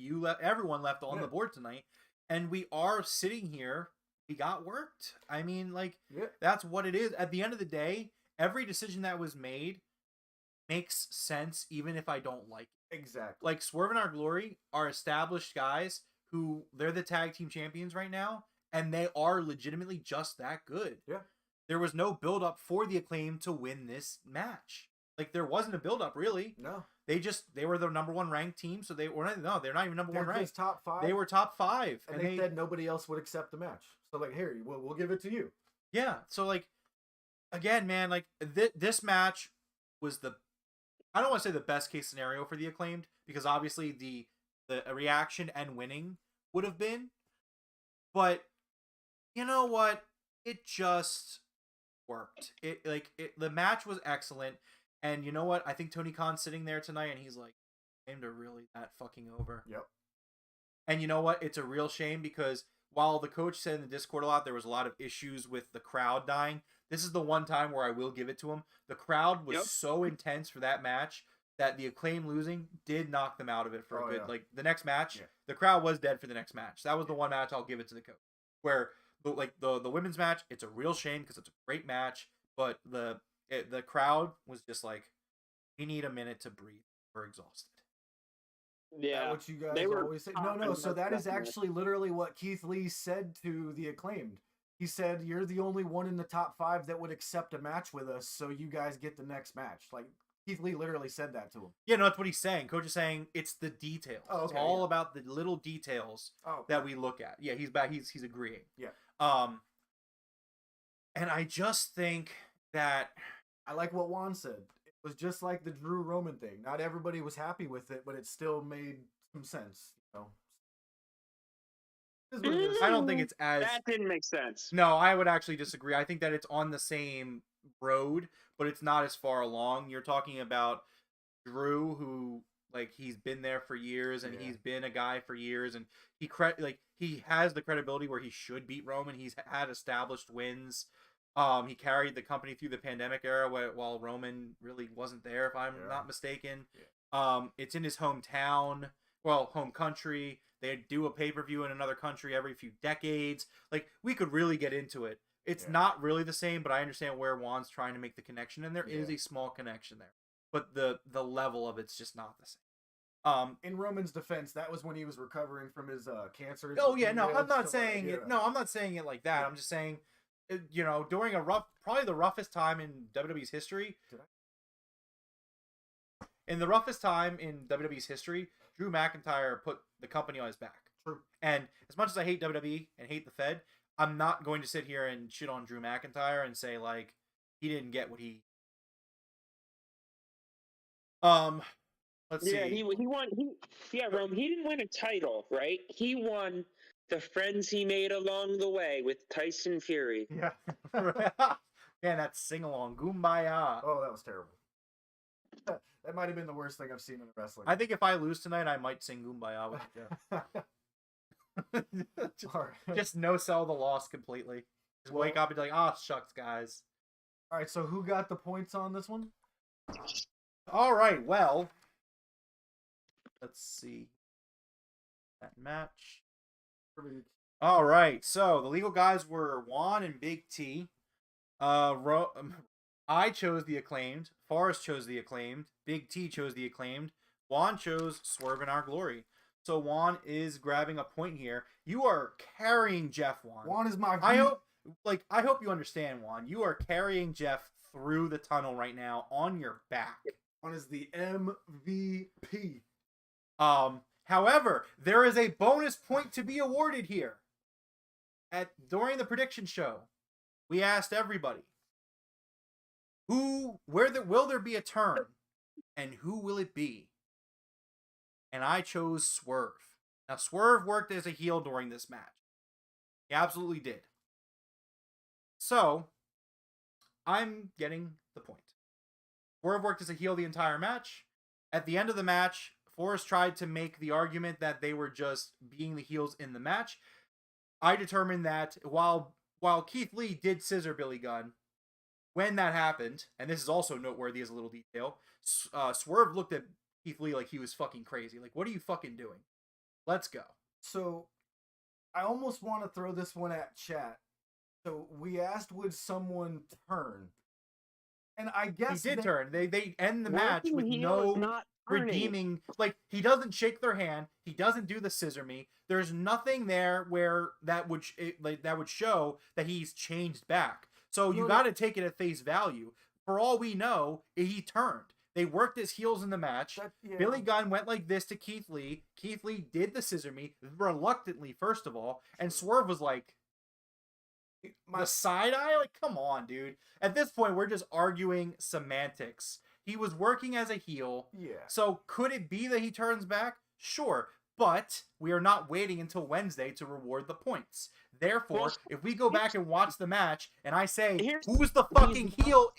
everyone left on the board tonight. And we are sitting here. We got worked. I mean, like, that's what it is. At the end of the day, every decision that was made makes sense, even if I don't like it. Exactly. Like, Swerve and Our Glory are established guys who, they're the tag team champions right now, and they are legitimately just that good. Yeah. There was no build-up for the Acclaim to win this match. Like, there wasn't a build-up, really. No. They were the number one ranked team, so they're not even number one ranked. Top 5. They were top 5. And they said nobody else would accept the match. So, like, here, we'll give it to you. Yeah, so, like, again, man, like, this match was I don't want to say the best case scenario for the Acclaimed, because obviously the reaction and winning would have been. But, you know what? It just worked. The match was excellent. And you know what? I think Tony Khan's sitting there tonight and he's like, Acclaimed are really that fucking over. Yep. And you know what? It's a real shame because while the coach said in the Discord a lot, there was a lot of issues with the crowd dying. This is the one time where I will give it to him. The crowd was so intense for that match that the Acclaim losing did knock them out of it for a good, like the next match, the crowd was dead for the next match. That was the one match I'll give it to the coach. Where the women's match, it's a real shame because it's a great match, but the crowd was just like, we need a minute to breathe. We're exhausted. Yeah, what you guys always say. No. So that is actually literally what Keith Lee said to the Acclaimed. He said, "You're the only one in the top 5 that would accept a match with us, so you guys get the next match." Like Keith Lee literally said that to him. Yeah, no, that's what he's saying. Coach is saying it's the details. Oh, okay, it's all about the little details that we look at. Yeah, he's back. He's agreeing. Yeah. And I just think that I like what Juan said. It was just like the Drew Roman thing. Not everybody was happy with it, but it still made some sense. You know. I don't think it's as that didn't make sense. No, I would actually disagree. I think that it's on the same road, but it's not as far along. You're talking about Drew, who like he's been there for years, and he's been a guy for years, and he has the credibility where he should beat Roman. He's had established wins. He carried the company through the pandemic era while Roman really wasn't there, if I'm not mistaken. Yeah. It's in his hometown, home country. They do a pay-per-view in another country every few decades. Like, we could really get into it. It's not really the same, but I understand where Juan's trying to make the connection, and there is a small connection there. But the level of it's just not the same. In Roman's defense, that was when he was recovering from his cancer. Oh yeah, no, I'm not saying it. No, I'm not saying it like that. Yeah. I'm just saying, during probably the roughest time in WWE's history. In the roughest time in WWE's history, Drew McIntyre put the company on his back. True. And as much as I hate WWE and hate the Fed, I'm not going to sit here and shit on Drew McIntyre and say like he didn't get what he. Let's see. Yeah, he won. Rome. He didn't win a title, right? He won the friends he made along the way with Tyson Fury. Yeah. Man, that sing along, Kumbaya. Oh, that was terrible. That might have been the worst thing I've seen in wrestling. I think if I lose tonight, I might sing Kumbaya with you. Just no sell the loss completely. Just wake up and be like, shucks, guys. All right, so who got the points on this one? All right, well, let's see. That match. All right, so the legal guys were Juan and Big T. I chose the Acclaimed. Forrest chose the Acclaimed. Big T chose the Acclaimed. Juan chose Swerve in Our Glory. So Juan is grabbing a point here. You are carrying Jeff, Juan. Juan is my. I hope you understand, Juan. You are carrying Jeff through the tunnel right now on your back. Juan is the MVP. However, there is a bonus point to be awarded here. During the prediction show, we asked everybody, will there be a turn, and who will it be? And I chose Swerve. Now, Swerve worked as a heel during this match. He absolutely did. So, I'm getting the point. Swerve worked as a heel the entire match. At the end of the match, Forrest tried to make the argument that they were just being the heels in the match. I determined that while Keith Lee did scissor Billy Gunn, when that happened, and this is also noteworthy as a little detail, Swerve looked at Keith Lee like he was fucking crazy. Like, what are you fucking doing? Let's go. So, I almost want to throw this one at chat. So, we asked, would someone turn? And I guess he did turn. They end the match with Working no heel is not turning. redeeming. Like, he doesn't shake their hand. He doesn't do the scissor me. There's nothing there where that would show that he's changed back. So you got to take it at face value. For all we know, he turned. They worked his heels in the match. Billy Gunn went like this to Keith Lee. Keith Lee did the scissor me reluctantly, first of all, and Swerve was like, the side eye? Like, come on, dude. At this point, we're just arguing semantics. He was working as a heel. Yeah. So could it be that he turns back? Sure. But we are not waiting until Wednesday to reward the points. Therefore, if we go back and watch the match and I say, who's the fucking heel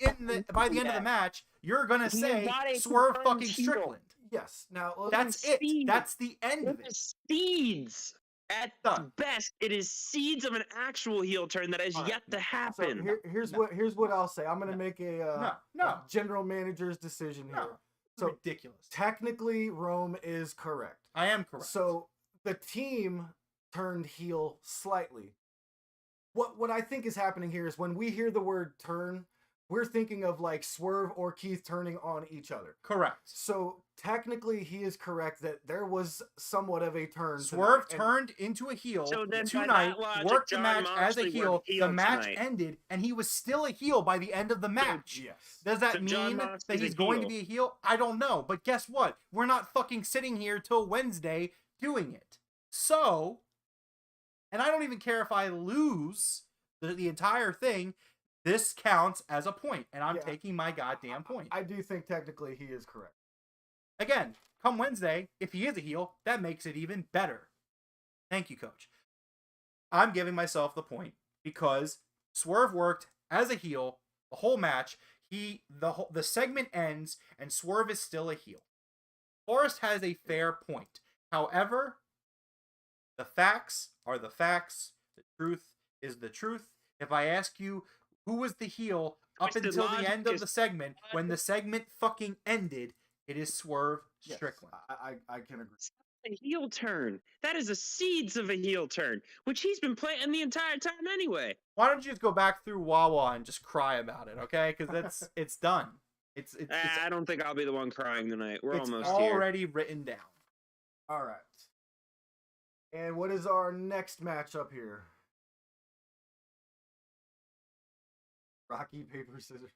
by the end of the match, you're going to say Swerve fucking Strickland. Yes. Now, that's it. That's the end of it. Seeds. At best, it is seeds of an actual heel turn that has yet to happen. So here's what I'll say. I'm going to make a general manager's decision here. So ridiculous. Technically, Rome is correct. I am correct. So the team turned heel slightly. What I think is happening here is when we hear the word turn, we're thinking of like Swerve or Keith turning on each other. Correct. So technically, he is correct that there was somewhat of a turn. Swerve turned into a heel tonight, worked the match as a heel. The match ended, and he was still a heel by the end of the match. Yes. Does that mean that he's going to be a heel? I don't know. But guess what? We're not fucking sitting here till Wednesday doing it. So, and I don't even care if I lose the entire thing. This counts as a point, and I'm taking my goddamn point. I do think technically he is correct. Again, come Wednesday, if he is a heel, that makes it even better. Thank you, Coach. I'm giving myself the point because Swerve worked as a heel the whole match. The segment ends, and Swerve is still a heel. Forrest has a fair point. However, the facts are the facts. The truth is the truth. If I ask you who was the heel up until the end of the segment, when the segment fucking ended, it is Swerve Strickland. I can agree. A heel turn. That is the seeds of a heel turn, which he's been playing the entire time anyway. Why don't you just go back through Wawa and just cry about it, okay? Because it's done. It's I don't think I'll be the one crying tonight. We're almost already here. Written down. All right. And what is our next matchup here? Rocky, paper, scissors.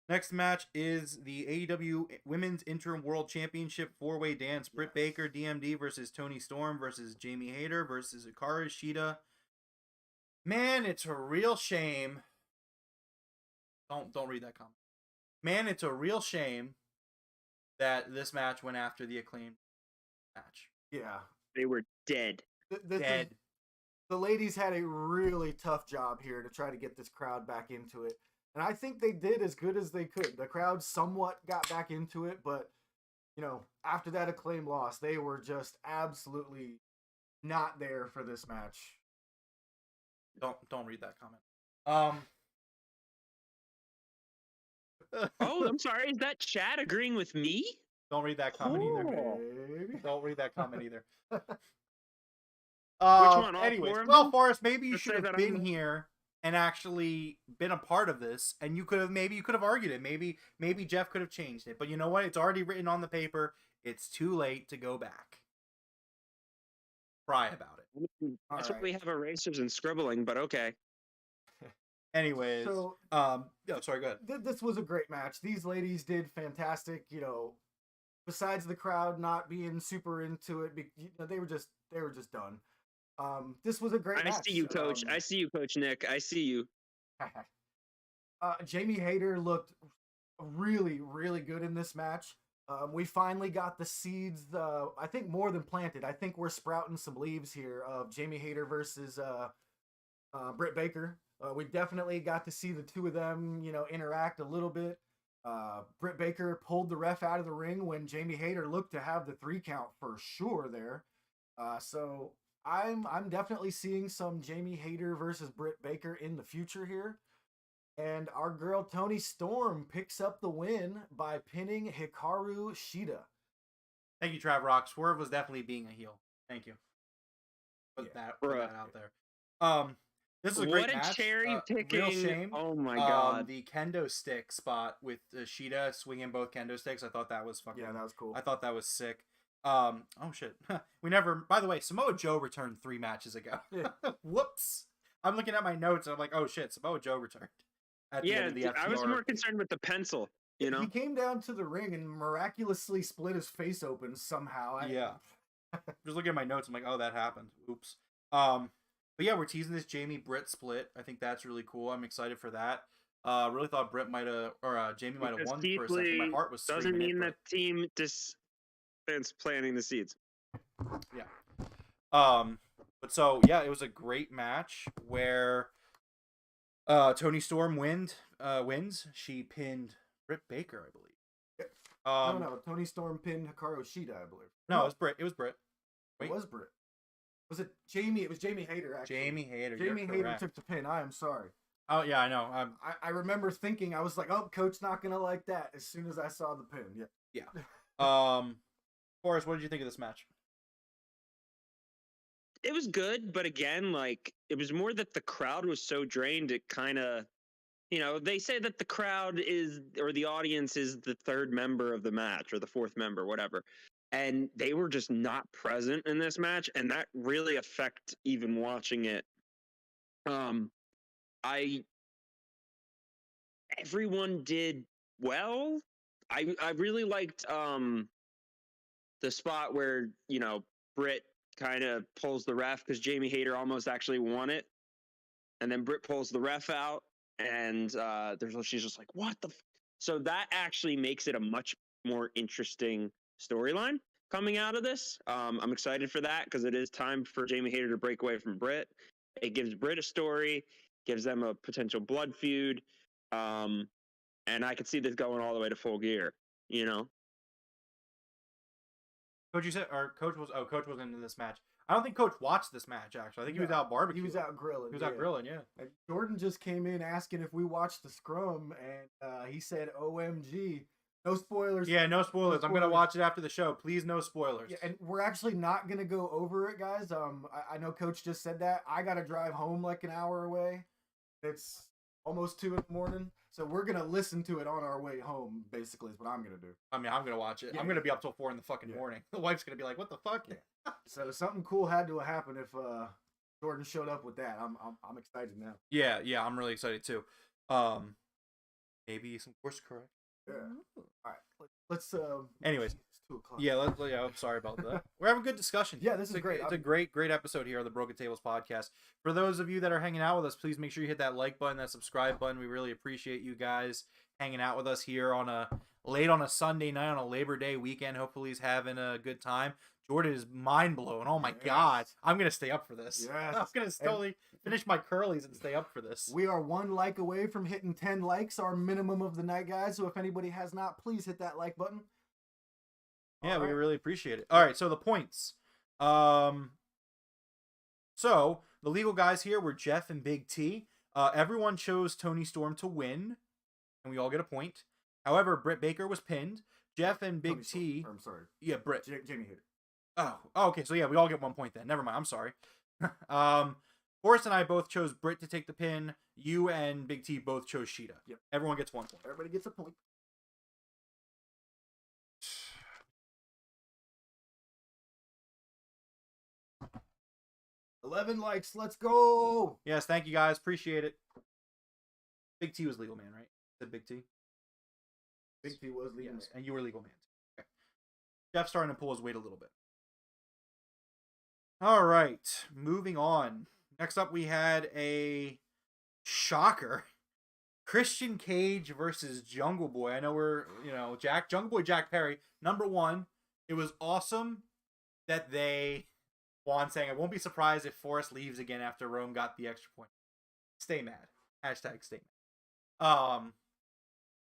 Next match is the AEW Women's Interim World Championship 4-way dance. Britt Baker, DMD versus Toni Storm versus Jamie Hayter versus Hikaru Shida. Man, it's a real shame. Don't read that comment. Man, it's a real shame that this match went after the Acclaimed match. Yeah. They were dead. Dead. The ladies had a really tough job here to try to get this crowd back into it. And I think they did as good as they could. The crowd somewhat got back into it, but, you know, after that Acclaim loss, they were just absolutely not there for this match. Don't read that comment. Oh, I'm sorry. Is that Chad agreeing with me? Don't read that comment either. Maybe. Don't read that comment either. one? All Anyways, four of well, them? Forrest, maybe you Let's should say have that been I'm- here and actually been a part of this, and you could have argued it. Maybe Jeff could have changed it. But you know what? It's already written on the paper. It's too late to go back. Cry about it. That's All why we right. have erasers and scribbling, but okay. Anyways, So yeah, sorry, go ahead. this was a great match. These ladies did fantastic. You know, besides the crowd not being super into it, they were just done. This was a great match. I see you, Coach. I see you, Coach Nick. I see you. Jamie Hayter looked really, really good in this match. We finally got the seeds, I think more than planted. I think we're sprouting some leaves here of Jamie Hayter versus Britt Baker. We definitely got to see the two of them, interact a little bit. Britt Baker pulled the ref out of the ring when Jamie Hayter looked to have the 3 count for sure there. So I'm definitely seeing some Jamie Hayter versus Britt Baker in the future here. And our girl Toni Storm picks up the win by pinning Hikaru Shida. Thank you, Trav Rock. Swerve was definitely being a heel. Thank you. Put that out there. This is a great match. What a cherry picking! Real shame. Oh my god! The kendo stick spot with Shida swinging both kendo sticks. I thought that was fucking. Yeah, that was cool. I thought that was sick. Oh shit. We never. By the way, Samoa Joe returned 3 matches ago. Whoops. I'm looking at my notes and I'm like, oh shit, Samoa Joe returned. At the end of the I was FTR. more concerned with the pencil. You know, he came down to the ring and miraculously split his face open somehow. Yeah. Just looking at my notes, I'm like, oh, that happened. Oops. But yeah, we're teasing this Jamie Britt split. I think that's really cool. I'm excited for that. Really thought Britt might have, or Jamie might have won for a second. My heart was doesn't screaming mean it, that team is planting the seeds. Yeah. But so yeah, it was a great match where Toni Storm wins. She pinned Britt Baker, I believe. No, Toni Storm pinned Hikaru Shida, I believe. No, it was Britt. It was Britt. Wait. It was Britt. Was it Jamie? It was Jamie Hayter, actually. Jamie Hayter. Jamie Hayter took the pin. I am sorry. Oh, yeah, I know. I remember thinking, I was like, oh, Coach not going to like that as soon as I saw the pin. Yeah. Yeah. Forrest, what did you think of this match? It was good, but again, like, it was more that the crowd was so drained, it kind of, they say that the crowd is, or the audience is the 3rd member of the match, or the 4th member, whatever. And they were just not present in this match, and that really affected even watching it. Everyone did well. I really liked the spot where, Britt kind of pulls the ref because Jamie Hayter almost actually won it. And then Britt pulls the ref out, and she's just like, what the So that actually makes it a much more interesting storyline coming out of this. I'm excited for that because it is time for Jamie Hayter to break away from Britt. It gives Britt a story, gives them a potential blood feud, and I could see this going all the way to Full Gear. Coach, you said, or Coach was into this match. I don't think Coach watched this match, actually. I think he was out barbecuing. He was out grilling. He was out grilling, yeah. And Jordan just came in asking if we watched the scrum, and he said, OMG. No spoilers. Yeah, no spoilers. I'm going to watch it after the show. Please, no spoilers. Yeah, and we're actually not going to go over it, guys. I know Coach just said that. I got to drive home like an hour away. It's almost 2 a.m. So we're going to listen to it on our way home, basically, is what I'm going to do. I mean, I'm going to watch it. Yeah. I'm going to be up till 4 in the fucking morning. The wife's going to be like, what the fuck? Yeah. So something cool had to happen if Jordan showed up with that. I'm excited now. Yeah, I'm really excited too. Maybe some course correct. Yeah. All right. Let's anyways, it's 2 o'clock. Yeah, I'm sorry about that. We're having a good discussion. Yeah, this is great. It's a great episode here on the Broken Tables podcast. For those of you that are hanging out with us, please make sure you hit that like button, that subscribe button. We really appreciate you guys hanging out with us here on a Sunday night on a Labor Day weekend. Hopefully he's having a good time. Jordan is mind blown. Oh my God. I'm going to stay up for this. Yes. I'm going to totally finish my curlies and stay up for this. We are 1 like away from hitting 10 likes, our minimum of the night, guys. So if anybody has not, please hit that like button. Yeah, we really appreciate it. All right, so the points. So the legal guys here were Jeff and Big T. Everyone chose Toni Storm to win, and we all get a point. However, Britt Baker was pinned. Jeff and Big T. I'm sorry. Yeah, Britt. Jamie Hayter. Oh, okay. So yeah, we all get 1 point then. Never mind. I'm sorry. Forrest and I both chose Britt to take the pin. You and Big T both chose Sheeta. Yep. Everyone gets 1 point. Everybody gets a point. 11 likes. Let's go. Yes, thank you guys. Appreciate it. Big T was legal man, right? Said Big T. Big T was legal. Yes, and you were legal man. Okay. Jeff's starting to pull his weight a little bit. All right, moving on. Next up, we had a shocker. Christian Cage versus Jungle Boy. I know we're, Jungle Boy Jack Perry. Number one, it was awesome that Juan saying, I won't be surprised if Forrest leaves again after Rome got the extra point. Stay mad. Hashtag stay mad.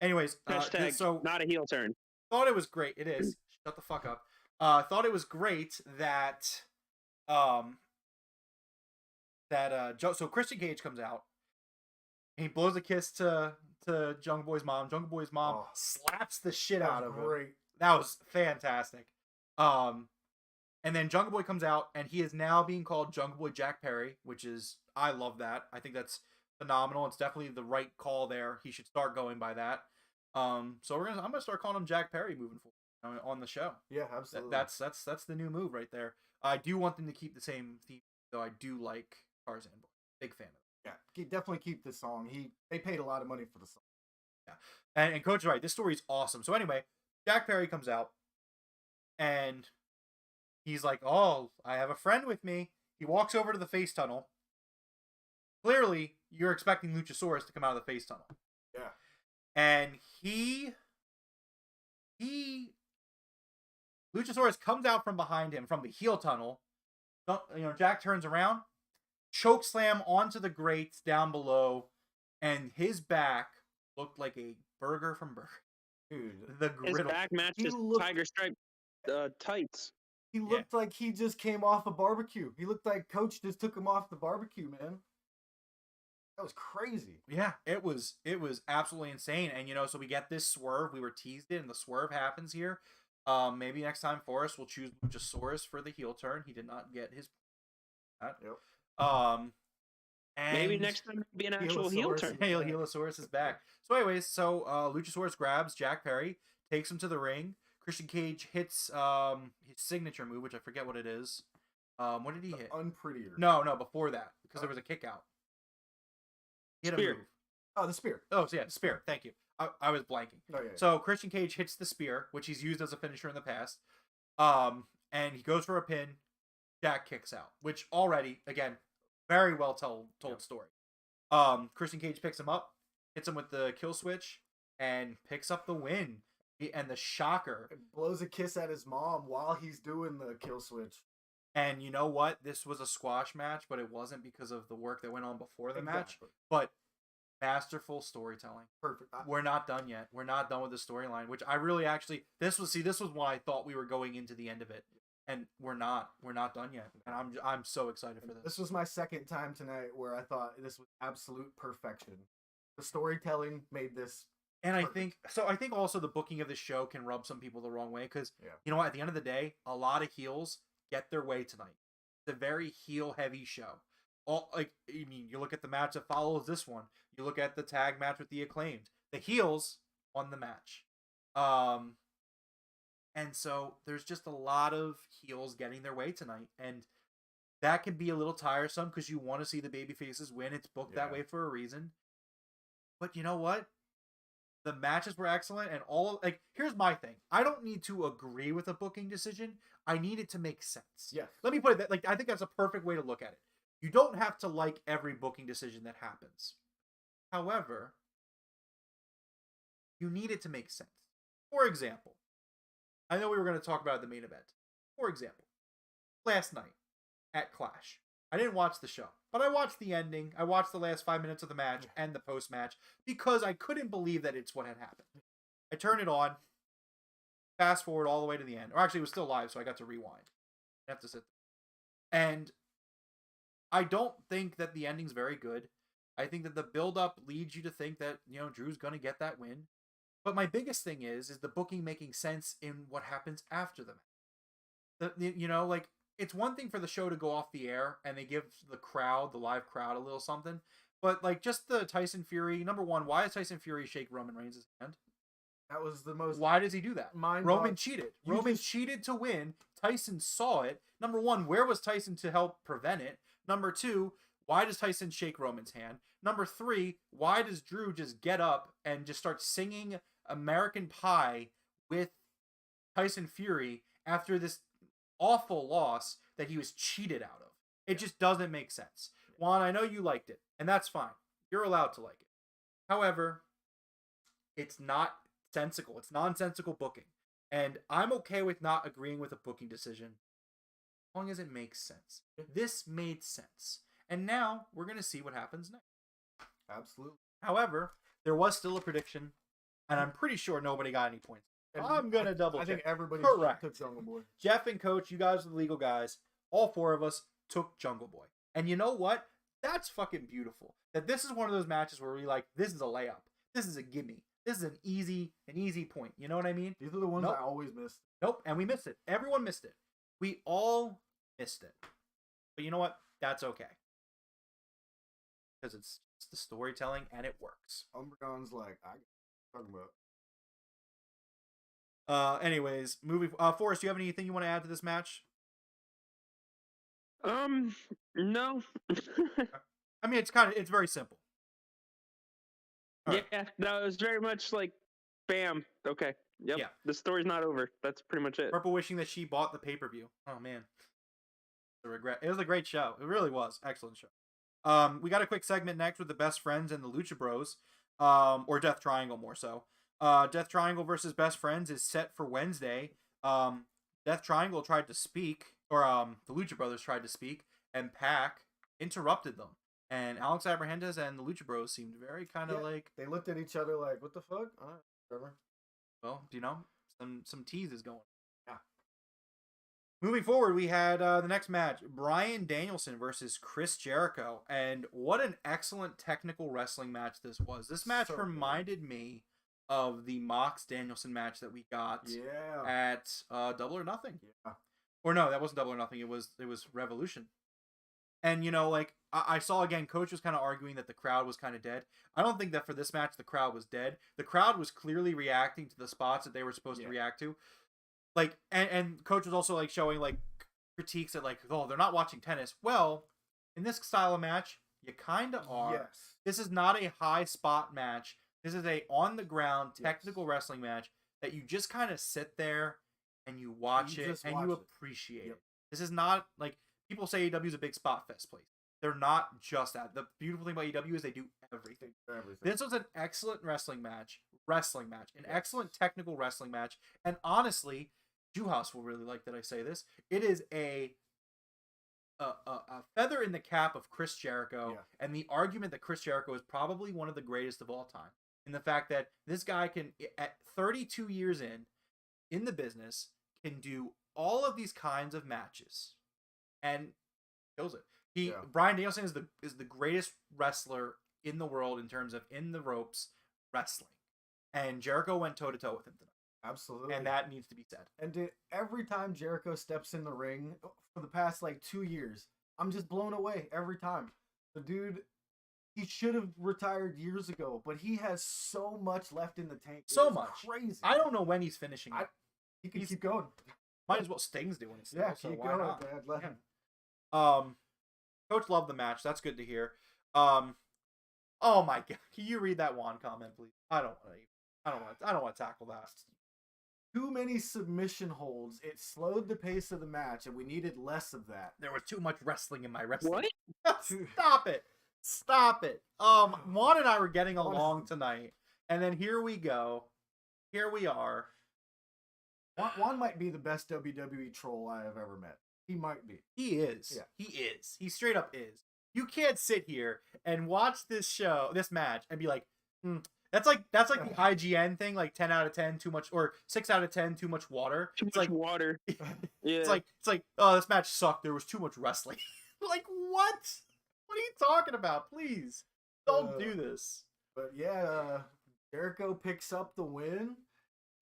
Anyways, Hashtag so not a heel turn. thought it was great. It is. Shut the fuck up. Thought it was great that so Christian Cage comes out and he blows a kiss to Jungle Boy's mom. Jungle Boy's mom slaps the shit out of him. Great. That was fantastic. And then Jungle Boy comes out and he is now being called Jungle Boy Jack Perry, which is, I love that. I think that's phenomenal. It's definitely the right call there. He should start going by that. So I'm gonna start calling him Jack Perry moving forward on the show. Yeah, absolutely. That's the new move right there. I do want them to keep the same theme, though. I do like Tarzan Boy. Big fan of it. Yeah, definitely keep this song. They paid a lot of money for the song. Yeah, and Coach is right. This story is awesome. So anyway, Jack Perry comes out, and he's like, "Oh, I have a friend with me." He walks over to the face tunnel. Clearly, you're expecting Luchasaurus to come out of the face tunnel. Yeah, and Luchasaurus comes out from behind him from the heel tunnel. Jack turns around, choke slam onto the grates down below, and his back looked like a burger from Burger. dude, The His griddle. back matched his tiger stripe tights. he looked like he just came off a barbecue. He looked like Coach just took him off the barbecue, man. That was crazy. Yeah, it was absolutely insane. And so we get this swerve. We were teased it, and the swerve happens here. Maybe next time Forrest will choose Luchasaurus for the heel turn. He did not get his. Yep. And Maybe next time it'll be an actual heel turn. Helosaurus is back. So anyways, Luchasaurus grabs Jack Perry, takes him to the ring. Christian Cage hits his signature move, which I forget what it is. What did he hit? Unprettier. No, before that, because there was a kick out. He hit a Spear. move. Oh, the spear. Oh, so yeah, spear. Thank you. I was blanking. Oh, yeah. So Christian Cage hits the spear, which he's used as a finisher in the past. And he goes for a pin. Jack kicks out, which already, again, very well told story. Christian Cage picks him up, hits him with the kill switch, and picks up the win. And the shocker. Blows a kiss at his mom while he's doing the kill switch. And you know what? This was a squash match, but it wasn't because of the work that went on before the match. Exactly. But masterful storytelling. Perfect. We're not done yet. We're not done with the storyline, which I really actually this was when I thought we were going into the end of it, and we're not done yet. And I'm so excited for this. This was my second time tonight where I thought this was absolute perfection. The storytelling made this. And perfect. I think also the booking of the show can rub some people the wrong way because Yeah. you know what? At the end of the day, a lot of heels get their way tonight. It's a very heel heavy show. You look at the match that follows this one. You look at the tag match with the Acclaimed. The heels won the match. And so there's just a lot of heels getting their way tonight. And that can be a little tiresome because you want to see the baby faces win. It's booked that way for a reason. But you know what? The matches were excellent, and here's my thing. I don't need to agree with a booking decision. I need it to make sense. Yes. Let me put it that I think that's a perfect way to look at it. You don't have to like every booking decision that happens. However, you need it to make sense. For example, I know we were going to talk about the main event. For example, last night at Clash, I didn't watch the show, but I watched the ending. I watched the last 5 minutes of the match and the post-match because I couldn't believe that it's what had happened. I turned it on, fast forward all the way to the end. Or actually, it was still live, so I got to rewind. I have to sit there. And I don't think that the ending's very good. I think that the build-up leads you to think that, Drew's going to get that win. But my biggest thing is the booking making sense in what happens after the match. it's one thing for the show to go off the air and they give the crowd, the live crowd, a little something. But like just the Tyson Fury, number one, why does Tyson Fury shake Roman Reigns' hand? That was the most. Why does he do that? Mind Roman bog- cheated. You Roman just- cheated to win. Tyson saw it. Number one, where was Tyson to help prevent it? Number two, why does Tyson shake Roman's hand? Number three, why does Drew just get up and just start singing American Pie with Tyson Fury after this awful loss that he was cheated out of? It just doesn't make sense. Juan, I know you liked it, and that's fine. You're allowed to like it. However, it's not sensical. It's nonsensical booking. And I'm okay with not agreeing with a booking decision as long as it makes sense. This made sense. And now we're going to see what happens next. Absolutely. However, there was still a prediction, and I'm pretty sure nobody got any points. And I'm going to double I check. think everybody Correct. took Jungle Boy. Jeff and Coach, you guys are the legal guys. All four of us took Jungle Boy. And you know what? That's fucking beautiful. That this is one of those matches where we like, this is a layup. This is a gimme. This is an easy point. You know what I mean? These are the ones Nope. I always miss. Nope. And we missed it. Everyone missed it. We all missed it. But you know what? That's okay. Because it's the storytelling and it works. Umbreon's like, I talking about. Anyways, moving. Forrest, do you have anything you want to add to this match? No. I mean, it's very simple. All right. Yeah, no, it was very much like, bam. Okay. Yep. Yeah. The story's not over. That's pretty much it. Purple wishing that she bought the pay-per-view. Oh man, the regret. It was a great show. It really was. Excellent show. We got a quick segment next with the Best Friends and the Lucha Bros, or Death Triangle more so. Death Triangle versus Best Friends is set for Wednesday. Death Triangle tried to speak, or the Lucha Brothers tried to speak, and Pac interrupted them. And Alex Abrahantes and the Lucha Bros seemed very kind of like, They looked at each other like, what the fuck? All right, whatever. well, you know, some teases going. Yeah. Moving forward, we had the next match, Bryan Danielson versus Chris Jericho. And what an excellent technical wrestling match this was. This match So good. reminded me of the Mox Danielson match that we got Yeah. at Double or Nothing. Yeah. Or no, that wasn't Double or Nothing. It was Revolution. And, you know, like, I saw, again, Coach was kind of arguing that the crowd was kind of dead. I don't think that for this match, the crowd was dead. The crowd was clearly reacting to the spots that they were supposed to react to. Like, and Coach was also, like, showing, like, critiques that, like, oh, they're not watching tennis. Well, in this style of match, you kind of are. Yes. This is not a high spot match. This is a on-the-ground technical wrestling match that you just kind of sit there and you watch it and you appreciate it. This is not, like, people say AEW is a big spot fest place. They're not just that. The beautiful thing about AEW is they do everything. This was an excellent wrestling match. An excellent technical wrestling match. And honestly, Juhas will really like that I say this. It is a feather in the cap of Chris Jericho and the argument that Chris Jericho is probably one of the greatest of all time. In the fact that this guy can, at 32 years in the business, can do all of these kinds of matches and kills it. Bryan Danielson is the greatest wrestler in the world in terms of in the ropes wrestling, and Jericho went toe to toe with him tonight. Absolutely. And that needs to be said. And every time Jericho steps in the ring for the past like 2 years, I'm just blown away every time. The dude, he should have retired years ago, but he has so much left in the tank. So It's much. crazy. I don't know when he's finishing. He can keep going. Might as well Sting's doing it still. Yeah, so keep why going, not? man. Let him. Coach loved the match. That's good to hear. Oh my god, can you read that Juan comment, please? I don't want to tackle that. Too many submission holds. It slowed the pace of the match, and we needed less of that. There was too much wrestling in my wrestling. What? Stop it. Stop it. Juan and I were getting along tonight, and then here we go. Here we are. Juan might be the best WWE troll I have ever met. He might be. He is. Yeah. He is. He straight up is. You can't sit here and watch this match, and be like, that's like the IGN thing, like 10 out of 10 too much, or 6 out of 10 too much water. Too much water. Yeah. It's like, oh, this match sucked. There was too much wrestling. Like, what? What are you talking about? Please don't do this. But yeah, Jericho picks up the win.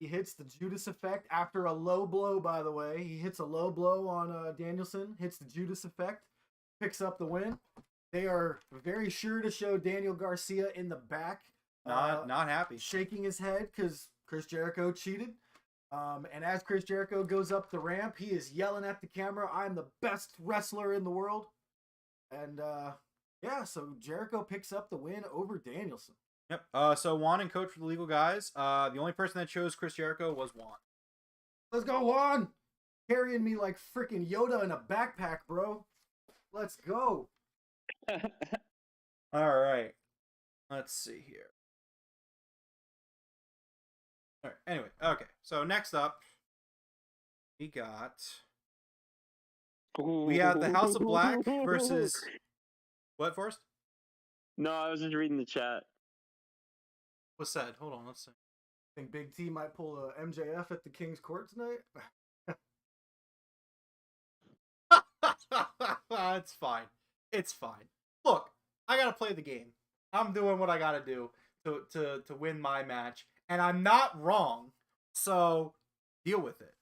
He hits the Judas effect after a low blow, by the way. He hits a low blow on Danielson, hits the Judas effect, picks up the win. They are very sure to show Daniel Garcia in the back. Not happy. Shaking his head because Chris Jericho cheated. And as Chris Jericho goes up the ramp, he is yelling at the camera, "I'm the best wrestler in the world." And yeah, so Jericho picks up the win over Danielson. Yep. So Juan and Coach for the legal guys. The only person that chose Chris Jericho was Juan. Let's go, Juan! Carrying me like freaking Yoda in a backpack, bro. Let's go. All right. Let's see here. All right. Anyway, okay. So next up, we have the House of Black versus what, Forrest? No, I was just reading the chat. What's said? Hold on. Let's see. Think Big T might pull a MJF at the King's Court tonight? It's fine. It's fine. Look, I gotta play the game. I'm doing what I gotta do to win my match, and I'm not wrong. So deal with it.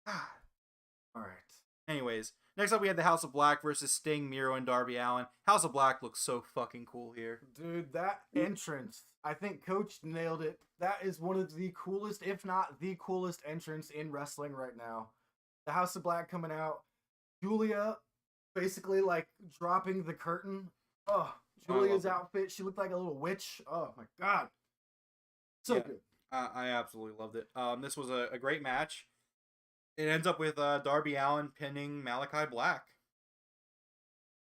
All right. Anyways, next up we had the House of Black versus Sting, Miro, and Darby Allin. House of Black looks so fucking cool here. Dude, that entrance, I think Coach nailed it. That is one of the coolest, if not the coolest entrance in wrestling right now. The House of Black coming out. Julia basically like dropping the curtain. Oh, Julia's outfit. She looked like a little witch. Oh my God. So good. I absolutely loved it. This was a great match. It ends up with Darby Allin pinning Malachi Black.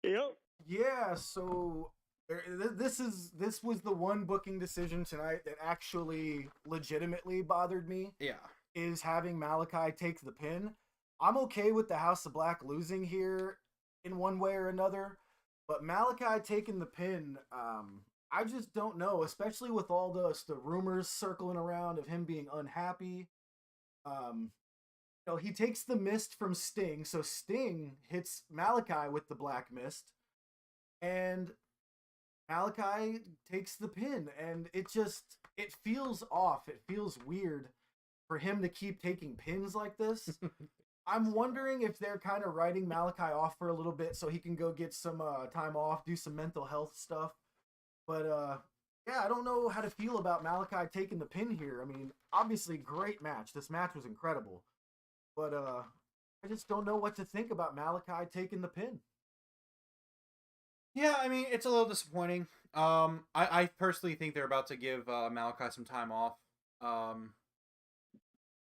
Yep. Yeah, so this was the one booking decision tonight that actually legitimately bothered me. Yeah. Is having Malachi take the pin. I'm okay with the House of Black losing here in one way or another, but Malachi taking the pin, I just don't know, especially with all the rumors circling around of him being unhappy. He takes the mist from Sting, so Sting hits Malachi with the black mist, and Malachi takes the pin, and it feels off. It feels weird for him to keep taking pins like this. I'm wondering if they're kind of writing Malachi off for a little bit so he can go get some time off, do some mental health stuff. But yeah, I don't know how to feel about Malachi taking the pin here. I mean, obviously great match. This match was incredible. But I just don't know what to think about Malachi taking the pin. Yeah, I mean, it's a little disappointing. I personally think they're about to give Malachi some time off.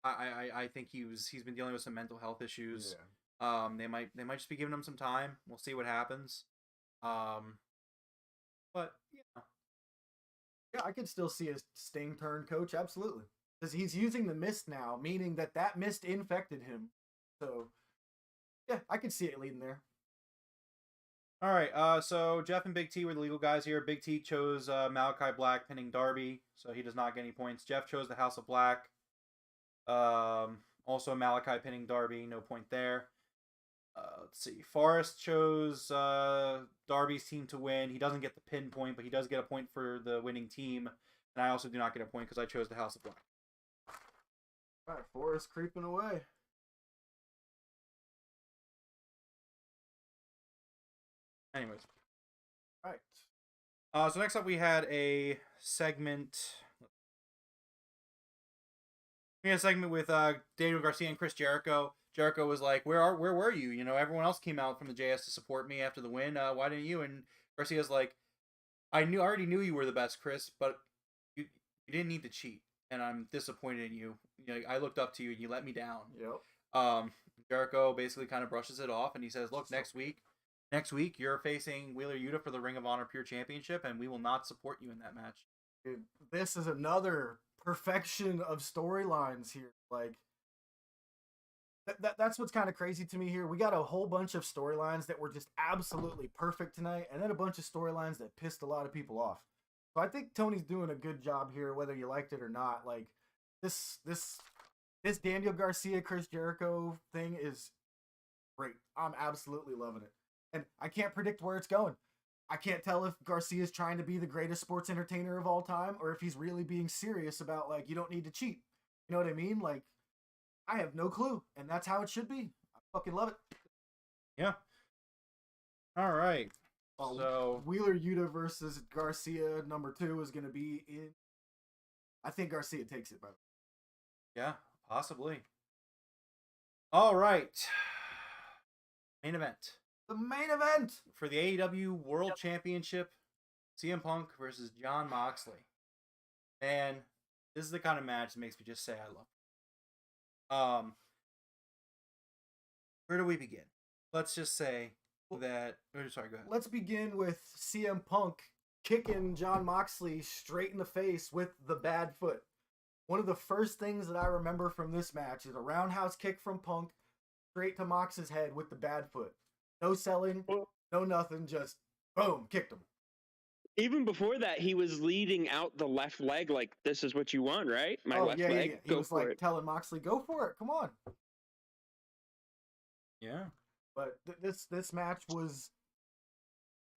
I think he's been dealing with some mental health issues. Yeah. They might just be giving him some time. We'll see what happens. But yeah, I could still see a Sting turn, Coach. Absolutely. Because he's using the mist now, meaning that mist infected him. So, yeah, I could see it leading there. All right, so Jeff and Big T were the legal guys here. Big T chose Malachi Black pinning Darby, so he does not get any points. Jeff chose the House of Black. Also Malachi pinning Darby, no point there. Let's see. Forrest chose Darby's team to win. He doesn't get the pin point, but he does get a point for the winning team. And I also do not get a point because I chose the House of Black. All right, Forrest creeping away. Anyways. All right. So next up we had a segment. We had a segment with Daniel Garcia and Chris Jericho. Jericho was like, where were you? You know, everyone else came out from the JS to support me after the win. Why didn't you? And Garcia's like, I already knew you were the best, Chris, but you didn't need to cheat. And I'm disappointed in you. You know, I looked up to you and you let me down. Yep. Jericho basically kind of brushes it off and he says, look, next week you're facing Wheeler Yuta for the Ring of Honor Pure Championship and we will not support you in that match. Dude, this is another perfection of storylines here. Like, that's what's kind of crazy to me here. We got a whole bunch of storylines that were just absolutely perfect tonight, and then a bunch of storylines that pissed a lot of people off. So I think Tony's doing a good job here, whether you liked it or not. Like, this Daniel Garcia, Chris Jericho thing is great. I'm absolutely loving it. And I can't predict where it's going. I can't tell if Garcia's trying to be the greatest sports entertainer of all time or if he's really being serious about, like, you don't need to cheat. You know what I mean? Like, I have no clue, and that's how it should be. I fucking love it. Yeah. All right. Well, So Wheeler Yuta versus Garcia #2 is going to be in. I think Garcia takes it, by the way. yeah, possibly. All right. Main event The main event. for the AEW World Championship: CM Punk versus Jon Moxley. Man, this is the kind of match that makes me just say I love it. Where do we begin? Let's just say that. Oh, sorry, go ahead. Let's begin with CM Punk kicking Jon Moxley straight in the face with the bad foot. One of the first things that I remember from this match is a roundhouse kick from Punk straight to Mox's head with the bad foot. No selling, no nothing, just boom, kicked him. Even before that, he was leading out the left leg like, this is what you want, right? My left leg, Yeah. He go was for like it. telling Moxley, go for it, come on. Yeah. But this match was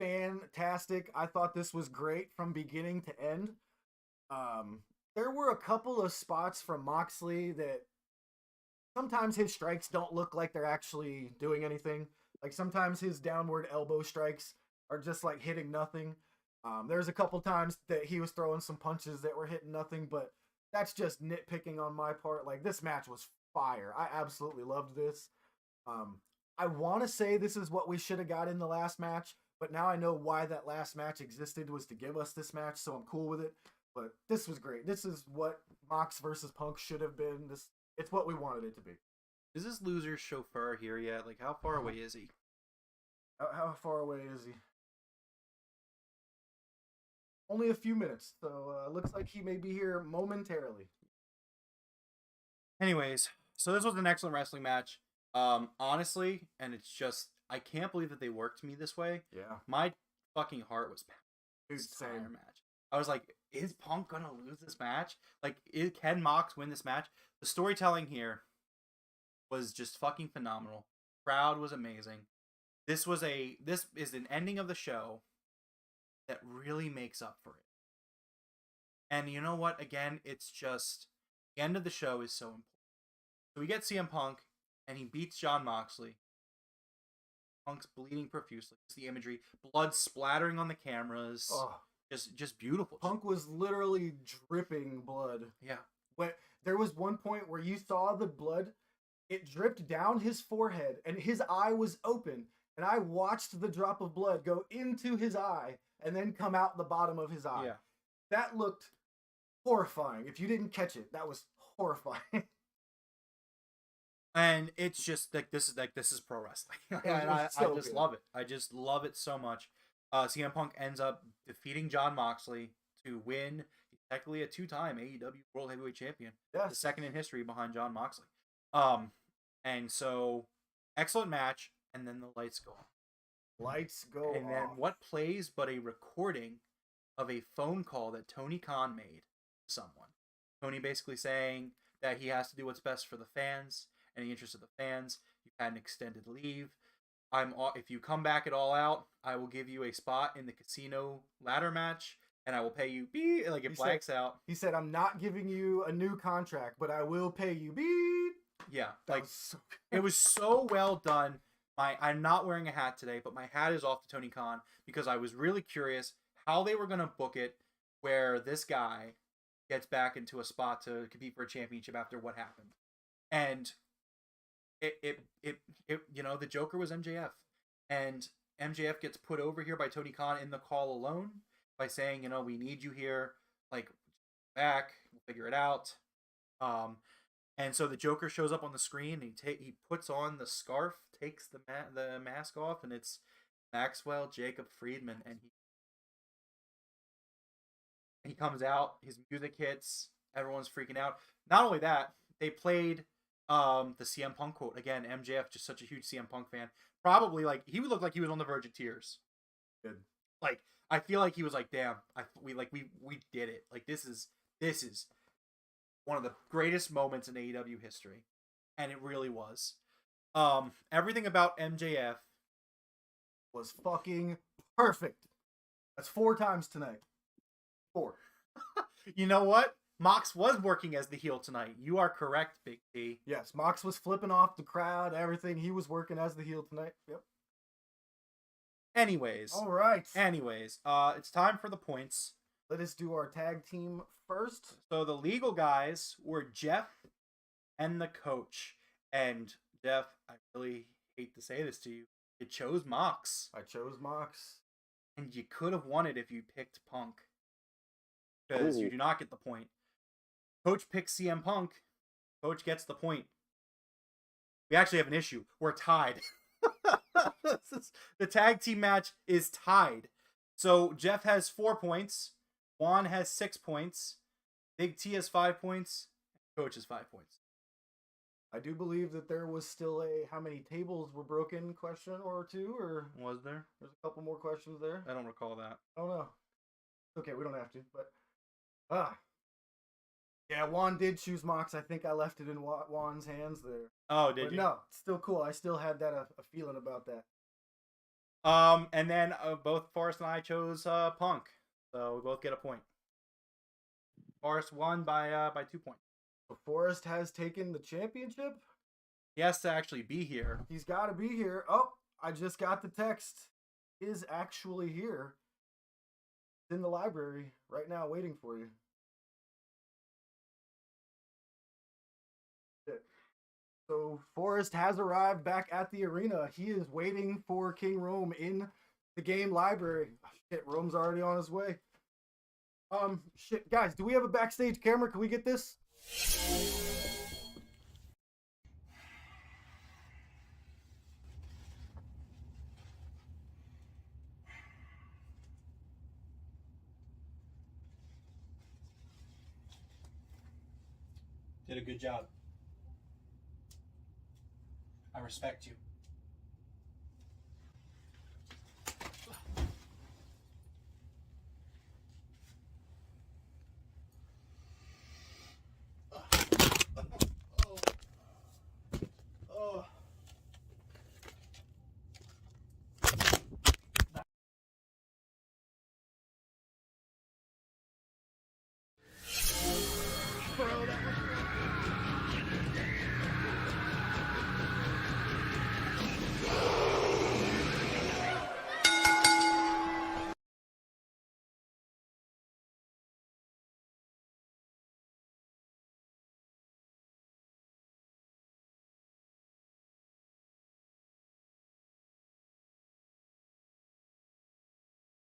fantastic. I thought this was great from beginning to end. There were a couple of spots from Moxley that sometimes his strikes don't look like they're actually doing anything. Like sometimes his downward elbow strikes are just like hitting nothing. There's a couple times that he was throwing some punches that were hitting nothing, but that's just nitpicking on my part. Like this match was fire. I absolutely loved this. I want to say this is what we should have got in the last match, but now I know why that last match existed was to give us this match, so I'm cool with it. But this was great. This is what Mox versus Punk should have been. It's what we wanted it to be. Is this loser's chauffeur here yet? Like, how far away is he? How far away is he? Only a few minutes, so looks like he may be here momentarily. Anyways, so this was an excellent wrestling match. Honestly, and it's just I can't believe that they worked me this way. Yeah. My fucking heart was Dude, this entire same. match. I was like, is Punk gonna lose this match? Like, can Mox win this match? The storytelling here was just fucking phenomenal. Crowd was amazing. This is an ending of the show that really makes up for it. And you know what? Again, it's just the end of the show is so important. So we get CM Punk, and he beats Jon Moxley. Punk's bleeding profusely. It's the imagery, blood splattering on the cameras. Oh, Just beautiful. Punk was literally dripping blood. Yeah. When there was one point where you saw the blood, it dripped down his forehead, and his eye was open. And I watched the drop of blood go into his eye and then come out the bottom of his eye. Yeah. That looked horrifying. If you didn't catch it, that was horrifying. And it's just like this is pro wrestling. And I so just good. love it. I just love it so much. CM Punk ends up defeating Jon Moxley to win. He's technically a 2-time AEW World Heavyweight Champion. The Yes. second in history behind Jon Moxley. And so excellent match, and then the lights go off. Lights go And then off. what plays but a recording of a phone call that Tony Khan made to someone. Tony basically saying that he has to do what's best for the fans, in the interest of the fans. You've had an extended leave. If you come back at All Out, I will give you a spot in the casino ladder match, and I will pay you like it blanks out. He said, I'm not giving you a new contract, but I will pay you beep. Yeah, That like was so good. it was so well done. I'm not wearing a hat today, but my hat is off to Tony Khan because I was really curious how they were going to book it where this guy gets back into a spot to compete for a championship after what happened. And it you know, the Joker was MJF, and MJF gets put over here by Tony Khan in the call alone by saying, you know, we need you here, like back, we'll figure it out. And so the Joker shows up on the screen, and he puts on the scarf, takes the mask off, and it's Maxwell Jacob Friedman, and he comes out, his music hits, everyone's freaking out. Not only that, they played the CM Punk quote again. MJF, just such a huge CM Punk fan, probably like he would look like he was on the verge of tears. Good. Like I feel like he was like, damn, we did it. Like this is one of the greatest moments in AEW history, and it really was. Everything about MJF Was fucking perfect. That's 4 times tonight. 4. You know what? Mox was working as the heel tonight. You are correct, Big T. Yes, Mox was flipping off the crowd, everything. He was working as the heel tonight. Yep. Anyways. All right. Anyways, it's time for the points. Let us do our tag team first. So the legal guys were Jeff and the coach. And Jeff, I really hate to say this to you, you chose Mox. I chose Mox. And you could have won it if you picked Punk. Because you do not get the point. Coach picks CM Punk. Coach gets the point. We actually have an issue. We're tied. The tag team match is tied. So Jeff has 4 points. Juan has 6 points. Big T has 5 points. Coach has 5 points. I do believe that there was still a how many tables were broken question or two, or Was there? there's a couple more questions there. I don't recall that. I don't know. Okay, we don't have to, but yeah, Juan did choose Mox. I think I left it in Juan's hands there. Oh, did But you? no, it's still cool. I still had that a feeling about that. And then both Forrest and I chose Punk, so we both get a point. Forrest won by 2 points. So Forrest has taken the championship. He has to actually be here. He's got to be here. Oh, I just got the text. He is actually here. It's in the library right now, waiting for you. So Forrest has arrived back at the arena. He is waiting for King Rome in the game library. Oh, shit, Rome's already on his way. Shit, guys, do we have a backstage camera? Can we get this? Did a good job. I respect you.